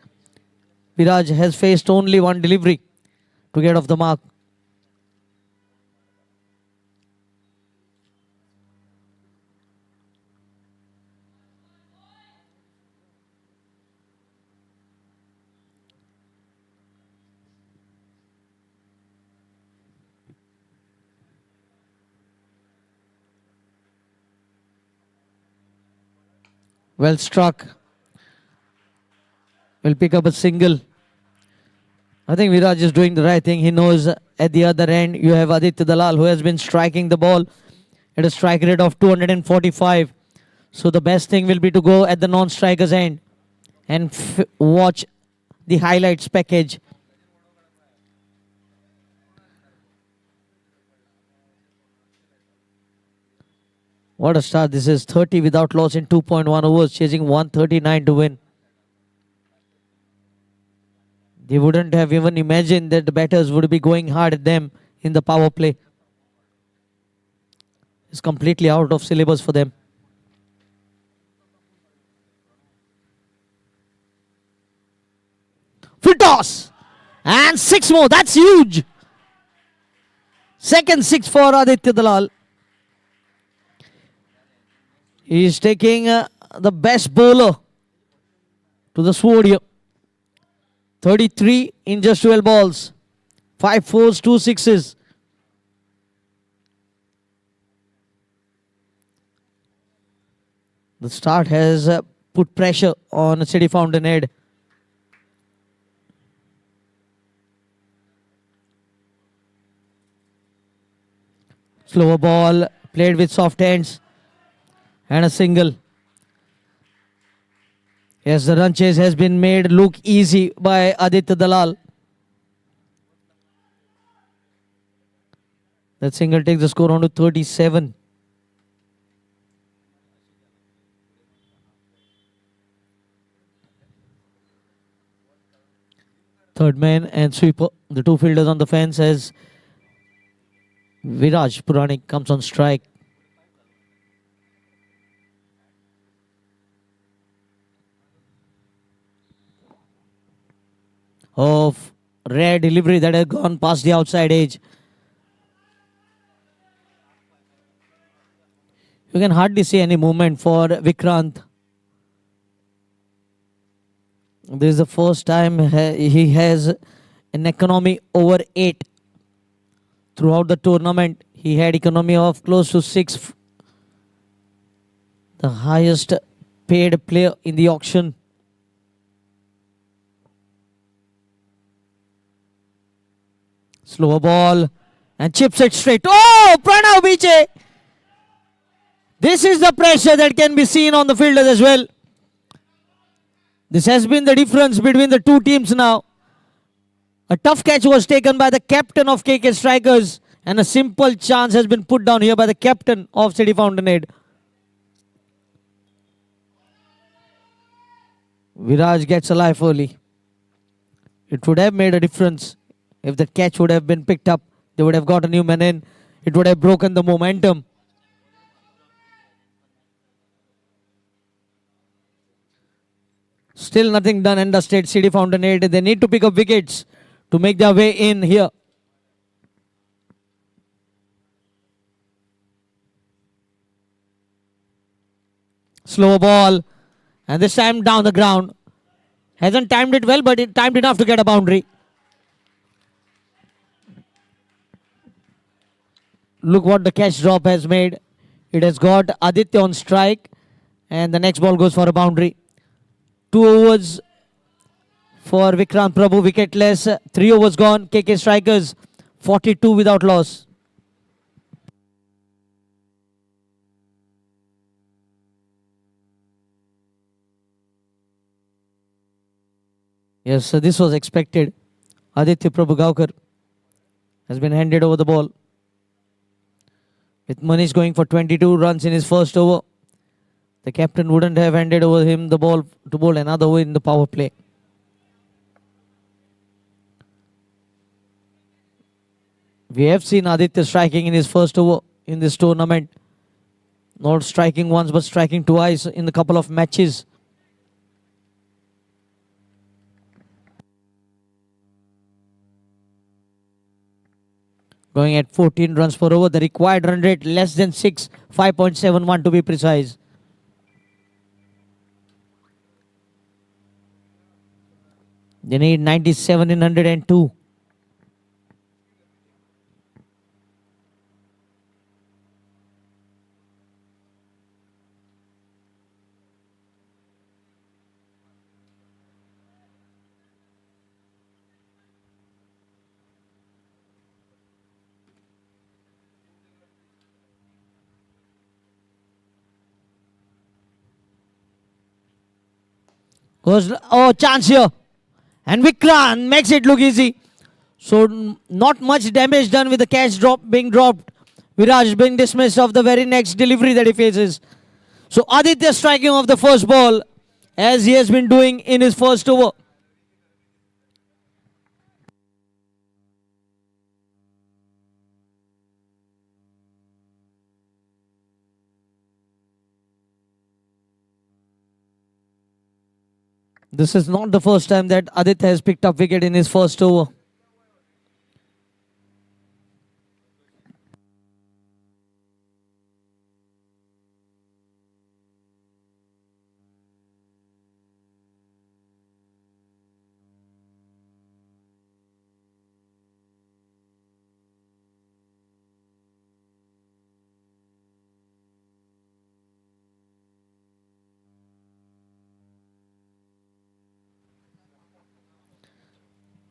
A: Viraj has faced only 1 delivery to get off the mark. Well struck. Will pick up a single. I think Viraj is doing the right thing. He knows at the other end you have Aditya Dalal who has been striking the ball at a strike rate of 245. So the best thing will be to go at the non-striker's end and watch the highlights package. What a start. This is 30 without loss in 2.1 overs, chasing 139 to win. They wouldn't have even imagined that the batters would be going hard at them in the power play. It's completely out of syllabus for them. Full toss. And 6 more. That's huge. Second 6 for Aditya Dalal. He is taking the best bowler to the sword here. 33 in just 12 balls. 5 fours, 2 sixes. The start has put pressure on City Fountainhead. Slower ball, played with soft hands. And a single. Yes, the run chase has been made look easy by Aditya Dalal. That single takes the score on to 37. Third man and sweeper, the two fielders on the fence as Viraj Puranik comes on strike. Of rare delivery that has gone past the outside edge. You can hardly see any movement for Vikrant. This is the first time he has an economy over 8. Throughout the tournament, he had economy of close to 6. The highest paid player in the auction. Slow ball and chips it straight. Oh, Pranav Biche. This is the pressure that can be seen on the fielders as well. This has been the difference between the two teams now. A tough catch was taken by the captain of KK Strikers and a simple chance has been put down here by the captain of City Fountainhead. Viraj gets a life early. It would have made a difference. If that catch would have been picked up, they would have got a new man in. It would have broken the momentum. Still nothing done and the state City Fountainhead. They need to pick up wickets to make their way in here. Slow ball. And this time down the ground. Hasn't timed it well, but it timed enough to get a boundary. Look what the catch drop has made. It has got Aditya on strike. And the next ball goes for a boundary. 2 overs for Vikrant Prabhu, wicketless. 3 overs gone. KK Strikers 42 without loss. Yes, so this was expected. Aditya Prabhu Gaukar has been handed over the ball. With Manish going for 22 runs in his first over, the captain wouldn't have handed over him the ball to bowl another over in the power play. We have seen Aditya striking in his first over in this tournament. Not striking once, but striking twice in a couple of matches. Going at 14 runs per over. The required run rate less than 6, 5.71 to be precise. They need 97 in 102. Goes, oh, chance here. And Vikrant makes it look easy. So not much damage done with the catch being dropped. Viraj being dismissed of the very next delivery that he faces. So Aditya striking off the first ball as he has been doing in his first over. This is not the first time that Aditya has picked up wicket in his first over.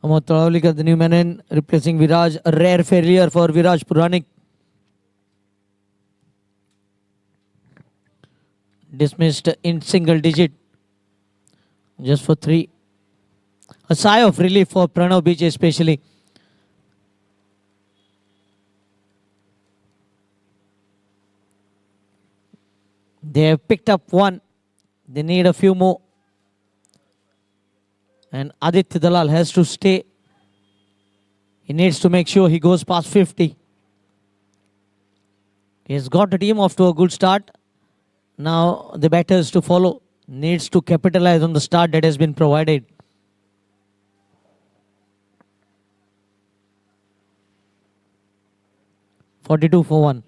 A: Amod Trawlikar, the new man in, replacing Viraj. A rare failure for Viraj Puranik. Dismissed in single digit. Just for 3. A sigh of relief for Pranav Beach especially. They have picked up 1. They need a few more. And Aditya Dalal has to stay. He needs to make sure he goes past 50. He has got the team off to a good start. Now the batters to follow needs to capitalize on the start that has been provided. .42 for 1.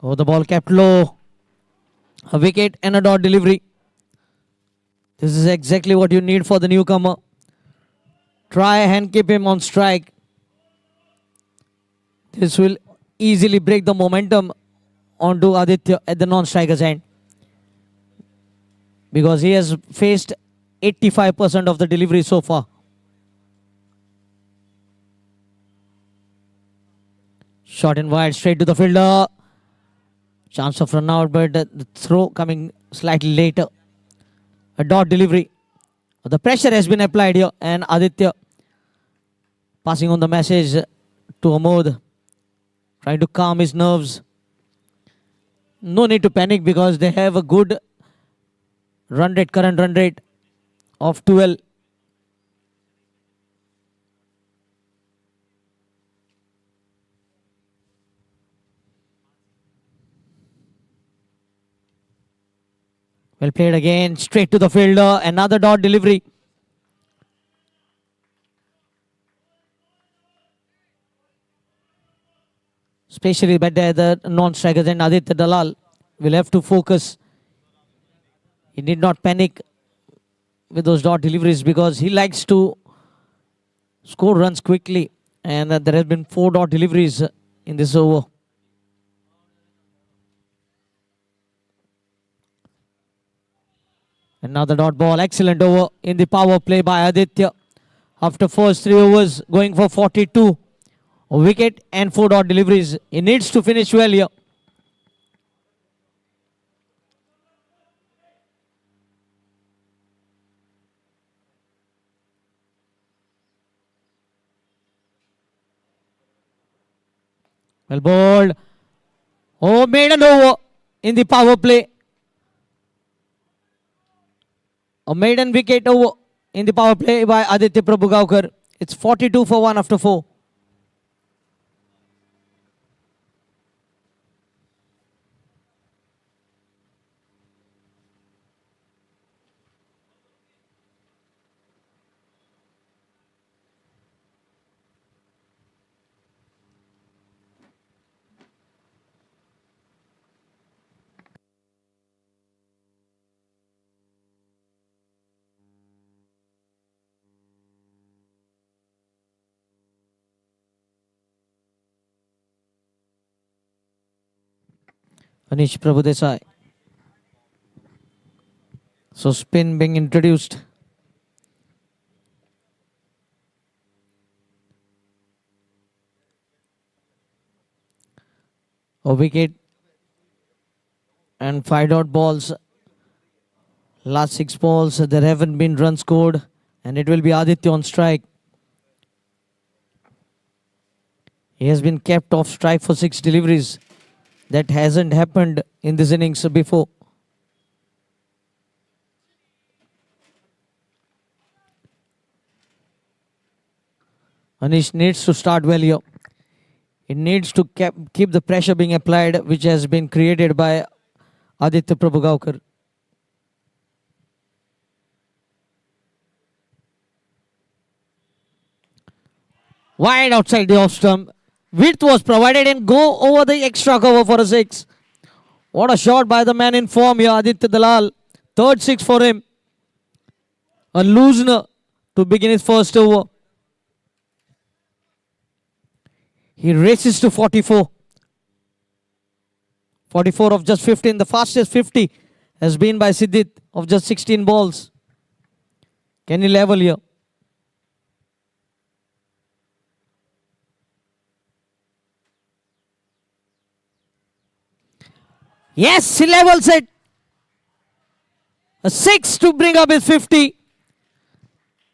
A: Oh, the ball kept low. A wicket and a dot delivery. This is exactly what you need for the newcomer. Try and keep him on strike. This will easily break the momentum onto Aditya at the non-striker's end. Because he has faced 85% of the delivery so far. Shot and wide, straight to the fielder. Chance of run out, but the throw coming slightly later. A dot delivery. The pressure has been applied here, and Aditya passing on the message to Amod, trying to calm his nerves. No need to panic because they have a good run rate, current run rate of 12. Well played again, straight to the fielder, another dot delivery. Especially by the non-strikers, and Aditya Dalal will have to focus. He need not panic with those dot deliveries because he likes to score runs quickly, and there have been 4 dot deliveries in this over. Another dot ball, excellent over in the power play by Aditya. After first 3 overs, going for 42. A wicket and 4 dot deliveries. He needs to finish well here. Well bowled. Oh, maiden over in the power play. A maiden wicket over in the power play by Aditya Prabhugaonkar. It's 42 for 1 after 4. Anish Prabhudesai. So spin being introduced. A wicket and 5 dot balls. Last 6 balls, there haven't been runs scored, and it will be Aditya on strike. He has been kept off strike for 6 deliveries. That hasn't happened in this innings before. Anish needs to start well here. It needs to keep the pressure being applied, which has been created by Aditya Prabhugaukar. Wide outside the off stump. Width was provided and go over the extra cover for a 6. What a shot by the man in form here, Aditya Dalal. Third 6 for him. A loosener to begin his first over. He races to 44. 44 of just 15. The fastest 50 has been by Siddhit of just 16 balls. Can he level here? Yes, he levels it. A 6 to bring up his 50.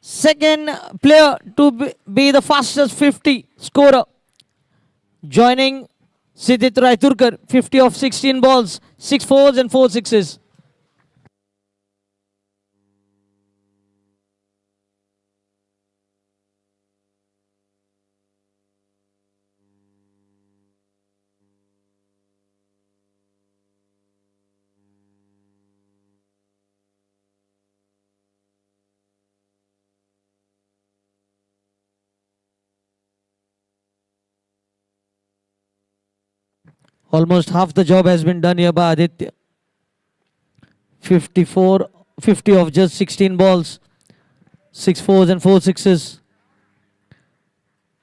A: Second player to be the fastest 50 scorer. Joining Siddhit Raiturkar, 50 of 16 balls, 6 fours and 4 sixes. Almost half the job has been done here by Aditya. 50 of just 16 balls. 6 fours and 4 sixes.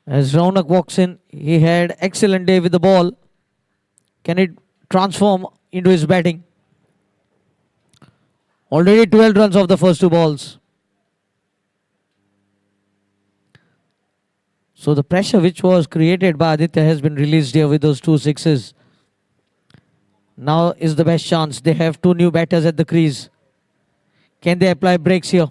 A: As Raunak walks in, he had excellent day with the ball. Can it transform into his batting? Already 12 runs off the first 2 balls. So the pressure which was created by Aditya has been released here with those 2 sixes. Now is the best chance. They have 2 new batters at the crease. Can they apply breaks here?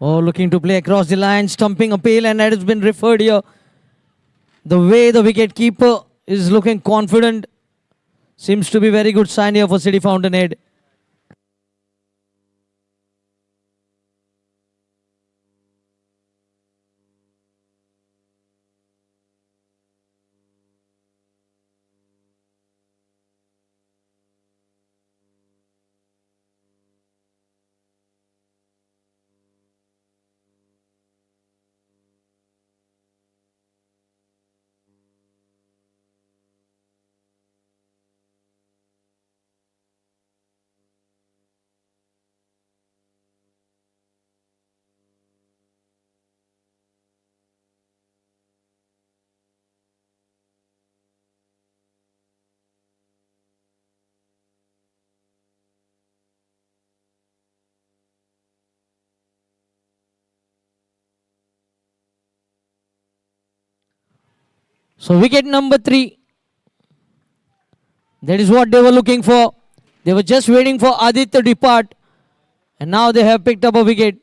A: Oh, looking to play across the line, stumping appeal, and that has been referred here. The way the wicket keeper is looking confident seems to be very good sign here for City Fountainhead. So wicket number 3. That is what they were looking for. They were just waiting for Aditya to depart. And now they have picked up a wicket.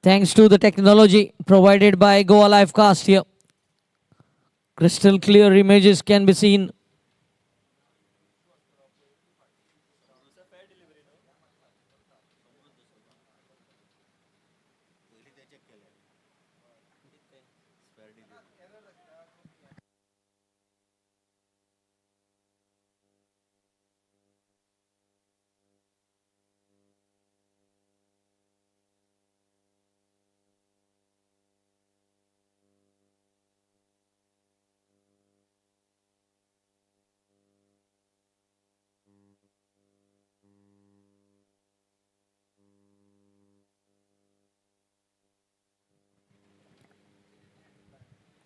A: Thanks to the technology provided by Goa Livecast here. Crystal clear images can be seen.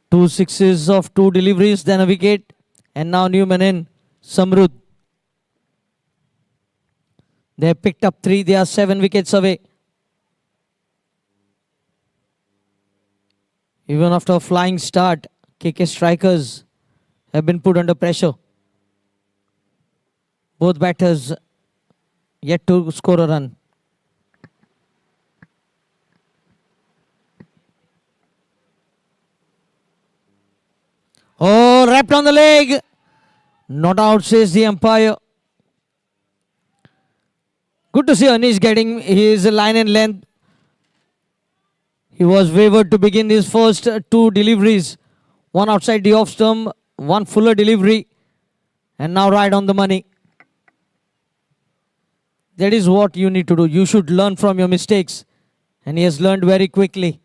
A: Two sixes of two deliveries, then a wicket. And now Newman in. Samrud. They have picked up three. They are 7 wickets away. Even after a flying start, KK strikers have been put under pressure. Both batters yet to score a run. Oh, wrapped on the leg. Not out, says the umpire. Good to see Anish getting his line and length. He was wavered to begin his first two deliveries. One outside the off stump, one fuller delivery. And now right on the money. That is what you need to do. You should learn from your mistakes. And he has learned very quickly.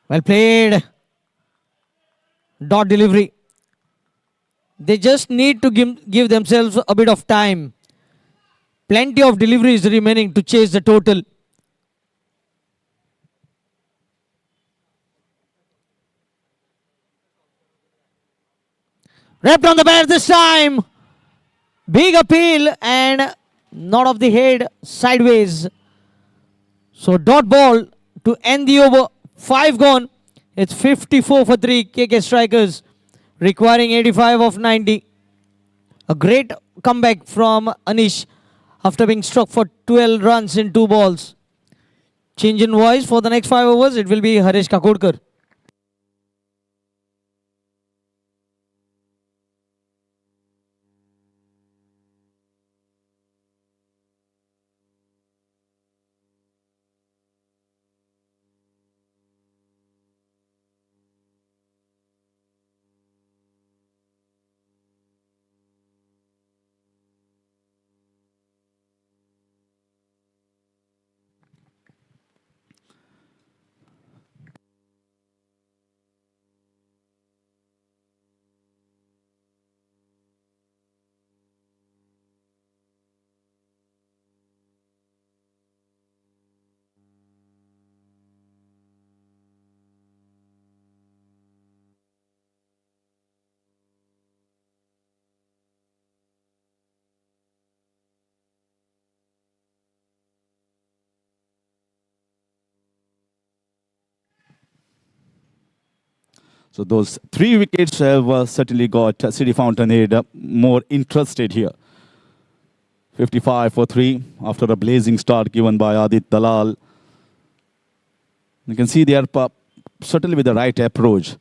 A: Well played. Dot delivery. They just need to give themselves a bit of time. Plenty of deliveries remaining to chase the total. Wrapped on the bat this time. Big appeal and not off the head, sideways. So dot ball to end the over. 5 gone. It's 54 for 3 KK strikers, requiring 85 of 90. A great comeback from Anish after being struck for 12 runs in 2 balls. Change in voice for the next 5 overs. It will be Harish Kakodkar.
F: So those 3 wickets have certainly got City Fountainhead more interested here. 55 for 3 after a blazing start given by Adit Dalal. You can see they are certainly with the right approach.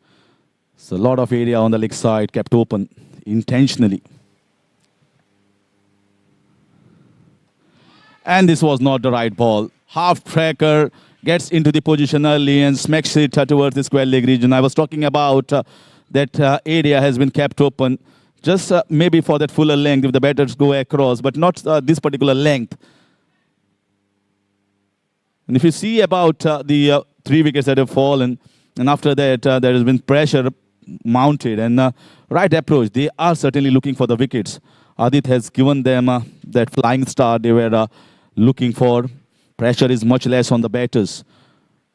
F: So a lot of area on the leg side kept open intentionally. And this was not the right ball. Half tracker gets into the position early and smacks it towards the square leg region. I was talking about that area has been kept open. Just maybe for that fuller length if the batters go across, but not this particular length. And if you see about the 3 wickets that have fallen, and after that there has been pressure mounted and right approach. They are certainly looking for the wickets. Adit has given them that flying start they were looking for. Pressure is much less on the batters.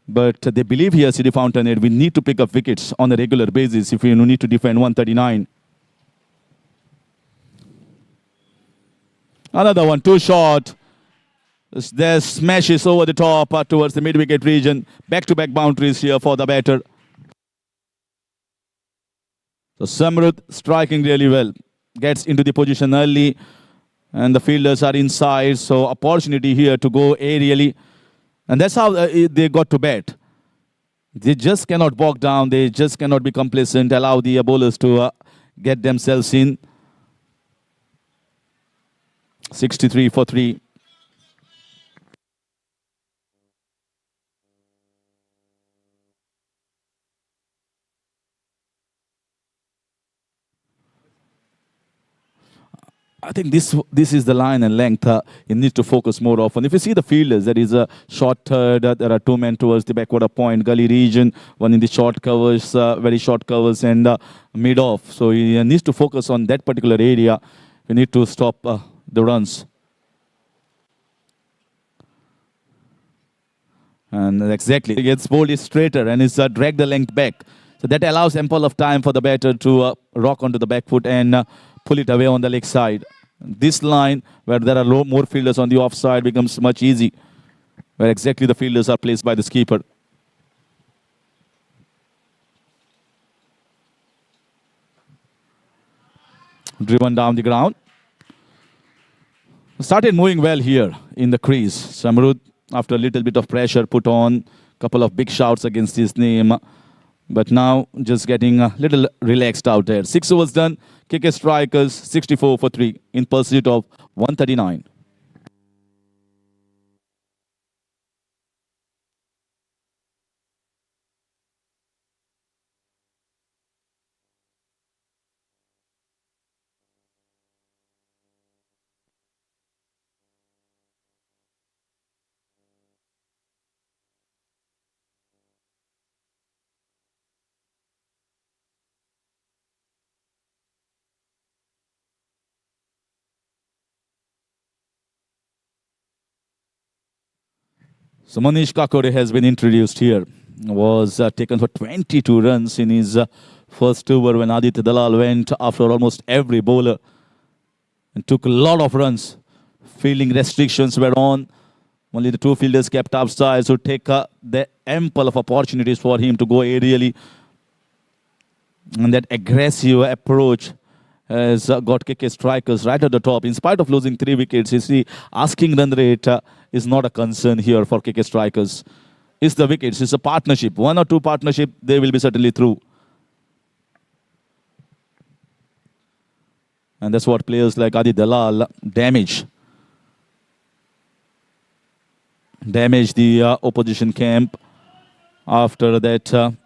F: But they believe here, City Fountainhead, we need to pick up wickets on a regular basis if we need to defend 139. Another one, too short. Their smashes over the top towards the mid-wicket region. Back-to-back boundaries here for the batter. So Samrud striking really well. Gets into the position early. And the fielders are inside. So opportunity here to go aerially. And that's how they got to bat. They just cannot bog down. They just cannot be complacent. Allow the bowlers to get themselves in. 63 for 3. I think this is the line and length you need to focus more often. If you see the fielders, there is a short third, there are 2 men towards the backward point, gully region, one in the short covers, very short covers, and mid off. So he needs to focus on that particular area. We need to stop the runs. And exactly, he gets bowled straighter and is dragged the length back. So that allows ample of time for the batter to rock onto the back foot and pull it away on the leg side. This line, where there are more fielders on the offside, becomes much easy, where exactly the fielders are placed by the skipper. Driven down the ground. Started moving well here in the crease. Samrud, after a little bit of pressure, put on a couple of big shouts against his name. But now just getting a little relaxed out there. 6 overs done. KK Strikers 64 for 3 in pursuit of 139. So Manish Kakore has been introduced here. Was taken for 22 runs in his first over when Aditya Dalal went after almost every bowler and took a lot of runs. Fielding restrictions were on. Only the 2 fielders kept outside, so take the ample of opportunities for him to go aerially. And that aggressive approach has got KK Strikers right at the top. In spite of losing 3 wickets, you see, asking run rate is not a concern here for KK Strikers. It's the wickets, it's a partnership. 1 or 2 partnership, they will be certainly through. And that's what players like Adi Dalal damage. Damage the opposition camp after that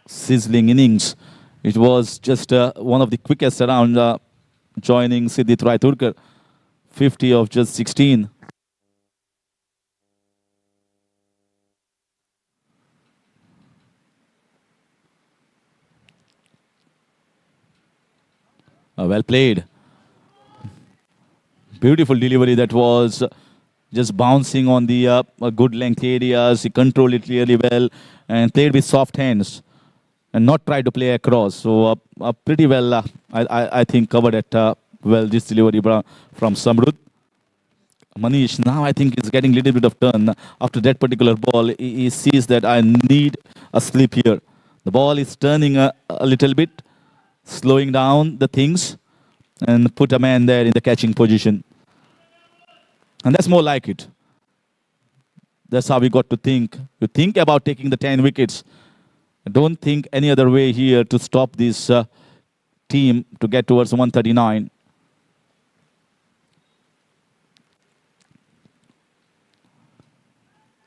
F: sizzling innings. It was just one of the quickest around, joining Siddhit Rai Turkar. 50 of just 16. Well played. Beautiful delivery that was. Just bouncing on the good length areas. He controlled it really well and played with soft hands and not tried to play across. So pretty well, I think, covered it well, this delivery from Samrud. Manish now I think is getting a little bit of turn after that particular ball. He sees that I need a slip here. The ball is turning a little bit, slowing down the things and put a man there in the catching position. And that's more like it. That's how we got to think. You think about taking the 10 wickets. Don't think any other way here to stop this team to get towards 139.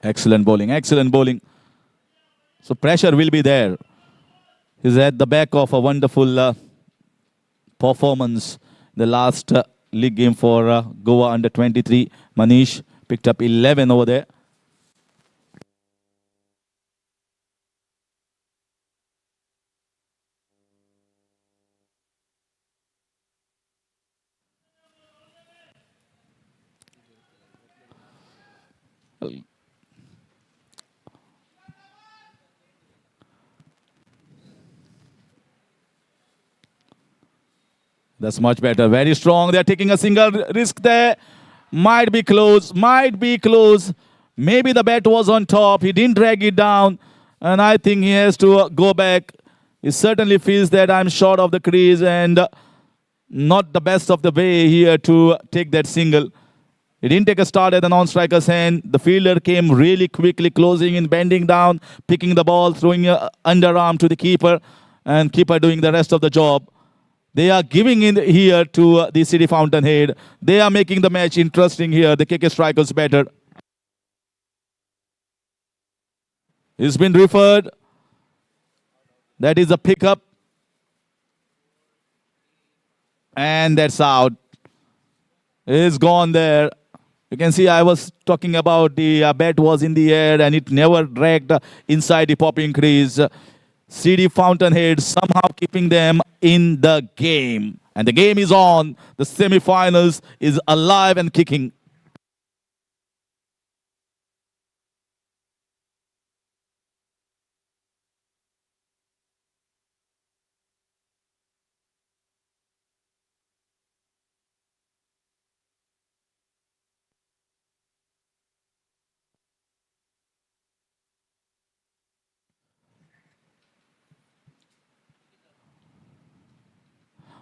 F: Excellent bowling, excellent bowling. So pressure will be there. He's at the back of a wonderful performance. The last league game for Goa under 23. Manish picked up 11 over there. That's much better. Very strong. They're taking a single risk there. Might be close. Might be close. Maybe the bat was on top. He didn't drag it down. And I think he has to go back. He certainly feels that I'm short of the crease and not the best of the way here to take that single. He didn't take a start at the non-striker's hand. The fielder came really quickly, closing in, bending down, picking the ball, throwing a underarm to the keeper, and keeper doing the rest of the job. They are giving in here to the City Fountainhead. They are making the match interesting here. The KK strikers better. It's been referred. That is a pickup. And that's out. It's gone there. You can see I was talking about the bat was in the air and it never dragged inside the popping crease. CD Fountainhead somehow keeping them in the game. And the game is on. The semi-finals is alive and kicking.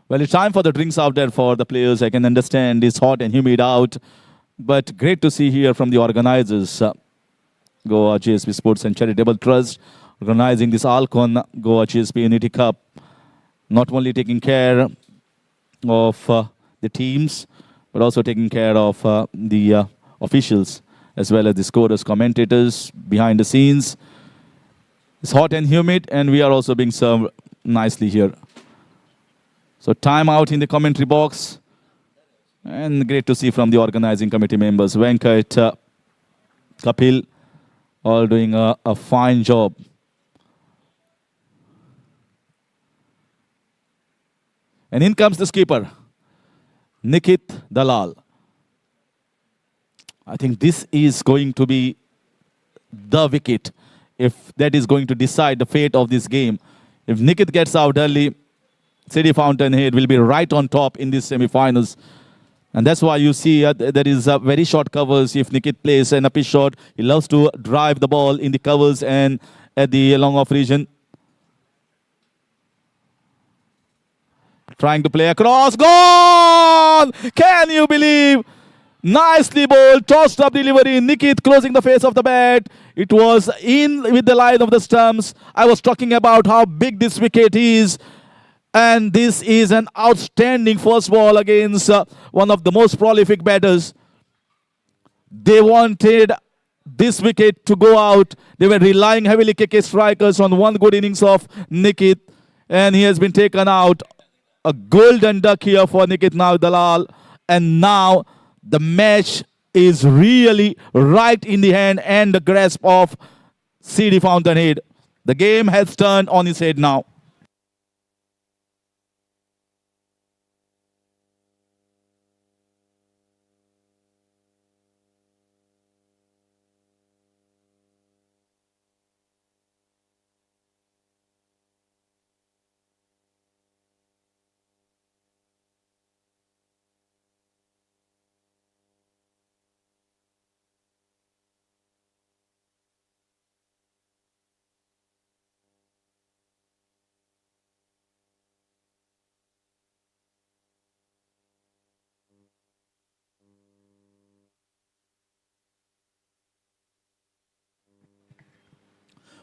F: Well, it's time for the drinks out there for the players. I can understand it's hot and humid out. But great to see here from the organizers. Goa GSB Sports and Charitable Trust organizing this ALCON Goa GSB Unity Cup. Not only taking care of the teams, but also taking care of the officials as well as the scorers, commentators behind the scenes. It's hot and humid, and we are also being served nicely here. So time out in the commentary box. And great to see from the organizing committee members, Venkat, Kapil, all doing a fine job. And in comes the skipper, Nikhil Dalal. I think this is going to be the wicket, if that is going to decide the fate of this game. If Nikhil gets out early, City Fountainhead will be right on top in these semi-finals. And that's why you see there is very short covers. If Nikhil plays an pitch shot, he loves to drive the ball in the covers and at the long off region. Trying to play across. Gone! Can you believe? Nicely bowled, tossed up delivery. Nikhil closing the face of the bat. It was in with the line of the stumps. I was talking about how big this wicket is. And this is an outstanding first ball against one of the most prolific batters. They wanted this wicket to go out. They were relying heavily, KK strikers, on one good innings of Nikhil. And he has been taken out. A golden duck here for Nikhil Dalal. And now the match is really right in the hand and the grasp of CD Fountainhead. The game has turned on its head now.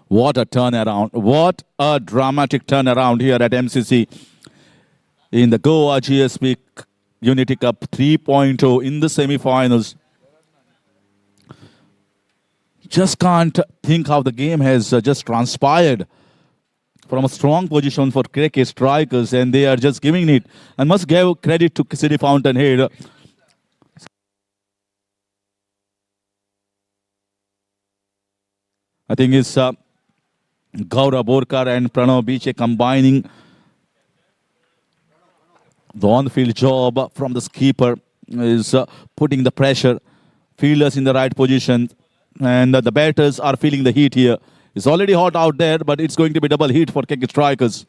F: What a turnaround. What a dramatic turnaround here at MCC in the Goa GSB Unity Cup 3.0 in the semi-finals. Just can't think how the game has just transpired from a strong position for KK strikers, and they are just giving it. And must give credit to City Fountainhead. I think it's Gaurav Borkar and Pranav Biche combining the on-field job from the skipper is putting the pressure, fielders in the right position, and the batters are feeling the heat here. It's already hot out there, but it's going to be double heat for KK strikers.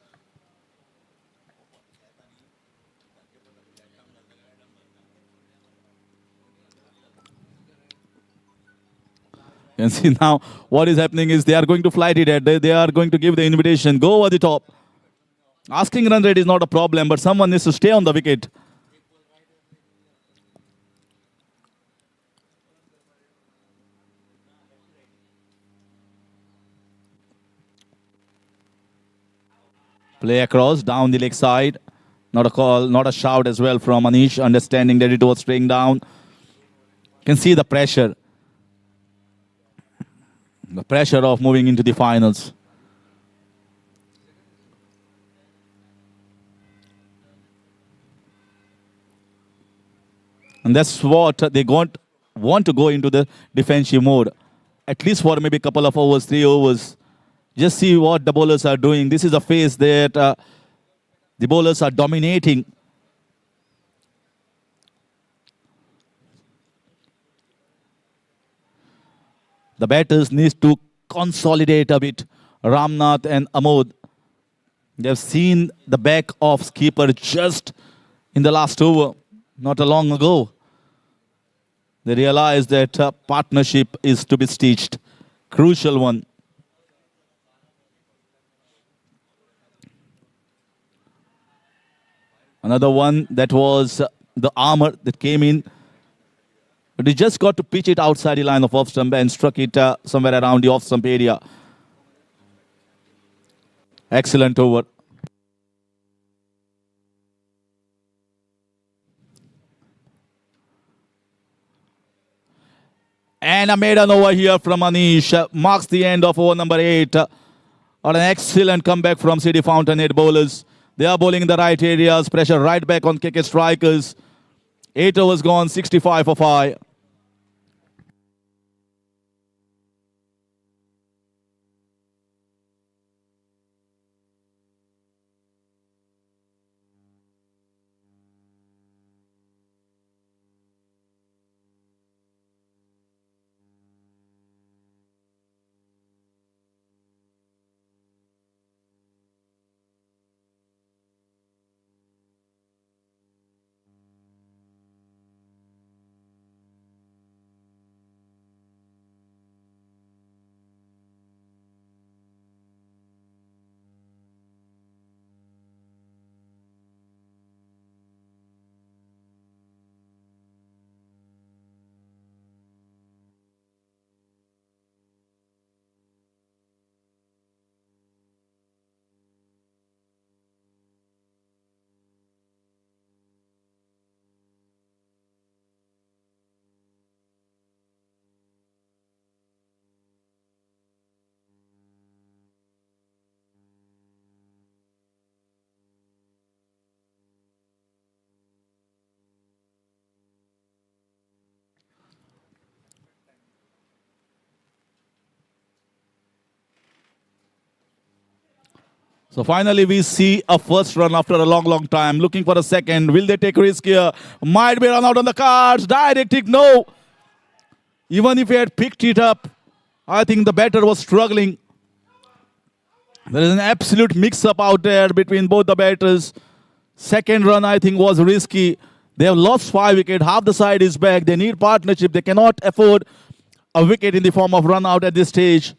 F: You can see now what is happening is they are going to flight it at. They are going to give the invitation. Go over the top. Asking run rate is not a problem, but someone needs to stay on the wicket. Play across, down the leg side. Not a call, not a shout as well from Anish, understanding that it was staying down. Can see the pressure. The pressure of moving into the finals. And that's what they want to go into the defensive mode. At least for maybe a couple of overs, 3 overs. Just see what the bowlers are doing. This is a phase that the bowlers are dominating. The batters need to consolidate a bit. Ramnath and Amod. They have seen the back of skipper just in the last over, not a long ago. They realize that partnership is to be stitched. Crucial one. Another one that was the armor that came in. But he just got to pitch it outside the line of off stump and struck it somewhere around the off stump area. Excellent over. And a maiden over here from Anish marks the end of over number 8. An excellent comeback from City Fountainhead bowlers. They are bowling in the right areas. Pressure right back on KK strikers. 8 overs gone, 65 for 5. So finally we see a first run after a long time. Looking for a second. Will they take risk here? Might be run out on the cards. Direct no. Even if he had picked it up, I think the batter was struggling. There is an absolute mix-up out there between both the batters. Second run, I think, was risky. They have lost 5 wickets. Half the side is back. They need partnership. They cannot afford a wicket in the form of run out at this stage.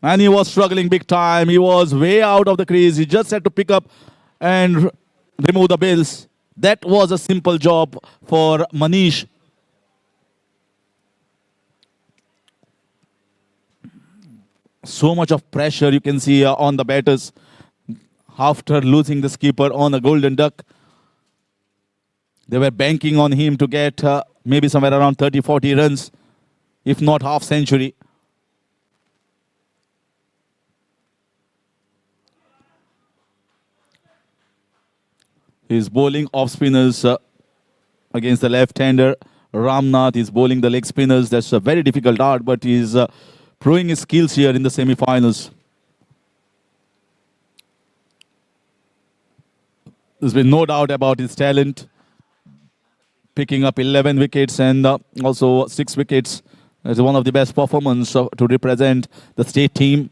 F: And he was struggling big time. He was way out of the crease. He just had to pick up and remove the bills. That was a simple job for Manish. So much of pressure you can see on the batters after losing the skipper on a golden duck. They were banking on him to get maybe somewhere around 30-40 runs, if not half century. He's bowling off spinners against the left-hander. Ramnath is bowling the leg spinners. That's a very difficult art, but he's proving his skills here in the semi-finals. There's been no doubt about his talent. Picking up 11 wickets and also 6 wickets. It's one of the best performances to represent the state team.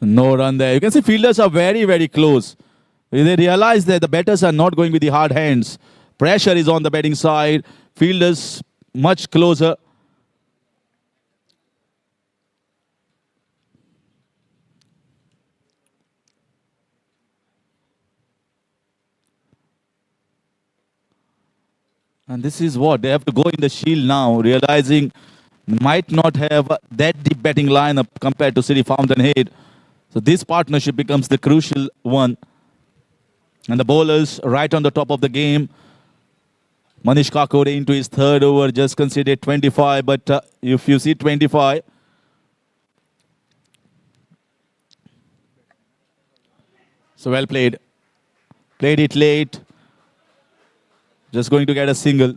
F: No run there. You can see fielders are very close. They realize that the batters are not going with the hard hands. Pressure is on the batting side. Fielders much closer. And this is what they have to go in the shield now, realizing might not have that deep batting lineup compared to City Fountainhead. So this partnership becomes the crucial one. And the bowlers right on the top of the game. Manish Kakode into his third over, just conceded 25. But if you see 25, so well played. Played it late. Just going to get a single.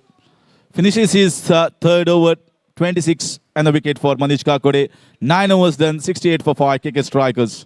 F: Finishes his third over, 26 and a wicket for Manish Kakode. 9 overs done, 68 for 5 KK Strikers.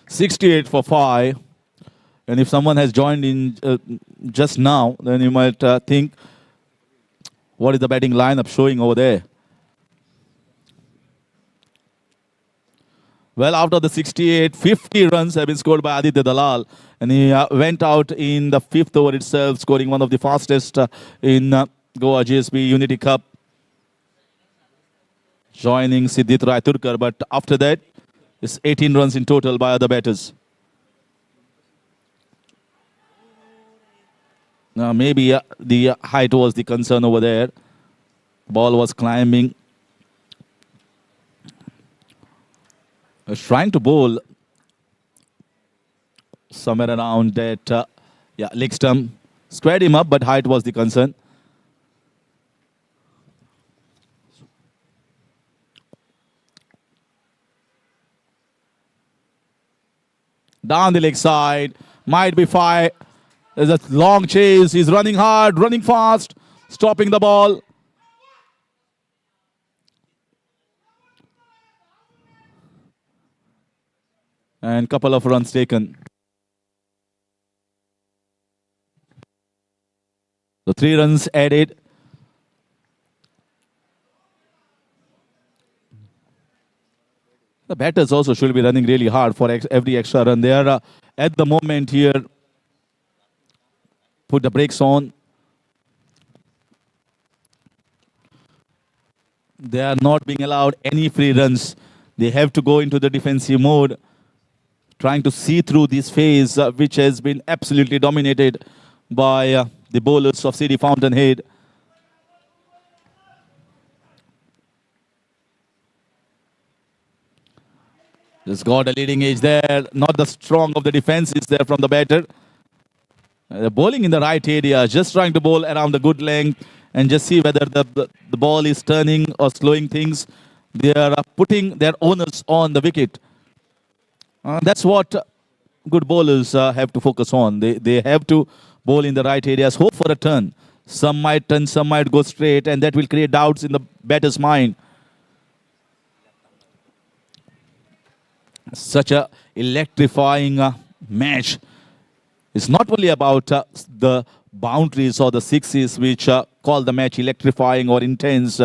F: .68 for 5. And if someone has joined in just now, then you might think, what is the batting lineup showing over there? Well, out of the 68, 50 runs have been scored by Aditya Dalal. And he went out in the 5th over itself, scoring one of the fastest in Goa GSB Unity Cup, joining Siddhit Raiturkar. But after that, it's 18 runs in total by other batters. Now, maybe the height was the concern over there. Ball was climbing. Was trying to bowl somewhere around that, leg stump. Squared him up, but height was the concern. Down the leg side, might be 5. There's a long chase. He's running hard, running fast, stopping the ball. And couple of runs taken. So 3 runs added. The batters also should be running really hard for every extra run. They are at the moment here. Put the brakes on. They are not being allowed any free runs. They have to go into the defensive mode, trying to see through this phase, which has been absolutely dominated by the bowlers of City Fountainhead. Just got a leading edge there. Not the strong of the defense is there from the batter. Bowling in the right area, just trying to bowl around the good length and just see whether the ball is turning or slowing things. They are putting their owners on the wicket. That's what good bowlers have to focus on. They have to bowl in the right areas, hope for a turn. Some might turn, some might go straight, and that will create doubts in the batter's mind. Such a electrifying match. It's not only about the boundaries or the sixes which call the match electrifying or intense.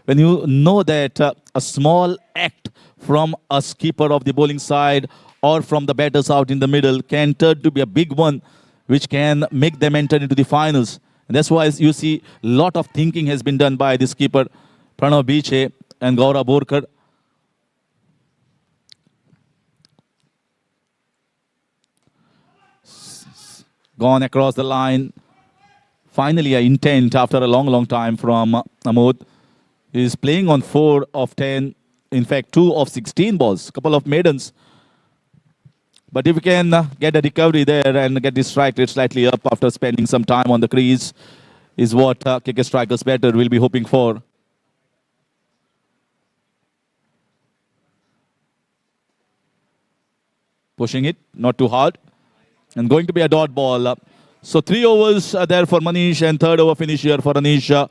F: When you know that a small act from a skipper of the bowling side or from the batters out in the middle can turn to be a big one, which can make them enter into the finals. And that's why you see a lot of thinking has been done by the skipper Pranav Biche and Gaurav Borkar. Gone across the line. Finally, an intent after a long time from Amod. He's playing on 4 of 10. In fact, 2 of 16 balls. Couple of maidens. But if you can get a recovery there and get this strike rate slightly up after spending some time on the crease, is what KK strikers better will be hoping for. Pushing it, not too hard. And going to be a dot ball. So 3 overs are there for Manish and third over finish here for Anish.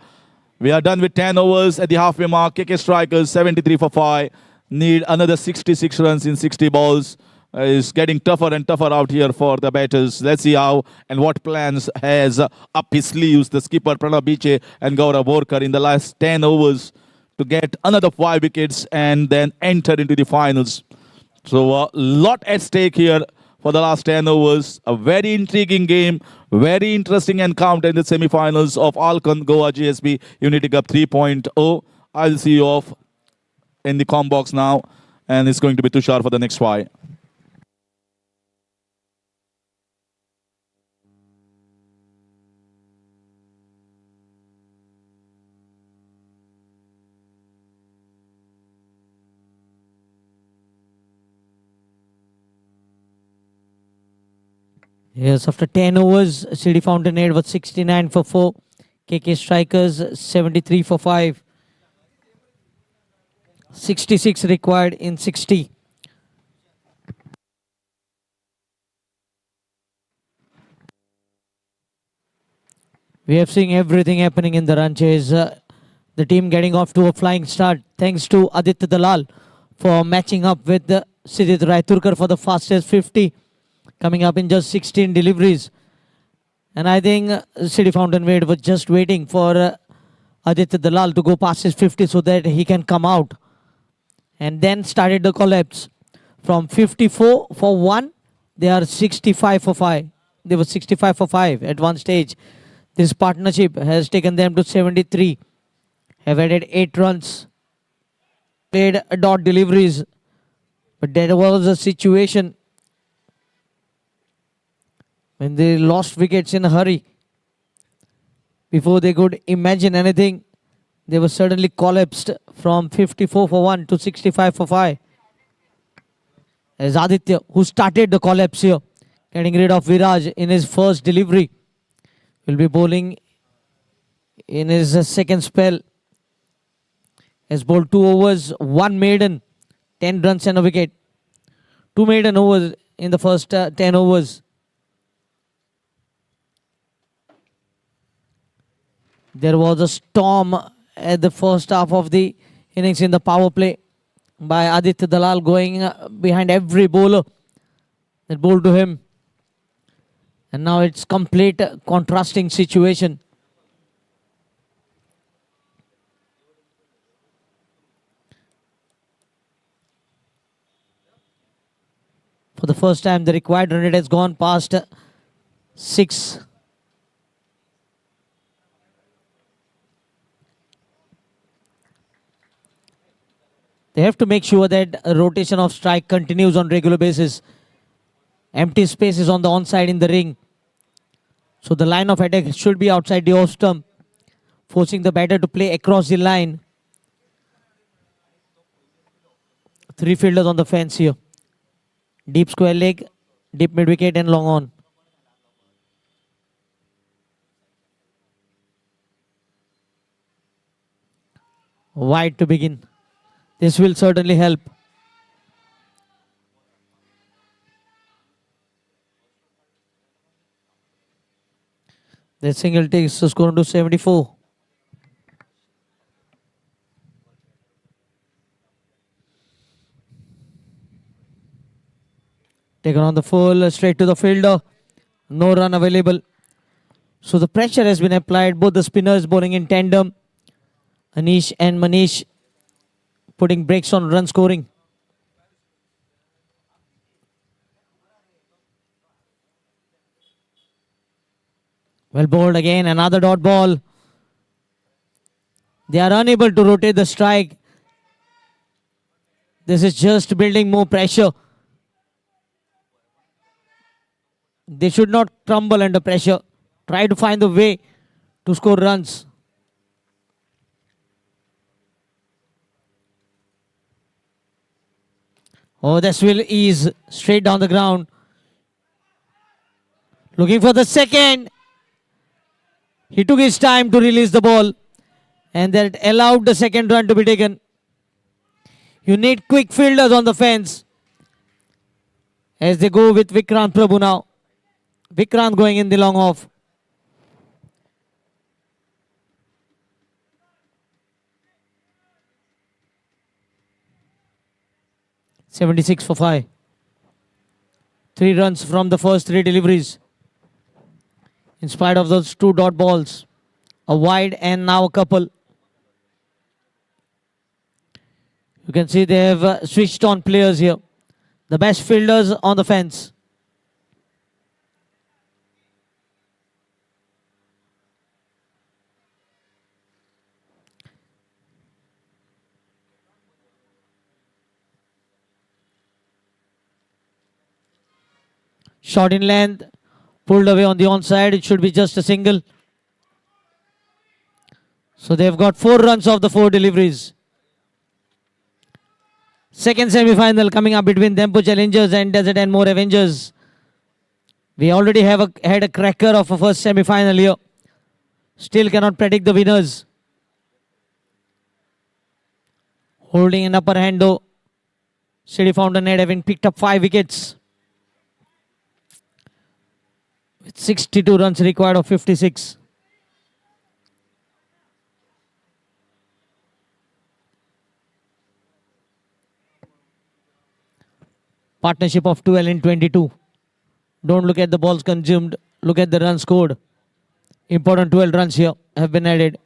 F: We are done with 10 overs at the halfway mark. KK strikers 73 for 5. Need another 66 runs in 60 balls. Is getting tougher and tougher out here for the batters. Let's see how and what plans has up his sleeves the skipper Pranav Biche and Gaurav Borkar in the last 10 overs to get another 5 wickets and then enter into the finals. So a lot at stake here for the last 10 overs. A very intriguing game, very interesting encounter in the semi-finals of ALCON Goa GSB Unity Cup 3.0. I'll see you off in the com box now, and it's going to be Tushar for the next 5.
A: Yes, after 10 overs, CD Fountainhead was 69 for 4. KK Strikers 73 for 5. 66 required in 60. We have seen everything happening in the run chase. The team getting off to a flying start thanks to Aditya Dalal for matching up with Sidit Raiturkar for the fastest 50. Coming up in just 16 deliveries. And I think City Fountainhead was just waiting for Aditya Dalal to go past his 50 so that he can come out. And then started the collapse. From 54 for 1, they are 65 for 5. They were 65 for 5 at one stage. This partnership has taken them to 73. Have added 8 runs. Played dot deliveries. But there was a situation when they lost wickets in a hurry. Before they could imagine anything, they were suddenly collapsed from 54 for 1 to 65 for 5. As Aditya, who started the collapse here, getting rid of Viraj in his first delivery, will be bowling in his second spell. Has bowled 2 overs, 1 maiden, 10 runs and a wicket. 2 maiden overs in the first 10 overs. There was a storm at the first half of the innings in the power play by Aditya Dalal going behind every bowler that bowled to him. And now it's complete contrasting situation. For the first time, the required run rate has gone past 6. They have to make sure that a rotation of strike continues on regular basis. Empty space is on the onside in the ring. So the line of attack should be outside the off stump, forcing the batter to play across the line. 3 fielders on the fence here. Deep square leg, deep mid wicket and long on. Wide to begin. This will certainly help. The single takes the score to 74. Taken on the full, straight to the fielder. No run available. So the pressure has been applied. Both the spinners bowling in tandem. Anish and Manish putting brakes on run scoring. Well bowled again, another dot ball. They are unable to rotate the strike. This is just building more pressure. They should not crumble under pressure. Try to find the way to score runs. Oh, this will ease straight down the ground. Looking for the second. He took his time to release the ball, and that allowed the second run to be taken. You need quick fielders on the fence as they go with Vikrant Prabhu now. Vikrant going in the long off. .76 for 5. 3 runs from the first 3 deliveries. In spite of those 2 dot balls. A wide and now a couple. You can see they have switched on players here. The best fielders on the fence. Shot in length, pulled away on the onside. It should be just a single. So they've got 4 runs off the 4 deliveries. Second semi-final coming up between Dempo Challengers and Desert and More Avengers. We already have had a cracker of a first semi-final here. Still cannot predict the winners. Holding an upper hand though. City Fountainhead having picked up 5 wickets. With 62 runs required of 56. Partnership of 12 in 22. Don't look at the balls consumed. Look at the runs scored. Important 12 runs here have been added.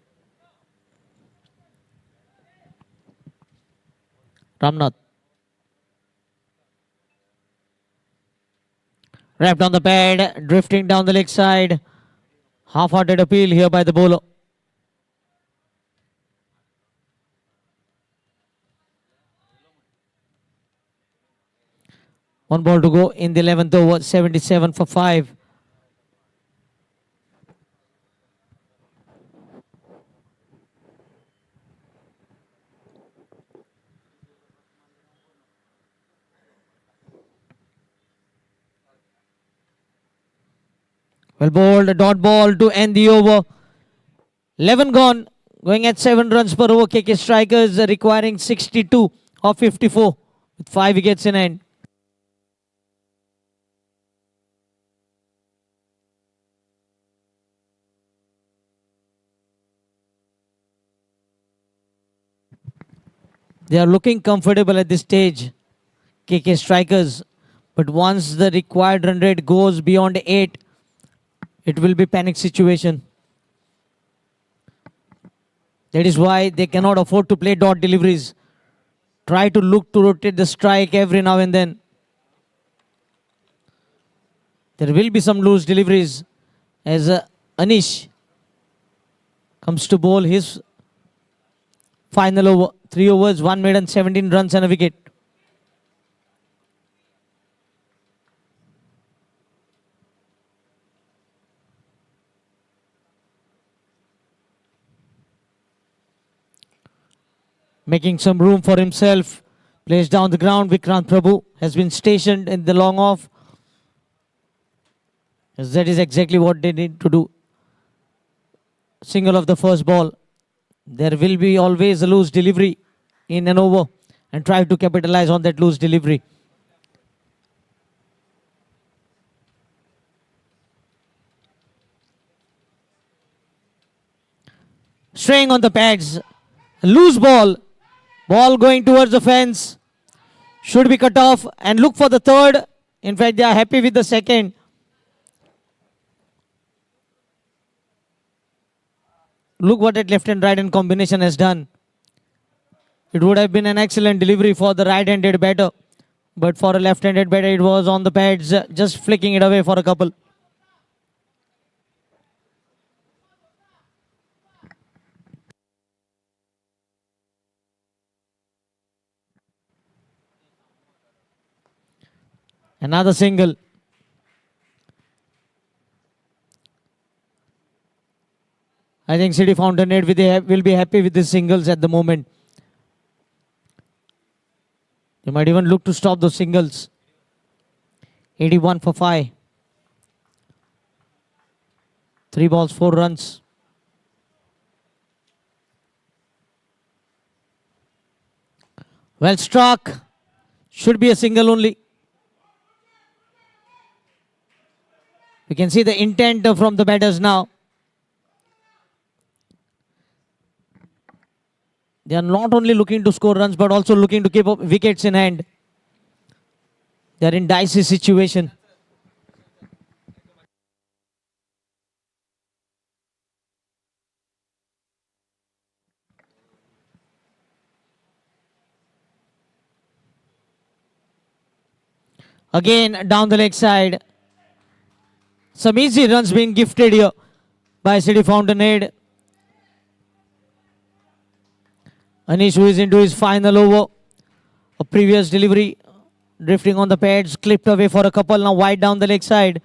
A: Ramnath. Wrapped on the pad, drifting down the leg side. Half-hearted appeal here by the bowler. One ball to go in the 11th over, 77 for 5. Well bowled, a dot ball to end the over. 11 gone, going at 7 runs per over. KK Strikers requiring 62 of 54 with 5 wickets in hand. They are looking comfortable at this stage, KK Strikers. But once the required run rate goes beyond 8, it will be panic situation. That is why they cannot afford to play dot deliveries. Try to look to rotate the strike every now and then. There will be some loose deliveries as Anish comes to bowl his final over. 3 overs, 1 maiden, 17 runs and a wicket. Making some room for himself. Plays down the ground. Vikrant Prabhu has been stationed in the long off. Yes, that is exactly what they need to do. Single of the first ball. There will be always a loose delivery in an over and try to capitalize on that loose delivery. Straying on the pads. Loose ball. Ball going towards the fence. Should be cut off and look for the third. In fact, they are happy with the second. Look what that left and right hand combination has done. It would have been an excellent delivery for the right-handed batter. But for a left-handed batter, it was on the pads, just flicking it away for a couple. Another single. I think City Fountainhead will be happy with the singles at the moment. They might even look to stop those singles. 81 for 5. 3 balls, 4 runs. Well struck. Should be a single only. We can see the intent from the batters now. They are not only looking to score runs, but also looking to keep up wickets in hand. They are in dicey situation. Again, down the leg side. Some easy runs being gifted here by City Fountainhead. Anish, who is into his final over. A previous delivery, drifting on the pads, clipped away for a couple, now wide down the leg side.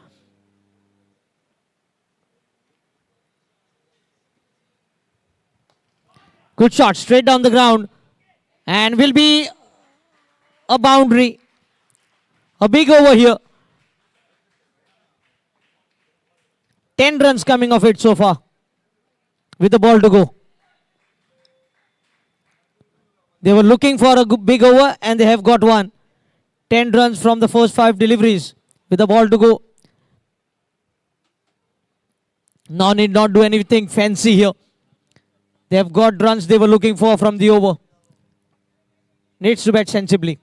A: Good shot, straight down the ground. And will be a boundary. A big over here. 10 runs coming of it so far. With the ball to go. They were looking for a big over and they have got one. 10 runs from the first 5 deliveries with the ball to go. Now need not do anything fancy here. They have got runs they were looking for from the over. Needs to bat sensibly.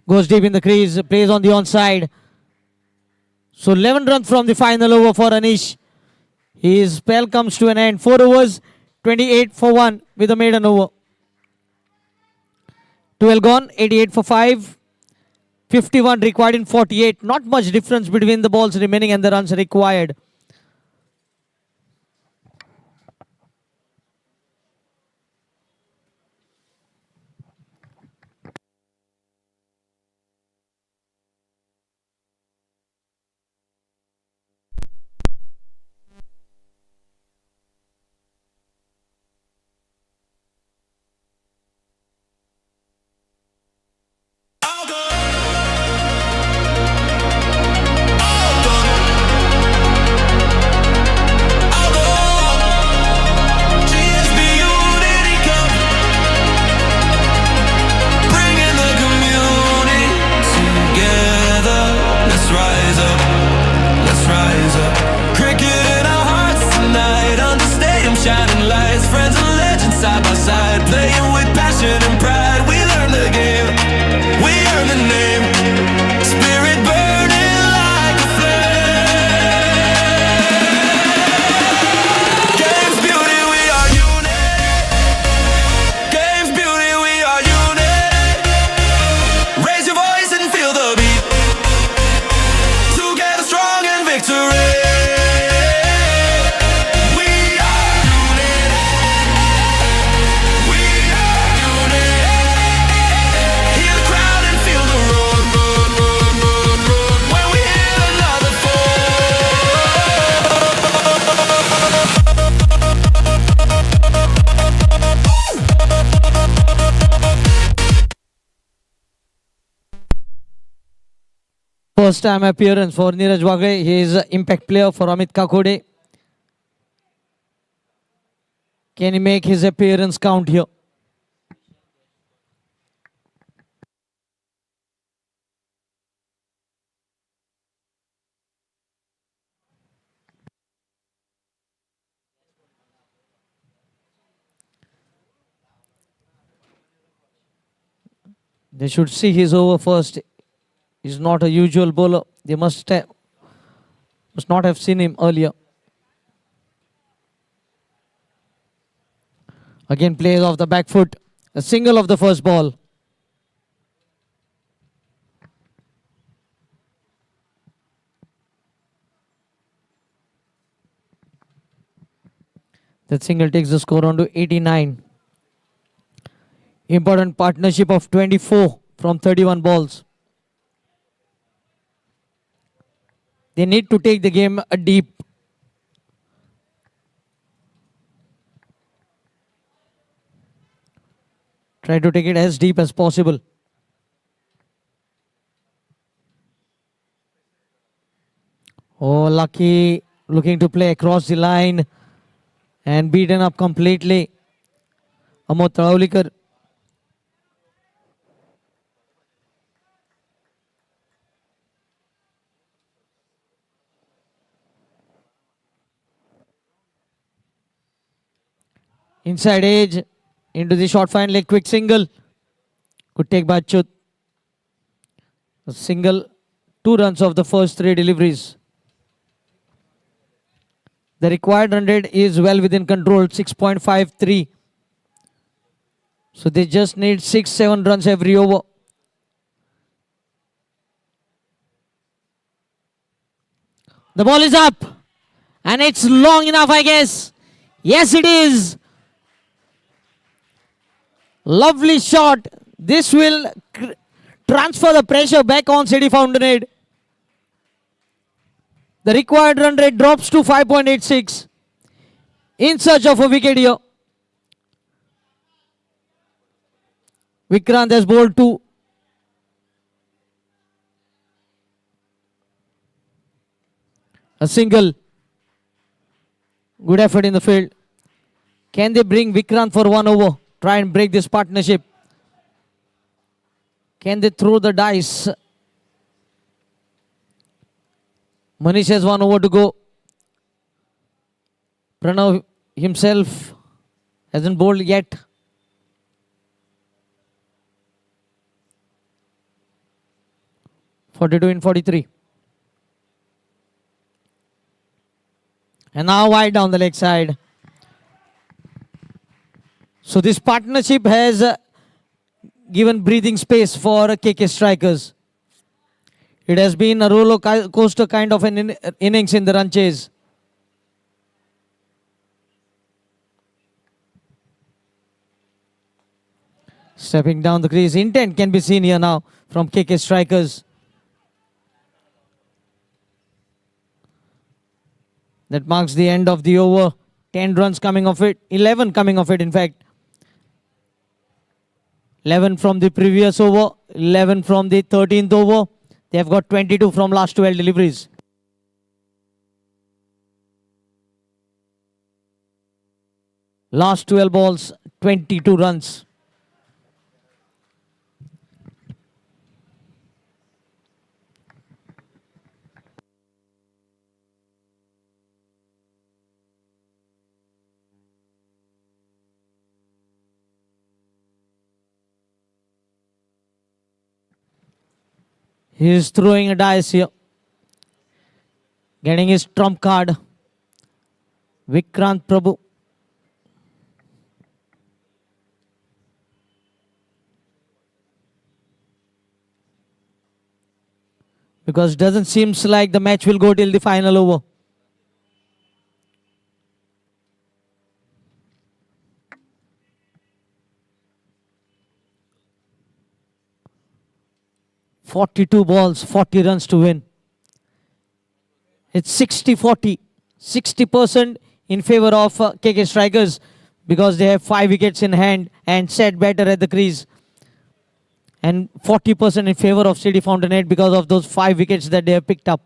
A: Goes deep in the crease, plays on the onside. So 11 runs from the final over for Anish. His spell comes to an end. 4 overs, 28 for 1 with a maiden over. 12 gone, 88 for 5. 51 required in 48. Not much difference between the balls remaining and the runs required.
E: GSB Unity Cup, bringing the community together. Let's rise up, let's rise up. Cricket in our hearts tonight, under stadium shining lights. Friends and legends side by side, playing with passion and pride. We learn the game, we earn the name. Spirit burning like a flame. Game's beauty, we are unit. Game's beauty, we are unit. Raise your voice and feel the beat. Together strong in victory. We are unit. We are unit. Hear the crowd and feel the roar, roar, roar, roar, roar. When we hit another four.
A: First time appearance for Neeraj Wagre. He is an impact player for Amit Kakode. Can he make his appearance count here? They should see his over first. He's not a usual bowler. They must not have seen him earlier. Again plays off the back foot. A single of the first ball. That single takes the score on to 89. Important partnership of 24 from 31 balls. They need to take the game deep. Try to take it as deep as possible. Oh, Lucky looking to play across the line and beaten up completely. Amod Travlikar. Inside edge into the short fine leg, quick single. Could take by Achut. A single, 2 runs of the first 3 deliveries. The required run rate is well within control, 6.53. So they just need 6-7 runs every over. The ball is up. And it's long enough, I guess. Yes, it is. Lovely shot. This will transfer the pressure back on City Fountainhead. The required run rate drops to 5.86. In search of a wicket here. Vikrant has bowled 2. A single. Good effort in the field. Can they bring Vikrant for 1 over? Try and break this partnership. Can they throw the dice? Manish has 1 over to go. Pranav himself hasn't bowled yet. (42 in 43). And now wide down the leg side. So this partnership has given breathing space for KK Strikers. It has been a roller coaster kind of an innings in the run chase. Stepping down the crease. Intent can be seen here now from KK Strikers. That marks the end of the over. 10 runs coming of it. 11 coming of it, in fact. 11 from the previous over. 11 from the 13th over. They have got 22 from last 12 deliveries. Last 12 balls, 22 runs. He is throwing a dice here. Getting his trump card. Vikrant Prabhu. Because it doesn't seem like the match will go till the final over. (42 balls, 40 runs to win. It's 60-40. 60% in favor of KK Strikers because they have 5 wickets in hand and set better at the crease. And 40% in favor of City Fountainhead because of those 5 wickets that they have picked up.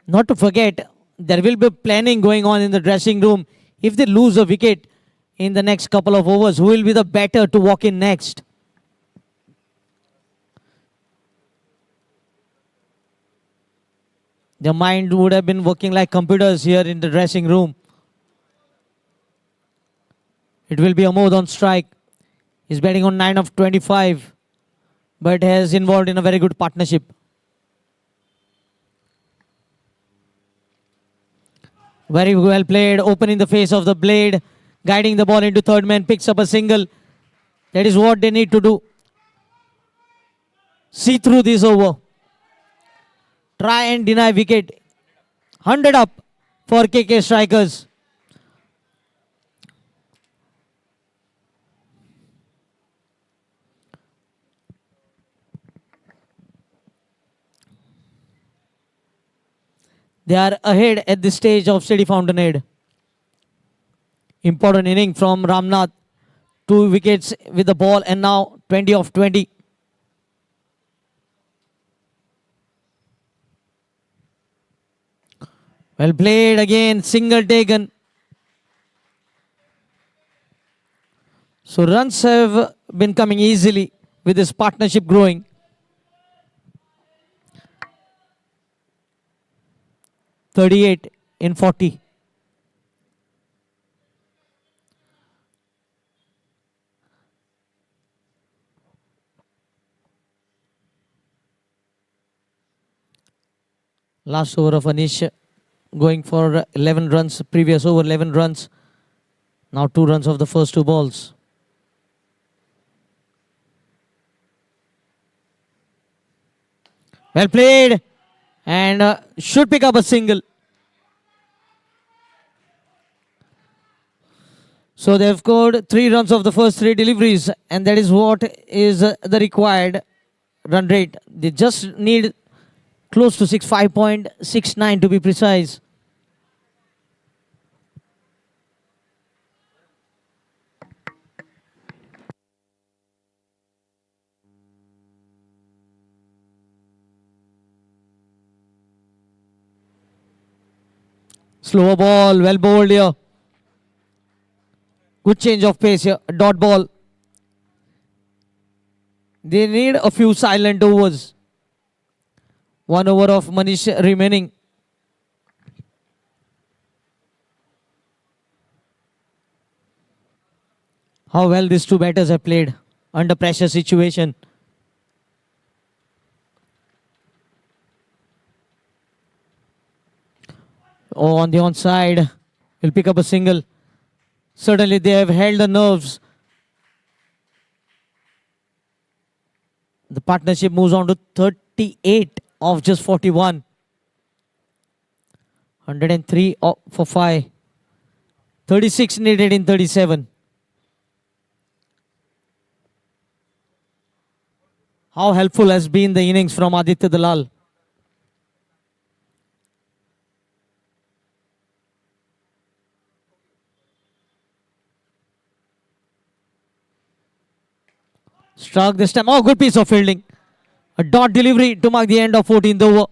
A: Not to forget, there will be planning going on in the dressing room. If they lose a wicket in the next couple of overs, who will be the batter to walk in next? Their mind would have been working like computers here in the dressing room. It will be Amod on strike. He's batting on 9 of 25, but has involved in a very good partnership. Very well played, opening the face of the blade, guiding the ball into third man, picks up a single. That is what they need to do. See through this over. Try and deny wicket. 100 up for KK Strikers. They are ahead at this stage of City Fountainhead. Important inning from Ramnath. 2 wickets with the ball and now 20 of 20. Well played again, single taken. So runs have been coming easily with this partnership growing. .38 in 40. Last over of Anish going for 11 runs. Previous over 11 runs. Now 2 runs of the first 2 balls. Well played. And should pick up a single. So they've scored 3 runs of the first 3 deliveries, and that is what is the required run rate. They just need close to 5.69 to be precise. Slower ball, well bowled here. Good change of pace here, a dot ball. They need a few silent overs. 1 over of Manish remaining. How well these 2 batters have played under pressure situation. Oh, on the onside, will pick up a single. Certainly they have held the nerves. The partnership moves on to 38 of just 41. 103 for 5. 36 needed in 37. How helpful has been the innings from Aditya Dalal. Struck this time. Oh, good piece of fielding. A dot delivery to mark the end of 14th over.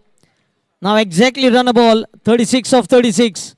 A: Now exactly run a ball. 36 of 36.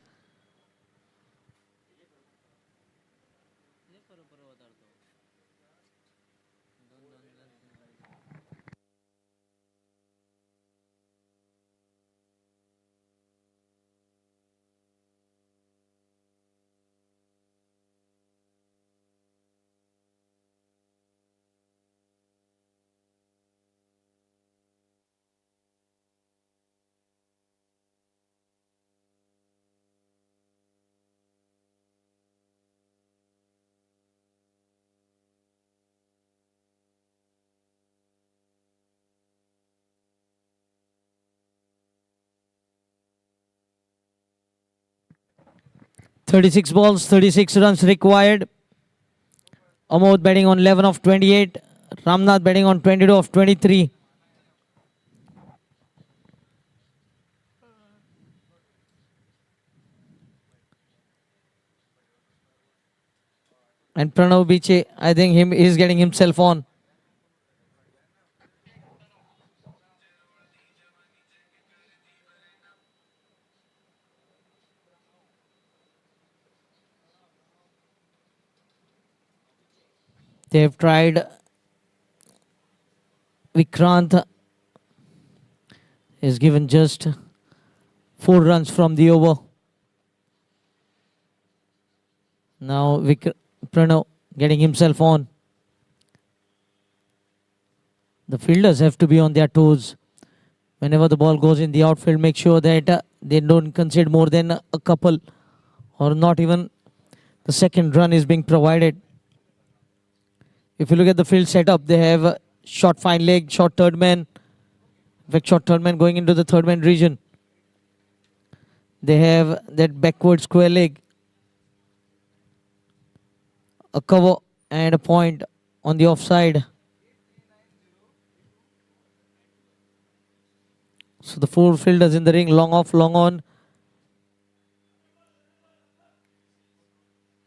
A: Thirty-six balls, 36 runs required. Amod betting on 11 of 28. Ramnath betting on 22 of 23. And Pranav Biche, I think he's getting himself on. They have tried Vikrant. Is given just 4 runs from the over. Now Pranav getting himself on. The fielders have to be on their toes. Whenever the ball goes in the outfield, make sure that they don't concede more than a couple or not even the second run is being provided. If you look at the field setup, they have a short fine leg, short third man. In fact, short third man going into the third man region. They have that backward square leg, a cover and a point on the offside. So the four fielders in the ring, long off, long on.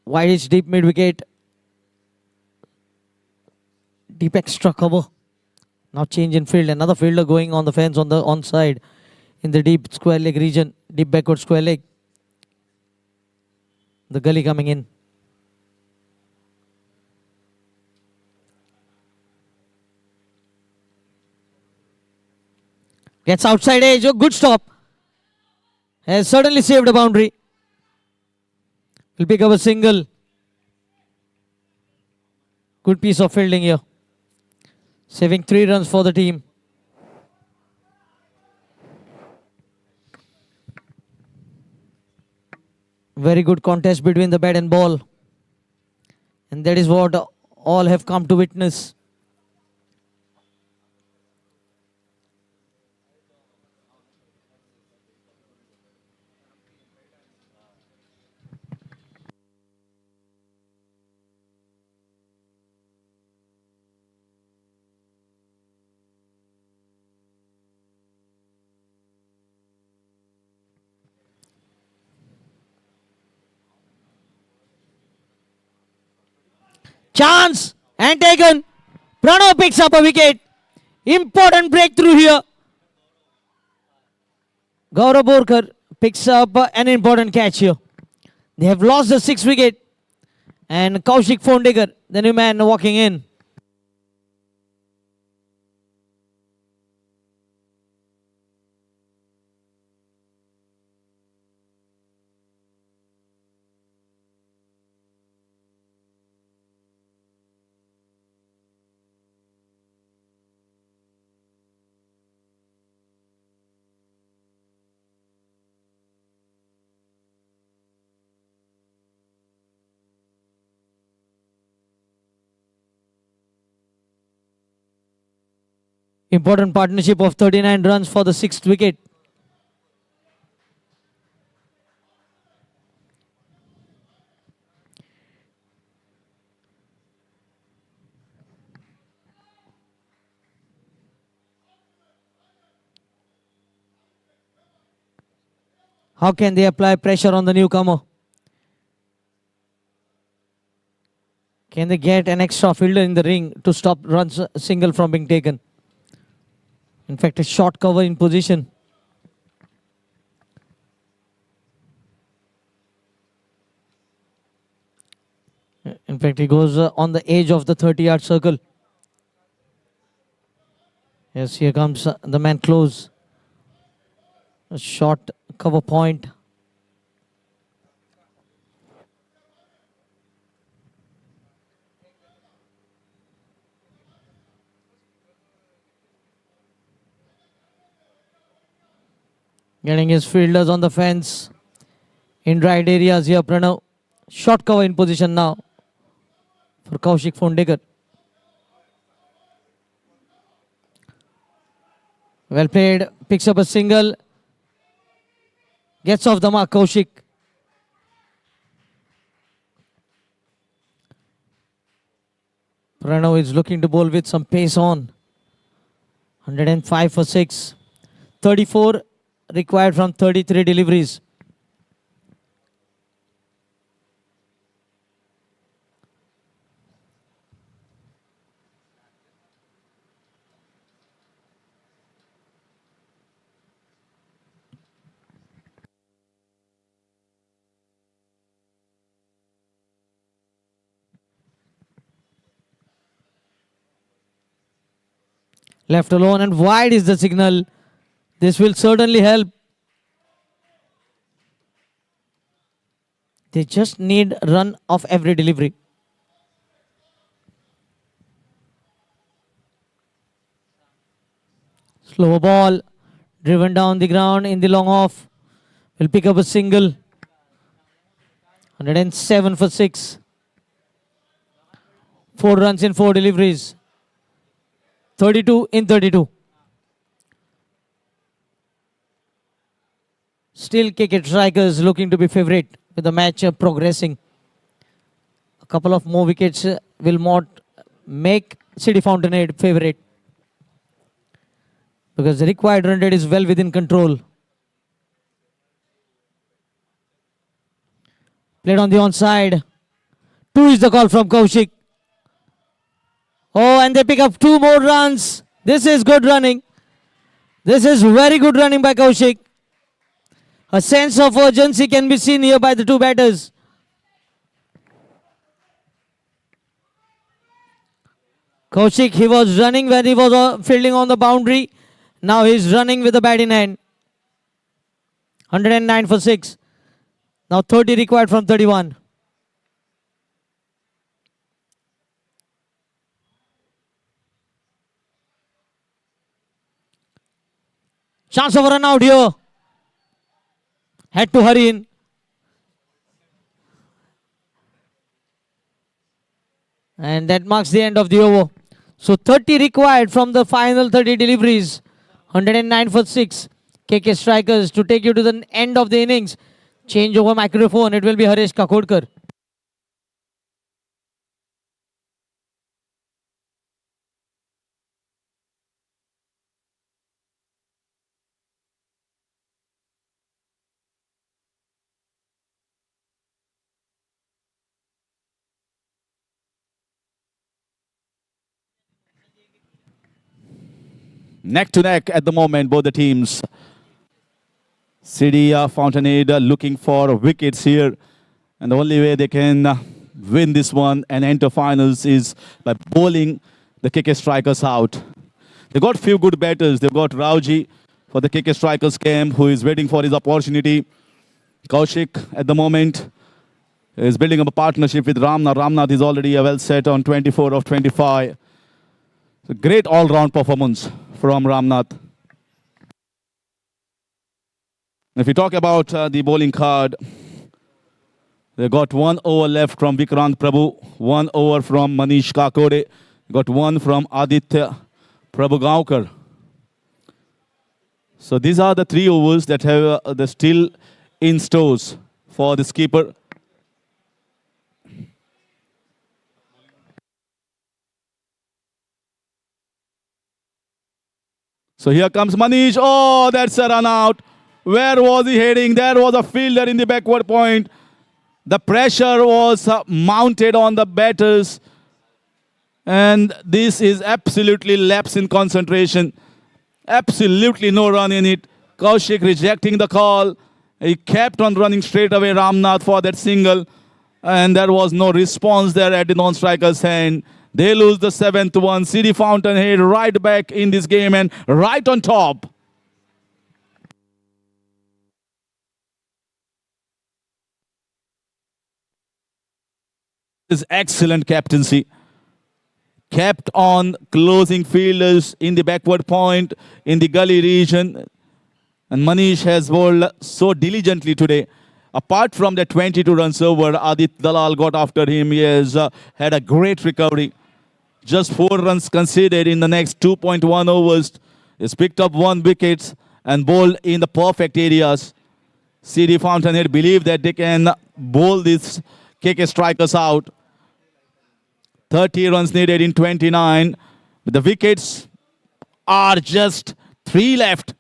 A: Wide edge, deep mid wicket. Deep extra cover. Now change in field. Another fielder going on the fence on the onside in the deep square leg region. Deep backward square leg. The gully coming in. Gets outside edge. Oh, good stop. Has certainly saved a boundary. Will pick up a single. Good piece of fielding here. Saving 3 runs for the team. Very good contest between the bat and ball. And that is what all have come to witness. Chance and taken. Pranav picks up a wicket. Important breakthrough here. Gaurav Borkar picks up an important catch here. They have lost the 6th wicket. And Kaushik Phondegar, the new man walking in. Important partnership of 39 runs for the 6th wicket. How can they apply pressure on the newcomer? Can they get an extra fielder in the ring to stop runs single from being taken? In fact, a short cover in position. In fact, he goes on the edge of the 30-yard circle. Yes, here comes the man close. A short cover point. Getting his fielders on the fence. In right areas here, Pranav. Short cover in position now for Kaushik Phondegar. Well played. Picks up a single. Gets off the mark, Kaushik. Pranav is looking to bowl with some pace on. 105 for 6. 34 required from 33 deliveries. Left alone and wide is the signal. This will certainly help. They just need a run of every delivery. Slow ball. Driven down the ground in the long off. Will pick up a single. 107 for 6. 4 runs in 4 deliveries. 32 in 32. Still KK Strikers looking to be favourite with the match progressing. A couple of more wickets will not make City Fountainhead favourite. because the required run rate is well within control. Played on the onside. 2 is the call from Kaushik. Oh, and they pick up 2 more runs. This is good running. This is very good running by Kaushik. A sense of urgency can be seen here by the 2 batters. Kaushik, he was running when he was fielding on the boundary. Now he's running with the bat in hand. 109 for 6. Now 30 required from 31. Chance of a run out here. Had to hurry in. And that marks the end of the over. So 30 required from the final 30 deliveries. 109 for 6. KK Strikers to take you to the end of the innings. Change over microphone. It will be Haresh Kakodkar.
F: Neck to neck at the moment, both the teams. City Fountainhead looking for wickets here. And the only way they can win this one and enter finals is by bowling the KK Strikers out. They've got few good batters. They've got Rauji for the KK Strikers camp, who is waiting for his opportunity. Kaushik at the moment is building up a partnership with Ramnath. Ramnath is already well set on 24 of 25. It's a great all-round performance from Ramnath. If we talk about the bowling card, they got 1 over left from Vikrant Prabhu, 1 over from Manish Kakode, got 1 from Aditya Prabhugaonkar. So these are the 3 overs that have the still in stores for the skipper. So here comes Manish. Oh, that's a run out. Where was he heading? There was a fielder in the backward point. The pressure was mounted on the batters. And this is absolutely lapse in concentration. Absolutely no run in it. Kaushik rejecting the call. He kept on running straight away Ramnath for that single. And there was no response there at the non-striker's hand. They lose the 7th one. City Fountainhead right back in this game and right on top. His excellent captaincy. Kept on closing fielders in the backward point, in the gully region. And Manish has bowled so diligently today. Apart from the 22 runs over, Adit Dalal got after him. He has had a great recovery. Just 4 runs conceded in the next 2.1 overs. He's picked up 1 wicket and bowled in the perfect areas. CD Fountainhead believe that they can bowl these KK Strikers out. 30 runs needed in 29. But the wickets are just 3 left.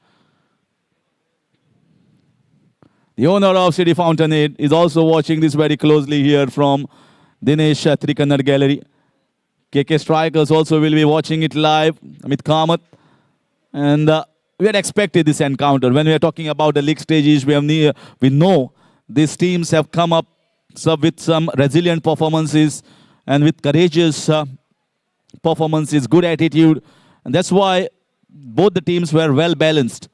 F: The owner of City Fountainhead is also watching this very closely here from Dinesh Trikannad Gallery. KK Strikers also will be watching it live. Amit Kamath. And we had expected this encounter. When we are talking about the league stages, we know these teams have come up with some resilient performances and with courageous performances, good attitude. And that's why both the teams were well balanced.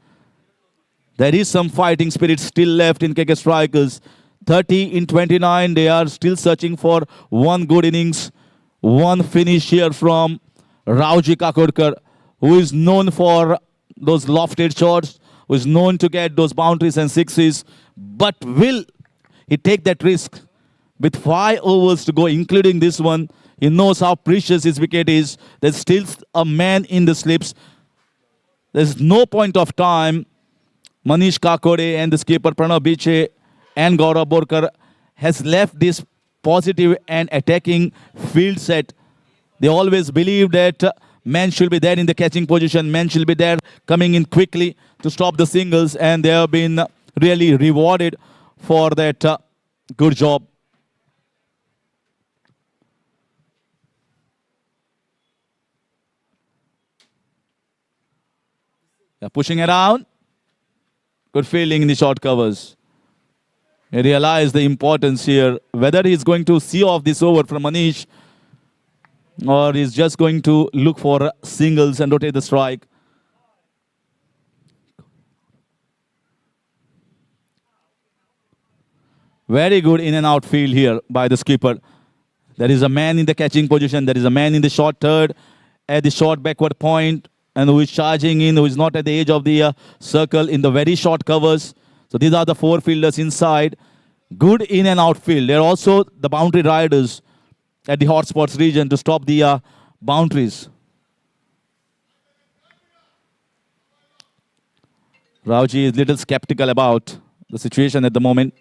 F: There is some fighting spirit still left in KK Strikers. 30 in 29, they are still searching for 1 good innings. 1 finish here from Rauji Kakodkar, who is known for those lofted shots, who is known to get those boundaries and sixes. But will he take that risk? With 5 overs to go, including this one, he knows how precious his wicket is. There's still a man in the slips. There's no point of time. Manish Kakode and the skipper Pranav Biche and Gaurav Borkar has left this positive and attacking field set. They always believe that Men should be there in the catching position. Men should be there coming in quickly to stop the singles. And they have been really rewarded for that good job. They're pushing around. Good fielding in the short covers. He realized the importance here. Whether he's going to see off this over from Manish or he's just going to look for singles and rotate the strike. Very good in and out field here by the skipper. There is a man in the catching position. There is a man in the short third at the short backward point and who is charging in, who is not at the edge of the circle in the very short covers. So these are the four fielders inside. Good in and out field. They're also the boundary riders at the hotspots region to stop the boundaries. Rauji is a little skeptical about the situation at the moment.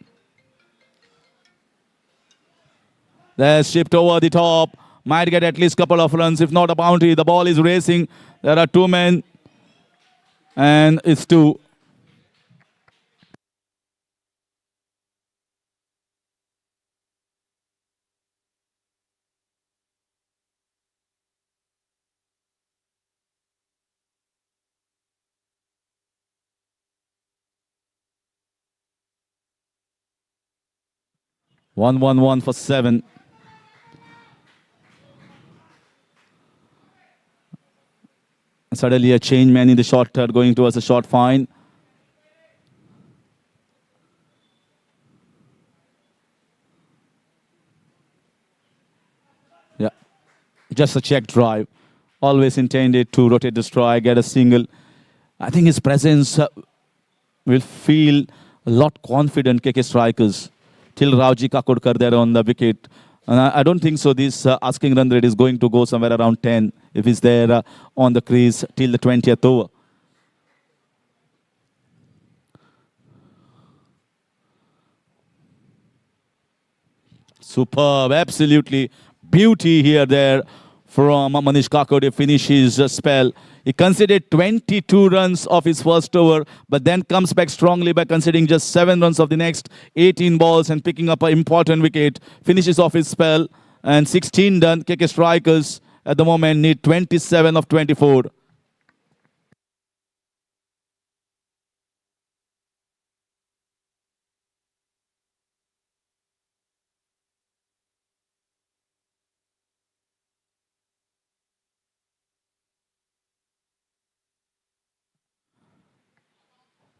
F: There's shipped over the top. Might get at least a couple of runs, if not a boundary. The ball is racing. There are two men. And it's two. One for 7. Suddenly a change man in the short third going towards a short fine. Yeah, just a check drive. Always intended to rotate the strike, get a single. I think his presence will feel a lot confident KK strikers till Rauji Kakodkar there on the wicket. And I don't think so this asking run rate is going to go somewhere around 10 if he's there on the crease till the 20th over. Superb, absolutely beauty here there from Manish Kakode. Finish his spell. He conceded 22 runs of his first over, but then comes back strongly by conceding just 7 runs of the next 18 balls and picking up an important wicket. Finishes off his spell and 16 done. KK strikers at the moment need 27 of 24.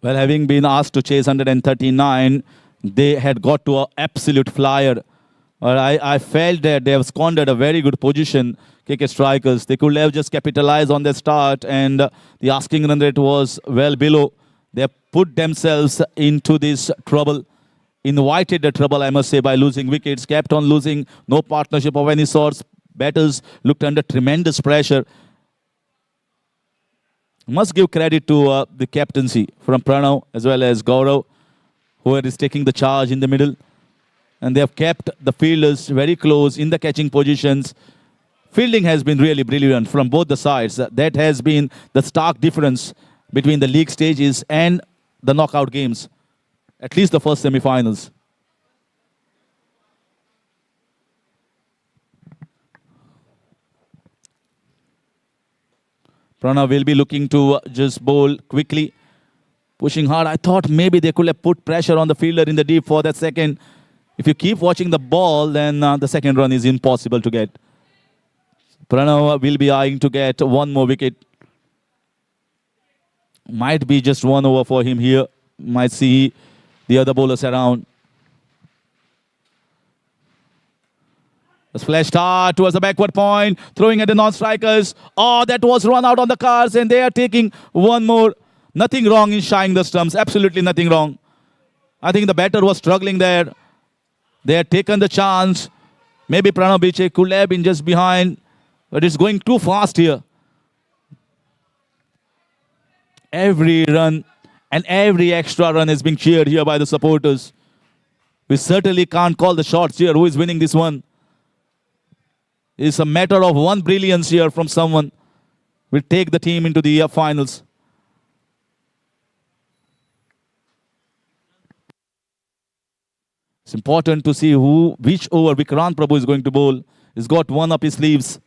F: Well, having been asked to chase 139, they had got to an absolute flyer. I felt that they have squandered a very good position, KK strikers. They could have just capitalized on their start, and the asking run rate was well below. They have put themselves into this trouble, invited the trouble, I must say, by losing wickets, kept on losing, no partnership of any sorts. Batters looked under tremendous pressure. Must give credit to the captaincy from Pranav as well as Gaurav, who is taking the charge in the middle. And they have kept the fielders very close in the catching positions. Fielding has been really brilliant from both the sides. That has been the stark difference between the league stages and the knockout games, at least the first semi-finals. Pranav will be looking to just bowl quickly, pushing hard. I thought maybe they could have put pressure on the fielder in the deep for that second. If you keep watching the ball, then the second run is impossible to get. Pranav will be eyeing to get one more wicket. Might be just one over for him here. Might see the other bowlers around. A splash start towards the backward point, throwing at the non-strikers. Oh, that was run out on the cars, and they are taking one more. Nothing wrong in shying the stumps. Absolutely nothing wrong. I think the batter was struggling there. They had taken the chance. Maybe Pranav Biche could have been just behind, but it's going too fast here. Every run and every extra run is being cheered here by the supporters. We certainly can't call the shots here. Who is winning this one? It's a matter of one brilliance here from someone. will take the team into the finals. It's important to see which over Vikrant Prabhu is going to bowl. He's got one up his sleeves.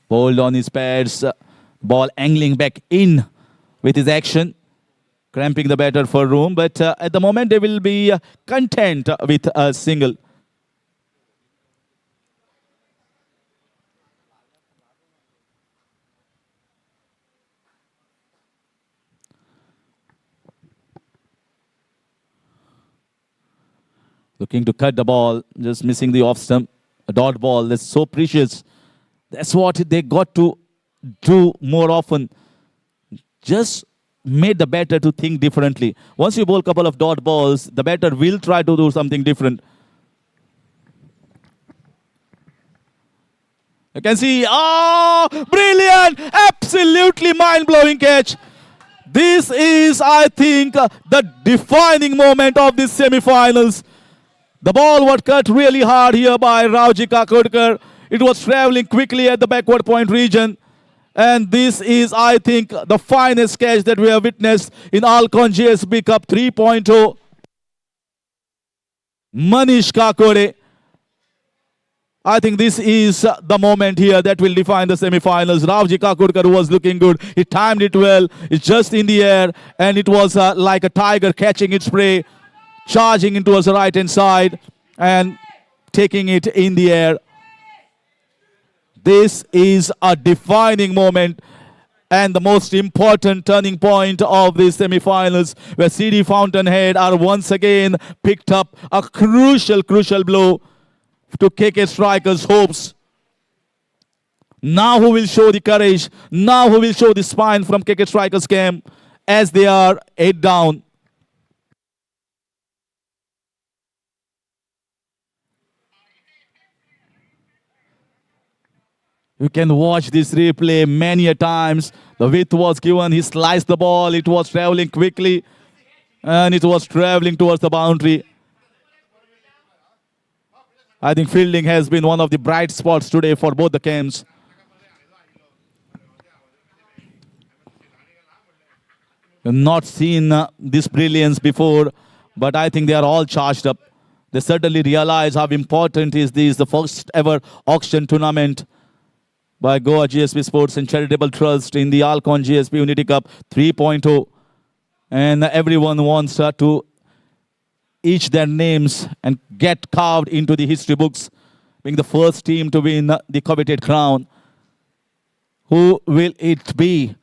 F: Bowled on his pads, ball angling back in with his action, cramping the batter for room. But at the moment, they will be content with a single. Looking to cut the ball, just missing the off stump. A dot ball, that's so precious. That's what they got to do more often. Just made the batter to think differently. Once you bowl a couple of dot balls, the batter will try to do something different. You can see, oh, brilliant, absolutely mind-blowing catch. This is, I think, the defining moment of this semi-finals. The ball was cut really hard here by Ravji Kakodkar. It was traveling quickly at the backward point region. And this is, I think, the finest catch that we have witnessed in ALCON GSB Cup 3.0. Manish Kakore. I think this is the moment here that will define the semi-finals. Ravji Kakodkar was looking good. He timed it well. It's just in the air. And it was like a tiger catching its prey, charging into the right-hand side and taking it in the air. This is a defining moment and the most important turning point of the semi-finals, where CD Fountainhead are once again picked up a crucial blow to KK Strikers' hopes. Now who will show the courage? Now who will show the spine from KK Strikers' camp as they are 8 down? You can watch this replay many a times. The width was given. He sliced the ball. It was traveling quickly. And it was traveling towards the boundary. I think fielding has been one of the bright spots today for both the camps. I've not seen this brilliance before, but I think they are all charged up. They certainly realize how important is this, the first ever auction tournament by Goa GSB Sports and Charitable Trust in the ALCON GSB Unity Cup 3.0. And everyone wants to each their names and get carved into the history books, being the first team to win the coveted crown. Who will it be?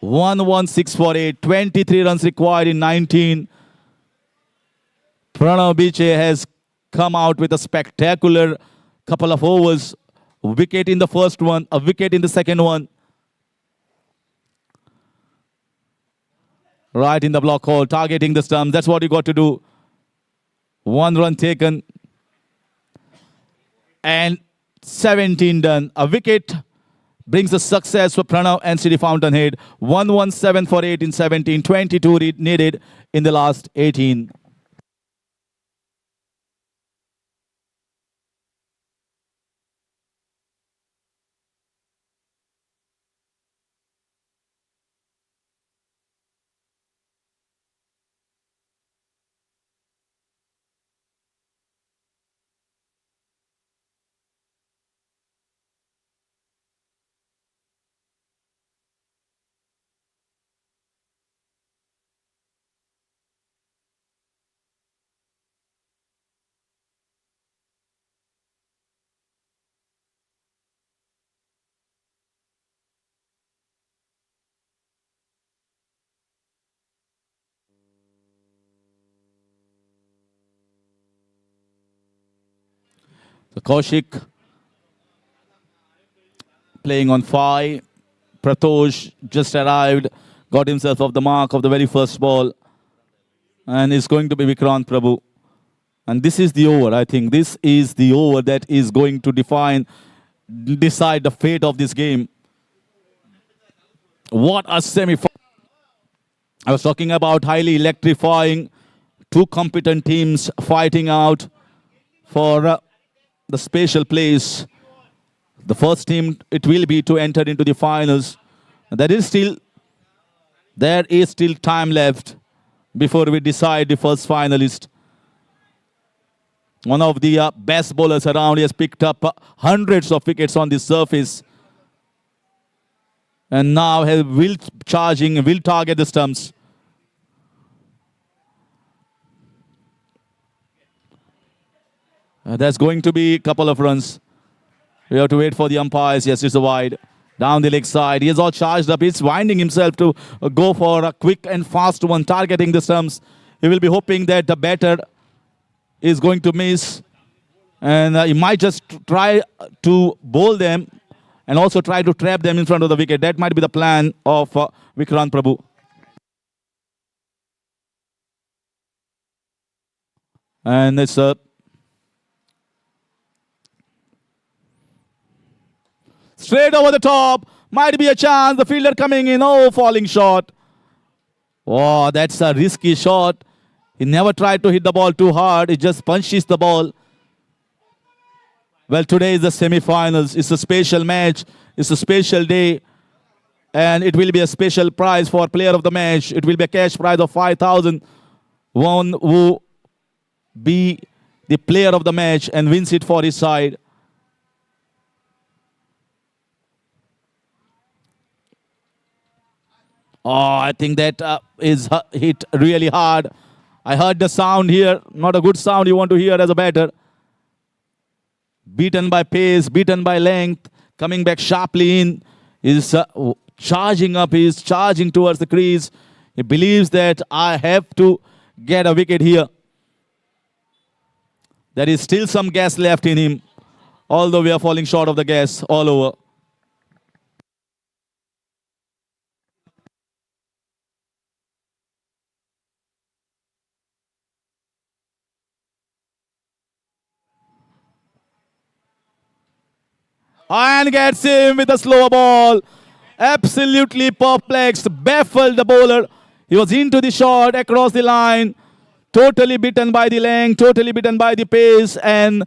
F: 11648, 23 runs required in 19. Pranav Biche has come out with a spectacular couple of overs. A wicket in the first one, a wicket in the second one. Right in the block hole, targeting the stumps. That's what you got to do. 1 run taken. And 17 done. A wicket brings a success for Pranav and City Fountainhead. 117 for 8 in 17. 22 needed in the last 18. So Kaushik playing on 5. Pratosh just arrived, got himself off the mark of the very first ball. And it's going to be Vikrant Prabhu. And this is the over, I think. This is the over that is going to decide the fate of this game. What a semi-final. I was talking about highly electrifying two competent teams fighting out for the special place. The first team, it will be to enter into the finals. There is still time left before we decide the first finalist. One of the best bowlers around. He has picked up hundreds of wickets on the surface. And now he will target the stumps. That's going to be a couple of runs. We have to wait for the umpires. Yes, it's a wide. Down the leg side. He is all charged up. He's winding himself to go for a quick and fast one, targeting the stumps. He will be hoping that the batter is going to miss. And he might just try to bowl them and also try to trap them in front of the wicket. That might be the plan of Vikrant Prabhu. And it's a straight over the top. Might be a chance. The fielder coming in. Oh, falling short. Oh, that's a risky shot. He never tried to hit the ball too hard. He just punches the ball. Well, today is the semi-finals. It's a special match. It's a special day. And it will be a special prize for player of the match. It will be a cash prize of 5,000. One who be the player of the match and wins it for his side. Oh, I think that is hit really hard. I heard the sound here. Not a good sound you want to hear as a batter. Beaten by pace, beaten by length. Coming back sharply in. Is charging up. He is charging towards the crease. He believes that I have to get a wicket here. There is still some gas left in him. Although we are falling short of the gas all over. And gets him with a slower ball. Absolutely perplexed, baffled the bowler. He was into the shot, across the line. Totally beaten by the length, totally beaten by the pace. And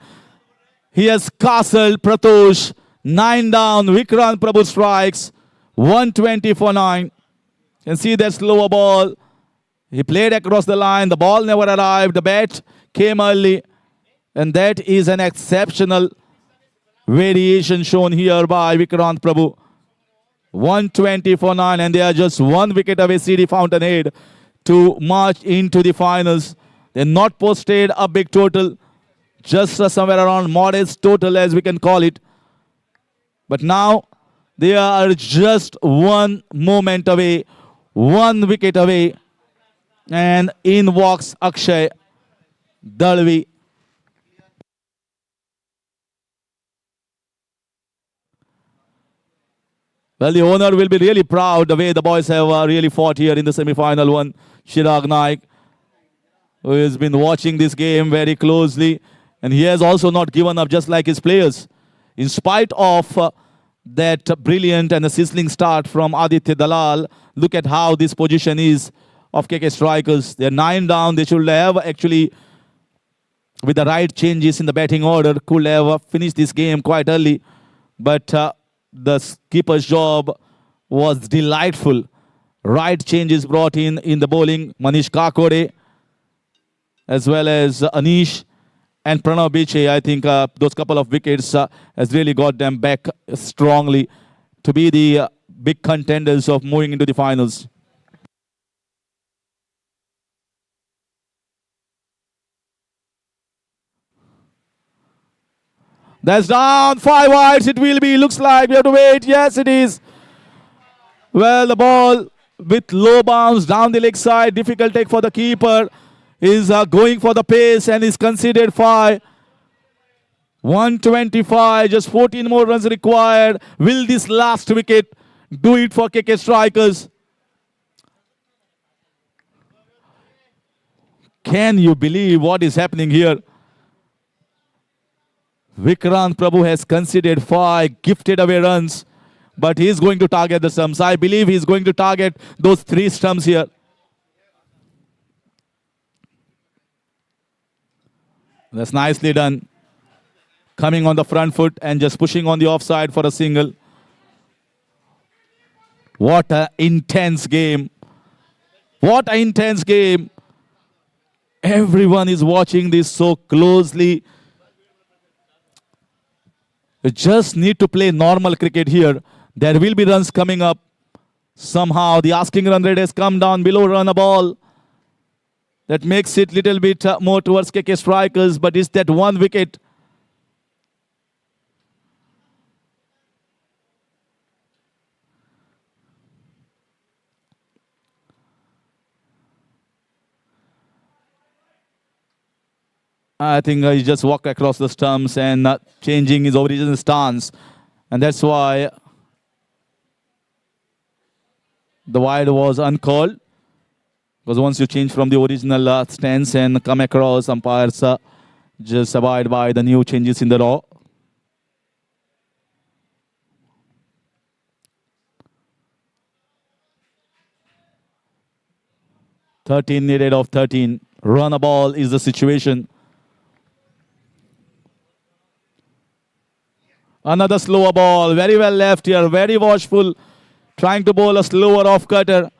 F: he has castled Pratosh. 9 down, Vikrant Prabhu strikes. 120 for 9. You can see that slower ball. He played across the line. The ball never arrived. The bat came early. And that is an exceptional variation shown here by Vikrant Prabhu. 120 for 9, and they are just 1 wicket away, CD Fountainhead, to march into the finals. They're not posted a big total, just somewhere around modest total as we can call it. But now they are just 1 moment away, 1 wicket away, and in walks Akshay Dalvi. Well, the owner will be really proud the way the boys have really fought here in the semi-final one. Chirag Naik, who has been watching this game very closely. And he has also not given up, just like his players. In spite of that brilliant and a sizzling start from Aditya Dalal, look at how this position is of KK Strikers. They're 9 down. They should have actually, with the right changes in the batting order, could have finished this game quite early. But the keeper's job was delightful. Right changes brought in the bowling. Manish Kakore, as well as Anish and Pranav Biche. I think those couple of wickets has really got them back strongly to be the big contenders of moving into the finals. That's down, 5 wides it will be, looks like we have to wait, yes it is. Well, the ball with low bounce down the leg side, difficult take for the keeper, is going for the pace and is considered 5. 125, just 14 more runs required. Will this last wicket do it for KK Strikers? Can you believe what is happening here? Vikrant Prabhu has conceded 5 gifted away runs, but he is going to target the stumps. I believe he is going to target those 3 stumps here. That's nicely done. Coming on the front foot and just pushing on the offside for a single. What an intense game. What an intense game. Everyone is watching this so closely. You just need to play normal cricket here. There will be runs coming up. Somehow the asking run rate has come down below run a ball. That makes it little bit more towards KK strikers, but it's that one wicket. I think he just walked across the stumps and changing his original stance. And that's why the wide was uncalled. Because once you change from the original stance and come across, umpires just abide by the new changes in the law. "13 needed of 13. Run a ball is the situation. Another slower ball. Very well left here. Very watchful. Trying to bowl a slower off-cutter.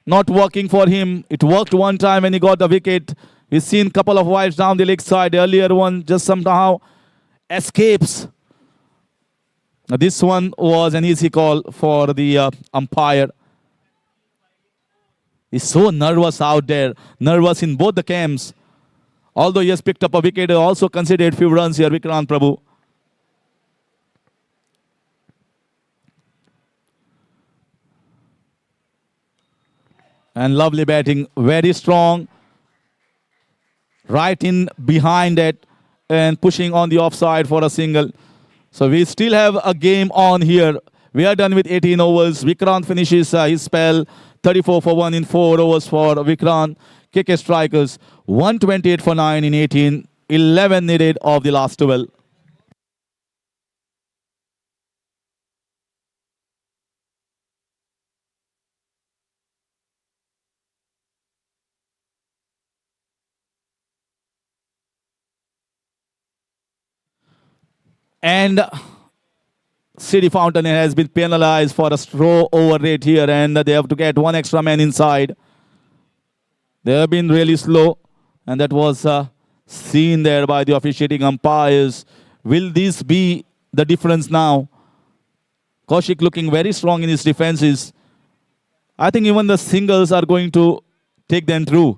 F: Not working for him. It worked one time when he got the wicket. We've seen a couple of wides down the leg side. Earlier one just somehow escapes. Now this one was an easy call for the umpire. He's so nervous out there. Nervous in both the camps. Although he has picked up a wicket, he also conceded few runs here, Vikrant Prabhu. And lovely batting, very strong. Right in behind it and pushing on the offside for a single. So we still have a game on here. We are done with 18 overs. Vikrant finishes his spell. 34 for 1 in 4 overs for Vikrant. KK strikers 128 for 9 in 18. 11 needed of the last 12. And City Fountainhead has been penalized for a straw over rate here, and they have to get one extra man inside. They have been really slow, and that was seen there by the officiating umpires. Will this be the difference now? Kaushik looking very strong in his defenses. I think even the singles are going to take them through.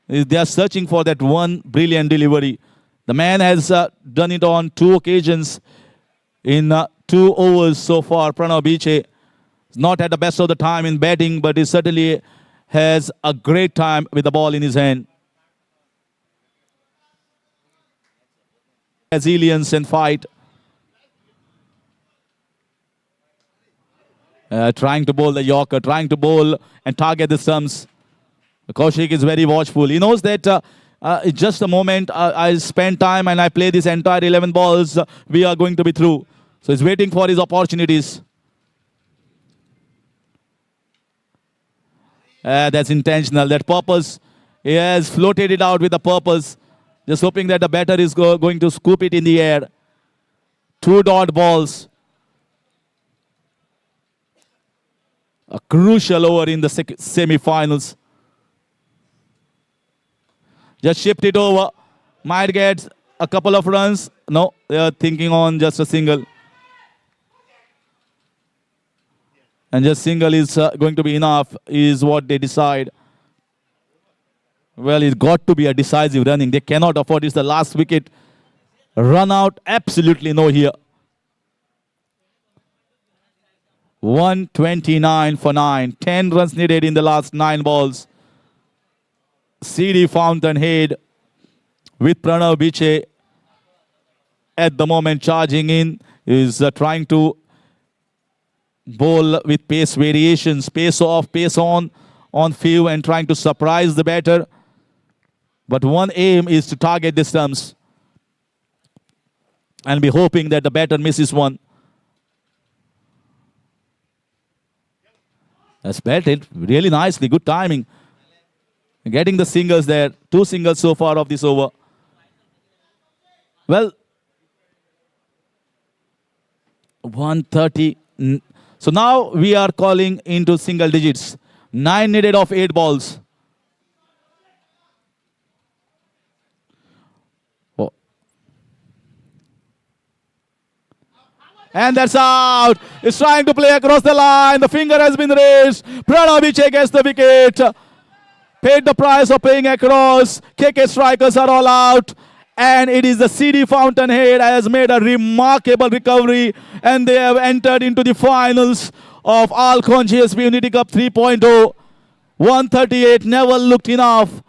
F: They are searching for that one brilliant delivery. The man has done it on 2 occasions in 2 overs so far. Pranav Biche is not at the best of the time in batting, but he certainly has a great time with the ball in his hand. Resilience and fight. Trying to bowl the Yorker, trying to bowl and target the stumps. Kaushik is very watchful. He knows that it's just a moment. I spend time and I play this entire 11 balls. We are going to be through. So he's waiting for his opportunities. That's intentional. That purpose. He has floated it out with a purpose. Just hoping that the batter is going to scoop it in the air. 2 dot balls. A crucial over in the semi-finals. Just shift it over. Might get a couple of runs. No, they are thinking on just a single. And just single is going to be enough, is what they decide. Well, it's got to be a decisive running. They cannot afford. It's the last wicket. Run out, absolutely no here. 129 for 9. 10 runs needed in the last 9 balls. CD Fountainhead with Pranav Biche at the moment charging in, is trying to bowl with pace variations, pace off, pace on few, and trying to surprise the batter. But one aim is to target the stumps and be hoping that the batter misses one. That's batted really nicely, good timing. Getting the singles there. 2 singles so far of this over. Well, 130. So now we are calling into single digits. 9 needed of 8 balls. Oh. And that's out. It's trying to play across the line. The finger has been raised. Pranaviche gets the wicket. Paid the price of playing across. KK strikers are all out. And it is the CD Fountainhead has made a remarkable recovery. And they have entered into the finals of ALCON GSB Unity Cup 3.0. 138 never looked enough.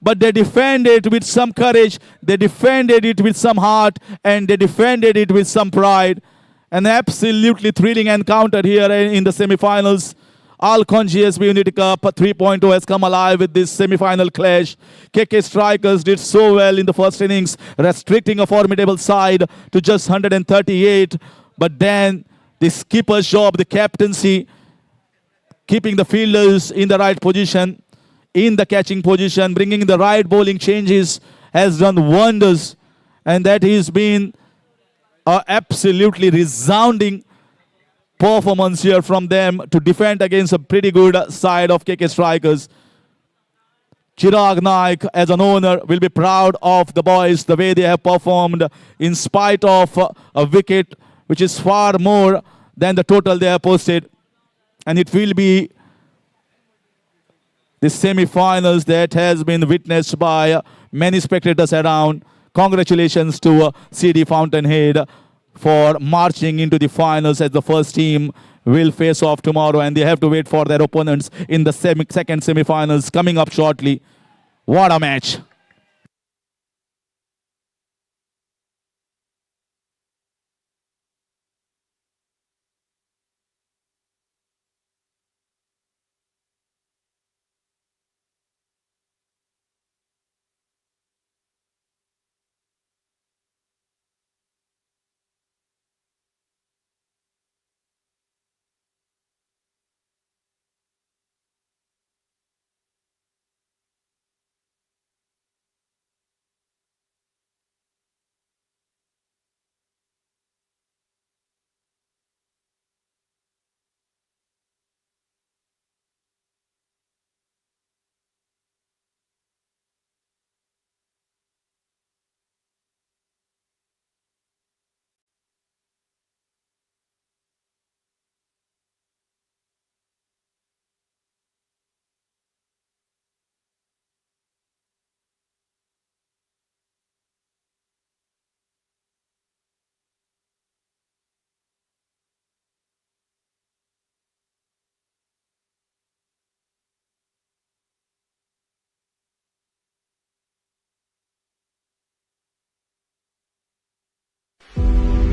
F: But they defended it with some courage. They defended it with some heart. And they defended it with some pride. An absolutely thrilling encounter here in the semi-finals. ALCON GSB Unity Cup 3.0 has come alive with this semi-final clash. KK Strikers did so well in the first innings, restricting a formidable side to just 138. But then the skipper's job, the captaincy, keeping the fielders in the right position, in the catching position, bringing the right bowling changes, has done wonders. And that has been an absolutely resounding performance here from them to defend against a pretty good side of KK Strikers. Chirag Naik, as an owner, will be proud of the boys, the way they have performed in spite of a wicket, which is far more than the total they have posted. And it will be the semi-finals that has been witnessed by many spectators around. Congratulations to CD Fountainhead for marching into the finals as the first team will face off tomorrow, and they have to wait for their opponents in the second semi-finals coming up shortly. What a match.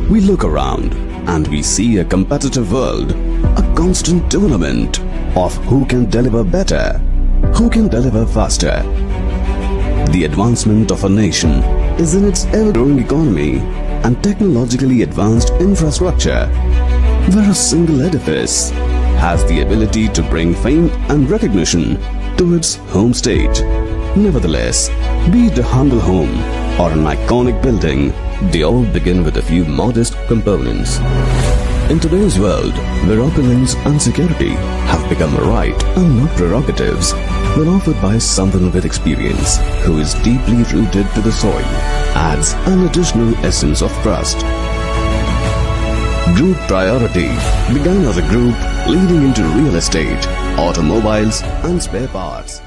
B: We look around and we see a competitive world, a constant tournament of who can deliver better, who can deliver faster. The advancement of a nation is in its ever-growing economy and technologically advanced infrastructure, where a single edifice has the ability to bring fame and recognition to its home state. Nevertheless, be it a humble home or an iconic building, they all begin with a few modest components. In today's world, where opulence and security have become a right and not prerogatives, when offered by someone with experience who is deeply rooted to the soil, adds an additional essence of trust. Group Priority began as a group leading into real estate, automobiles and spare parts.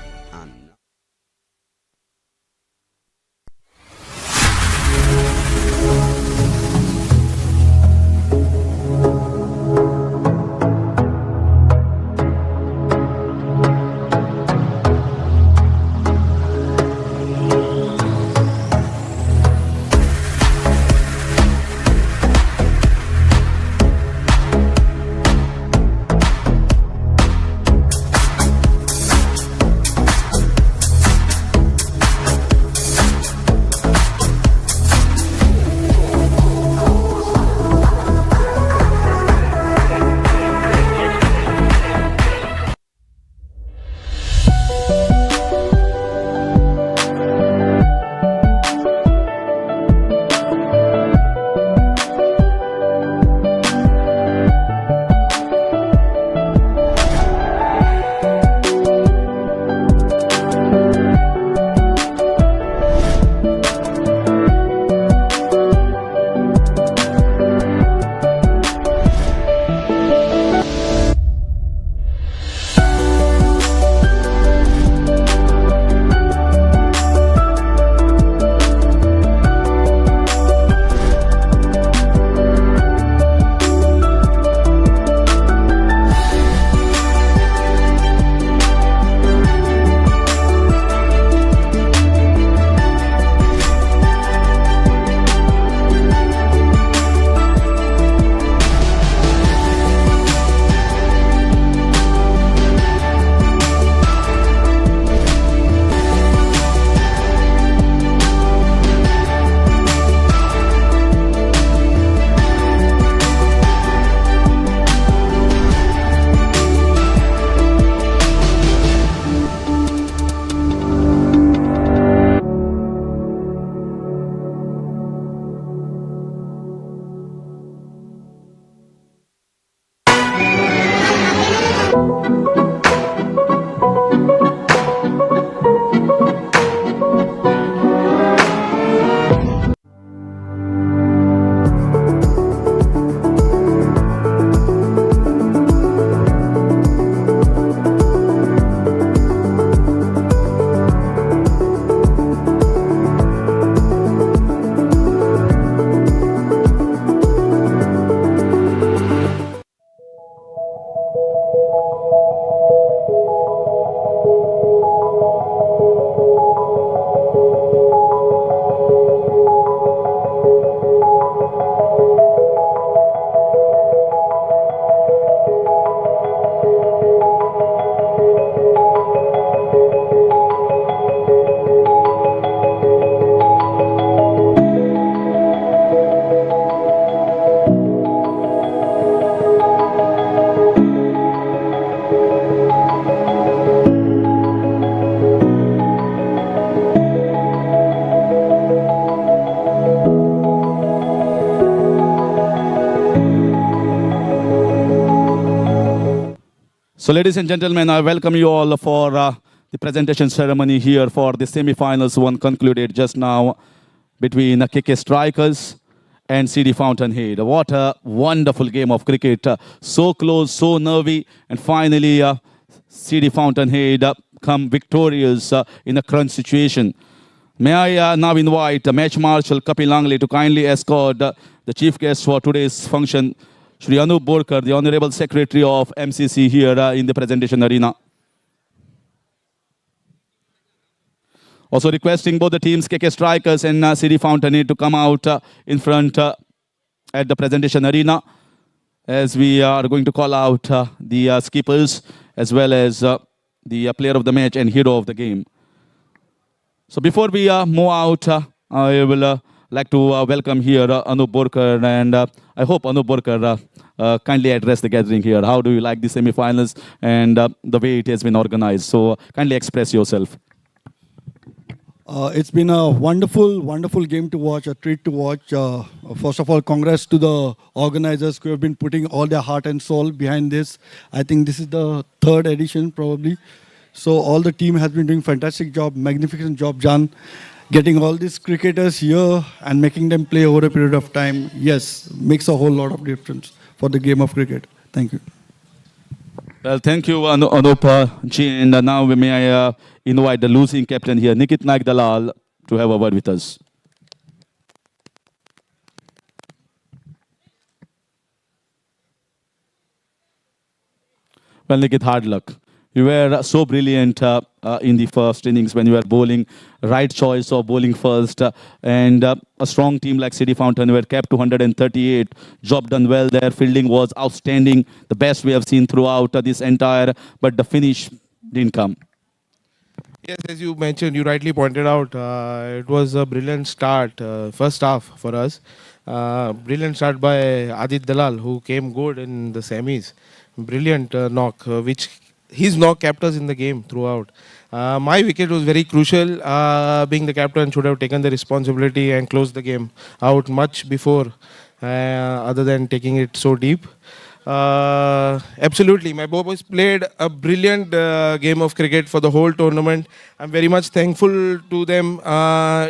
F: So, ladies and gentlemen, I welcome you all for the presentation ceremony here for the semi-finals one concluded just now between KK Strikers and CD Fountainhead. What a wonderful game of cricket. So close, so nervy, and finally CD Fountainhead come victorious in a crunch situation. May I now invite Match Marshal Kapil Langley to kindly escort the chief guest for today's function, Shri Anup Borkar, the Honorable Secretary of MCC here in the presentation arena. Also requesting both the teams, KK Strikers and CD Fountainhead, to come out in front at the presentation arena as we are going to call out the skippers as well as the player of the match and hero of the game. So before we move out, I will like to welcome here Anup Borkar, and I hope Anup Borkar kindly address the gathering here. How do you like the semi-finals and the way it has been organized? So kindly express yourself.
G: It's been a wonderful, wonderful game to watch, a treat to watch. First of all, congrats to the organizers who have been putting all their heart and soul behind this. I think this is the third edition probably. So all the team has been doing fantastic job, magnificent job done. Getting all these cricketers here and making them play over a period of time, yes, makes a whole lot of difference for the game of cricket. Thank you.
F: Well, thank you, Anup ji. And now may I invite the losing captain here, Nikhil Dalal, to have a word with us. Well, Nikhil, hard luck. You were so brilliant in the first innings when you were bowling. Right choice of bowling first. And a strong team like City Fountain were kept 238. Job done well there. Fielding was outstanding. The best we have seen throughout this entire. But the finish didn't come.
C: Yes, as you mentioned, you rightly pointed out, it was a brilliant start, first half for us. Brilliant start by Adit Dalal, who came good in the semis. Brilliant knock, which his knock kept us in the game throughout. My wicket was very crucial. Being the captain, should have taken the responsibility and closed the game out much before, other than taking it so deep. Absolutely, my boys played a brilliant game of cricket for the whole tournament. I'm very much thankful to them.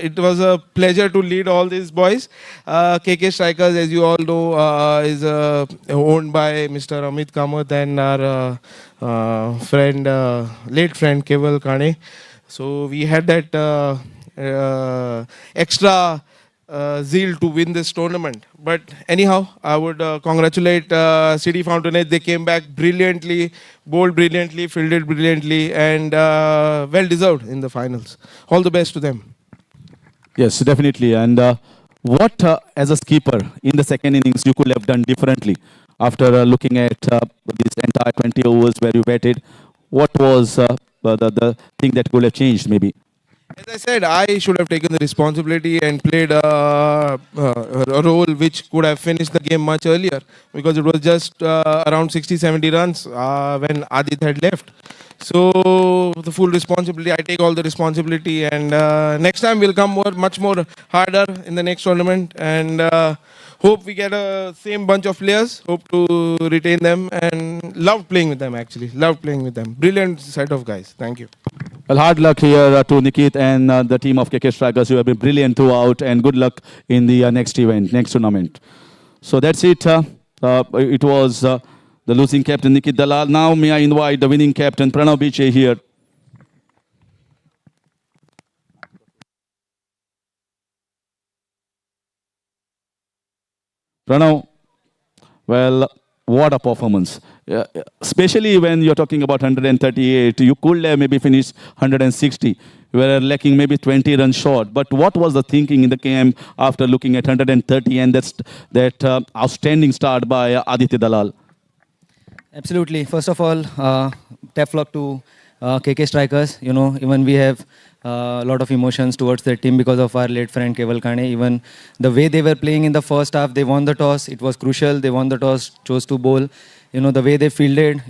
C: It was a pleasure to lead all these boys. KK Strikers, as you all know, is owned by Mr. Amit Kamath and our friend, late friend Keval Kane. So we had that extra zeal to win this tournament. But anyhow, I would congratulate City Fountainhead. They came back brilliantly, bowled brilliantly, fielded brilliantly, and well deserved in the finals. All the best to them.
F: Yes, definitely. And what, as a skipper, in the second innings, you could have done differently after looking at this entire 20 overs where you batted? What was the thing that could have changed, maybe?
C: As I said, I should have taken the responsibility and played a role which could have finished the game much earlier, because it was just around 60-70 runs when Adit had left. So the full responsibility, I take all the responsibility, and next time we'll come much more harder in the next tournament, and hope we get a same bunch of players, hope to retain them, and loved playing with them actually, loved playing with them. Brilliant set of guys, thank you.
F: Well, hard luck here to Nikhil and the team of KK Strikers, who have been brilliant throughout, and good luck in the next event, next tournament. So that's it. It was the losing captain, Nikhil Dalal. Now may I invite the winning captain, Pranav Biche, here. Pranav, well, what a performance. Especially when you're talking about 138, you could have maybe finished 160. You were lacking maybe 20 runs short. But what was the thinking in the camp after looking at 130 and that outstanding start by Aditya Dalal?
H: Absolutely. First of all, tough luck to KK Strikers. You know, even we have a lot of emotions towards their team because of our late friend Keval Kane. Even the way they were playing in the first half, they won the toss. It was crucial. They won the toss, chose to bowl. You know, the way they fielded,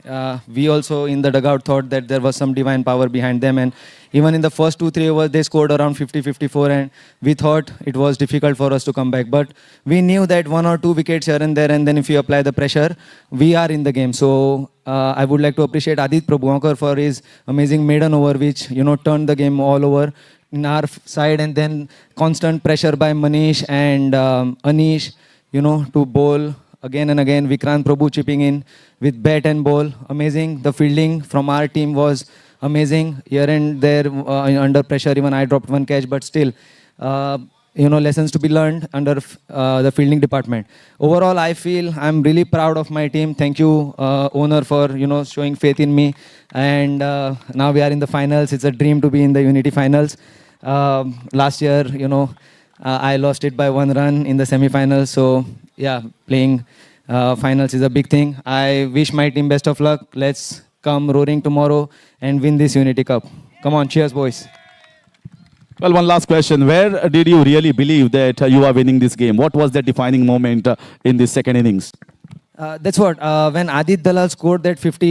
H: we also in the dugout thought that there was some divine power behind them. And even in the first 2-3 overs, they scored around 50-54. And we thought it was difficult for us to come back. But we knew that 1 or 2 wickets here and there, and then if you apply the pressure, we are in the game. So I would like to appreciate Adit Prabhuankar for his amazing maiden over, which, you know, turned the game all over in our side. And then constant pressure by Manish and Anish, you know, to bowl again and again. Vikrant Prabhu chipping in with bat and ball. Amazing. The fielding from our team was amazing. Here and there, under pressure, even I dropped 1 catch, but still, you know, lessons to be learned under the fielding department. Overall, I feel I'm really proud of my team. Thank you, owner, for, you know, showing faith in me. And now we are in the finals. It's a dream to be in the Unity finals. Last year, you know, I lost it by 1 run in the semi-finals. So, yeah, playing finals is a big thing. I wish my team best of luck. Let's come roaring tomorrow and win this Unity Cup. Come on, cheers, boys.
F: Well, one last question. Where did you really believe that you are winning this game? What was that defining moment in the second innings?
H: That's what, when Adit Dalal scored that 50,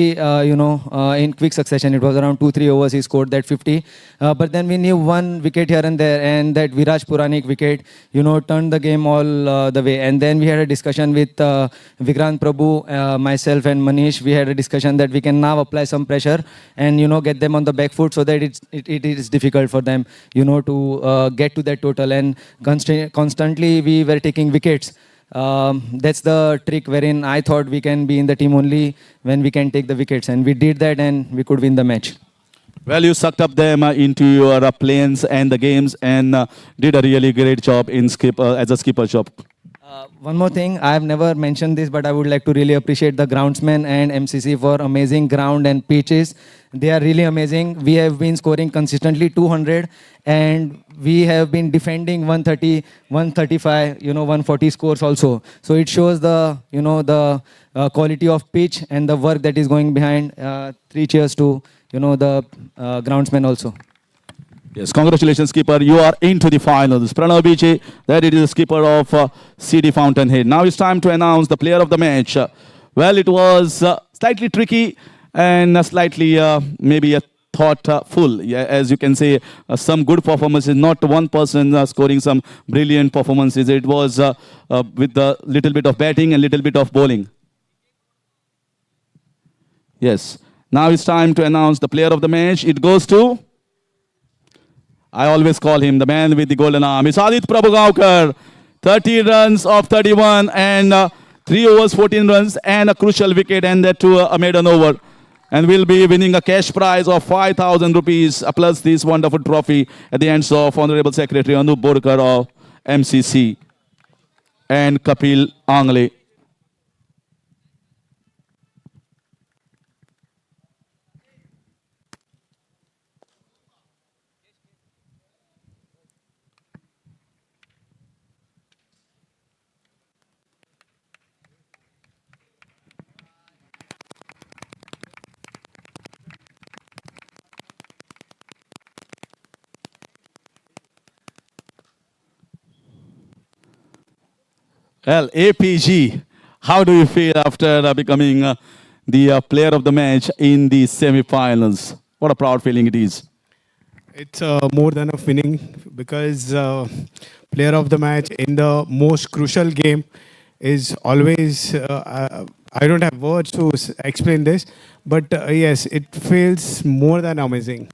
H: you know, in quick succession, it was around 2-3 overs, he scored that 50. But then we knew 1 wicket here and there, and that Viraj Puranik wicket, you know, turned the game all the way. And then we had a discussion with Vikrant Prabhu, myself and Manish. We had a discussion that we can now apply some pressure and, you know, get them on the back foot so that it is difficult for them, you know, to get to that total. And constantly we were taking wickets. That's the trick wherein I thought we can be in the team only when we can take the wickets, and we did that and we could win the match.
F: Well, you sucked up them into your planes and the games and did a really great job in as a skipper job.
H: One more thing, I have never mentioned this, but I would like to really appreciate the groundsmen and MCC for amazing ground and pitches. They are really amazing. We have been scoring consistently 200 and we have been defending 130, 135, you know, 140 scores also. So it shows the, you know, the quality of pitch and the work that is going behind. 3 cheers to, you know, the groundsmen also.
F: Yes, congratulations, skipper. You are into the finals. Pranav Biche, that it is the skipper of CD Fountainhead. Now it's time to announce the player of the match. Well, it was slightly tricky and slightly maybe a thoughtful. Yeah, as you can say, some good performances. Not one person scoring some brilliant performances. It was with a little bit of batting and little bit of bowling. Yes. Now it's time to announce the player of the match. It goes to... I always call him the man with the golden arm. It's Adit Prabhugaonkar. 30 runs of 31 and 3 overs, 14 runs and a crucial wicket, and that to a maiden over. And we'll be winning a cash prize of 5,000 rupees plus this wonderful trophy at the hands of Honorable Secretary Anup Borkar of MCC and Kapil Angle. Well, APG, how do you feel after becoming the player of the match in the semi-finals? What a proud feeling it is.
I: It's more than a winning because player of the match in the most crucial game is always, I don't have words to explain this, but yes, it feels more than amazing.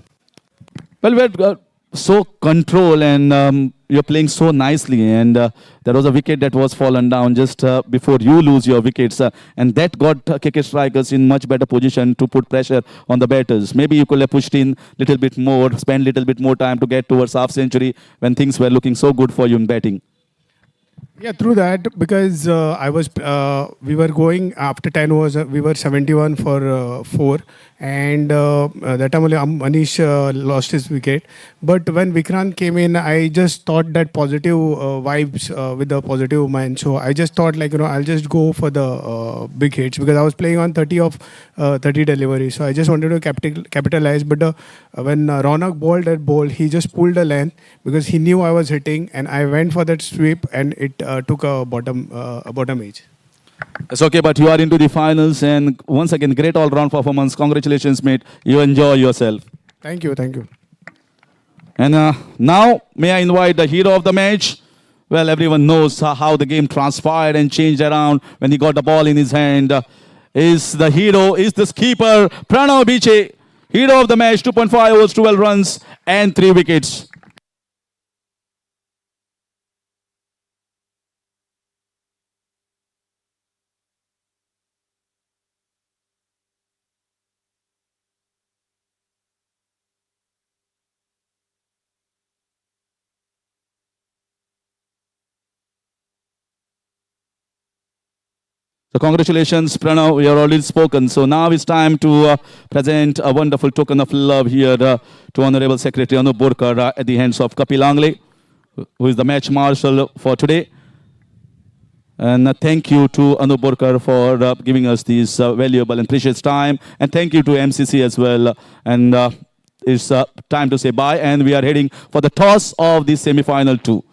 F: Well, we're so control and you're playing so nicely, and there was a wicket that was fallen down just before you lose your wickets, and that got KK Strikers in much better position to put pressure on the batters. Maybe you could have pushed in little bit more, spend little bit more time to get towards half century when things were looking so good for you in batting.
I: Yeah, through that because we were going after 10 overs, we were 71 for 4, and that time only Manish lost his wicket. But when Vikrant came in, I just thought that positive vibes with the positive mind. So I just thought I'll just go for the big hits because I was playing on 30 of 30 deliveries. So I just wanted to capitalize. But when Ronak bowled that ball, he just pulled the length because he knew I was hitting, and I went for that sweep, and it took a bottom edge.
F: It's okay, but you are into the finals, and once again, great all-round performance. Congratulations, mate. You enjoy yourself.
I: Thank you, thank you.
F: And now, may I invite the hero of the match? Well, everyone knows how the game transpired and changed around when he got the ball in his hand. Is the hero, is the skipper, Pranav Biche. Hero of the match, 2.5 overs, 12 runs, and 3 wickets. So congratulations, Pranav. You are already spoken. So now it's time to present a wonderful token of love here to Honorable Secretary Anup Borkar at the hands of Kapil Angle, who is the match marshal for today. And thank you to Anup Borkar for giving us this valuable and precious time. And thank you to MCC as well. And it's time to say bye. And we are heading for the toss of the semi-final 2.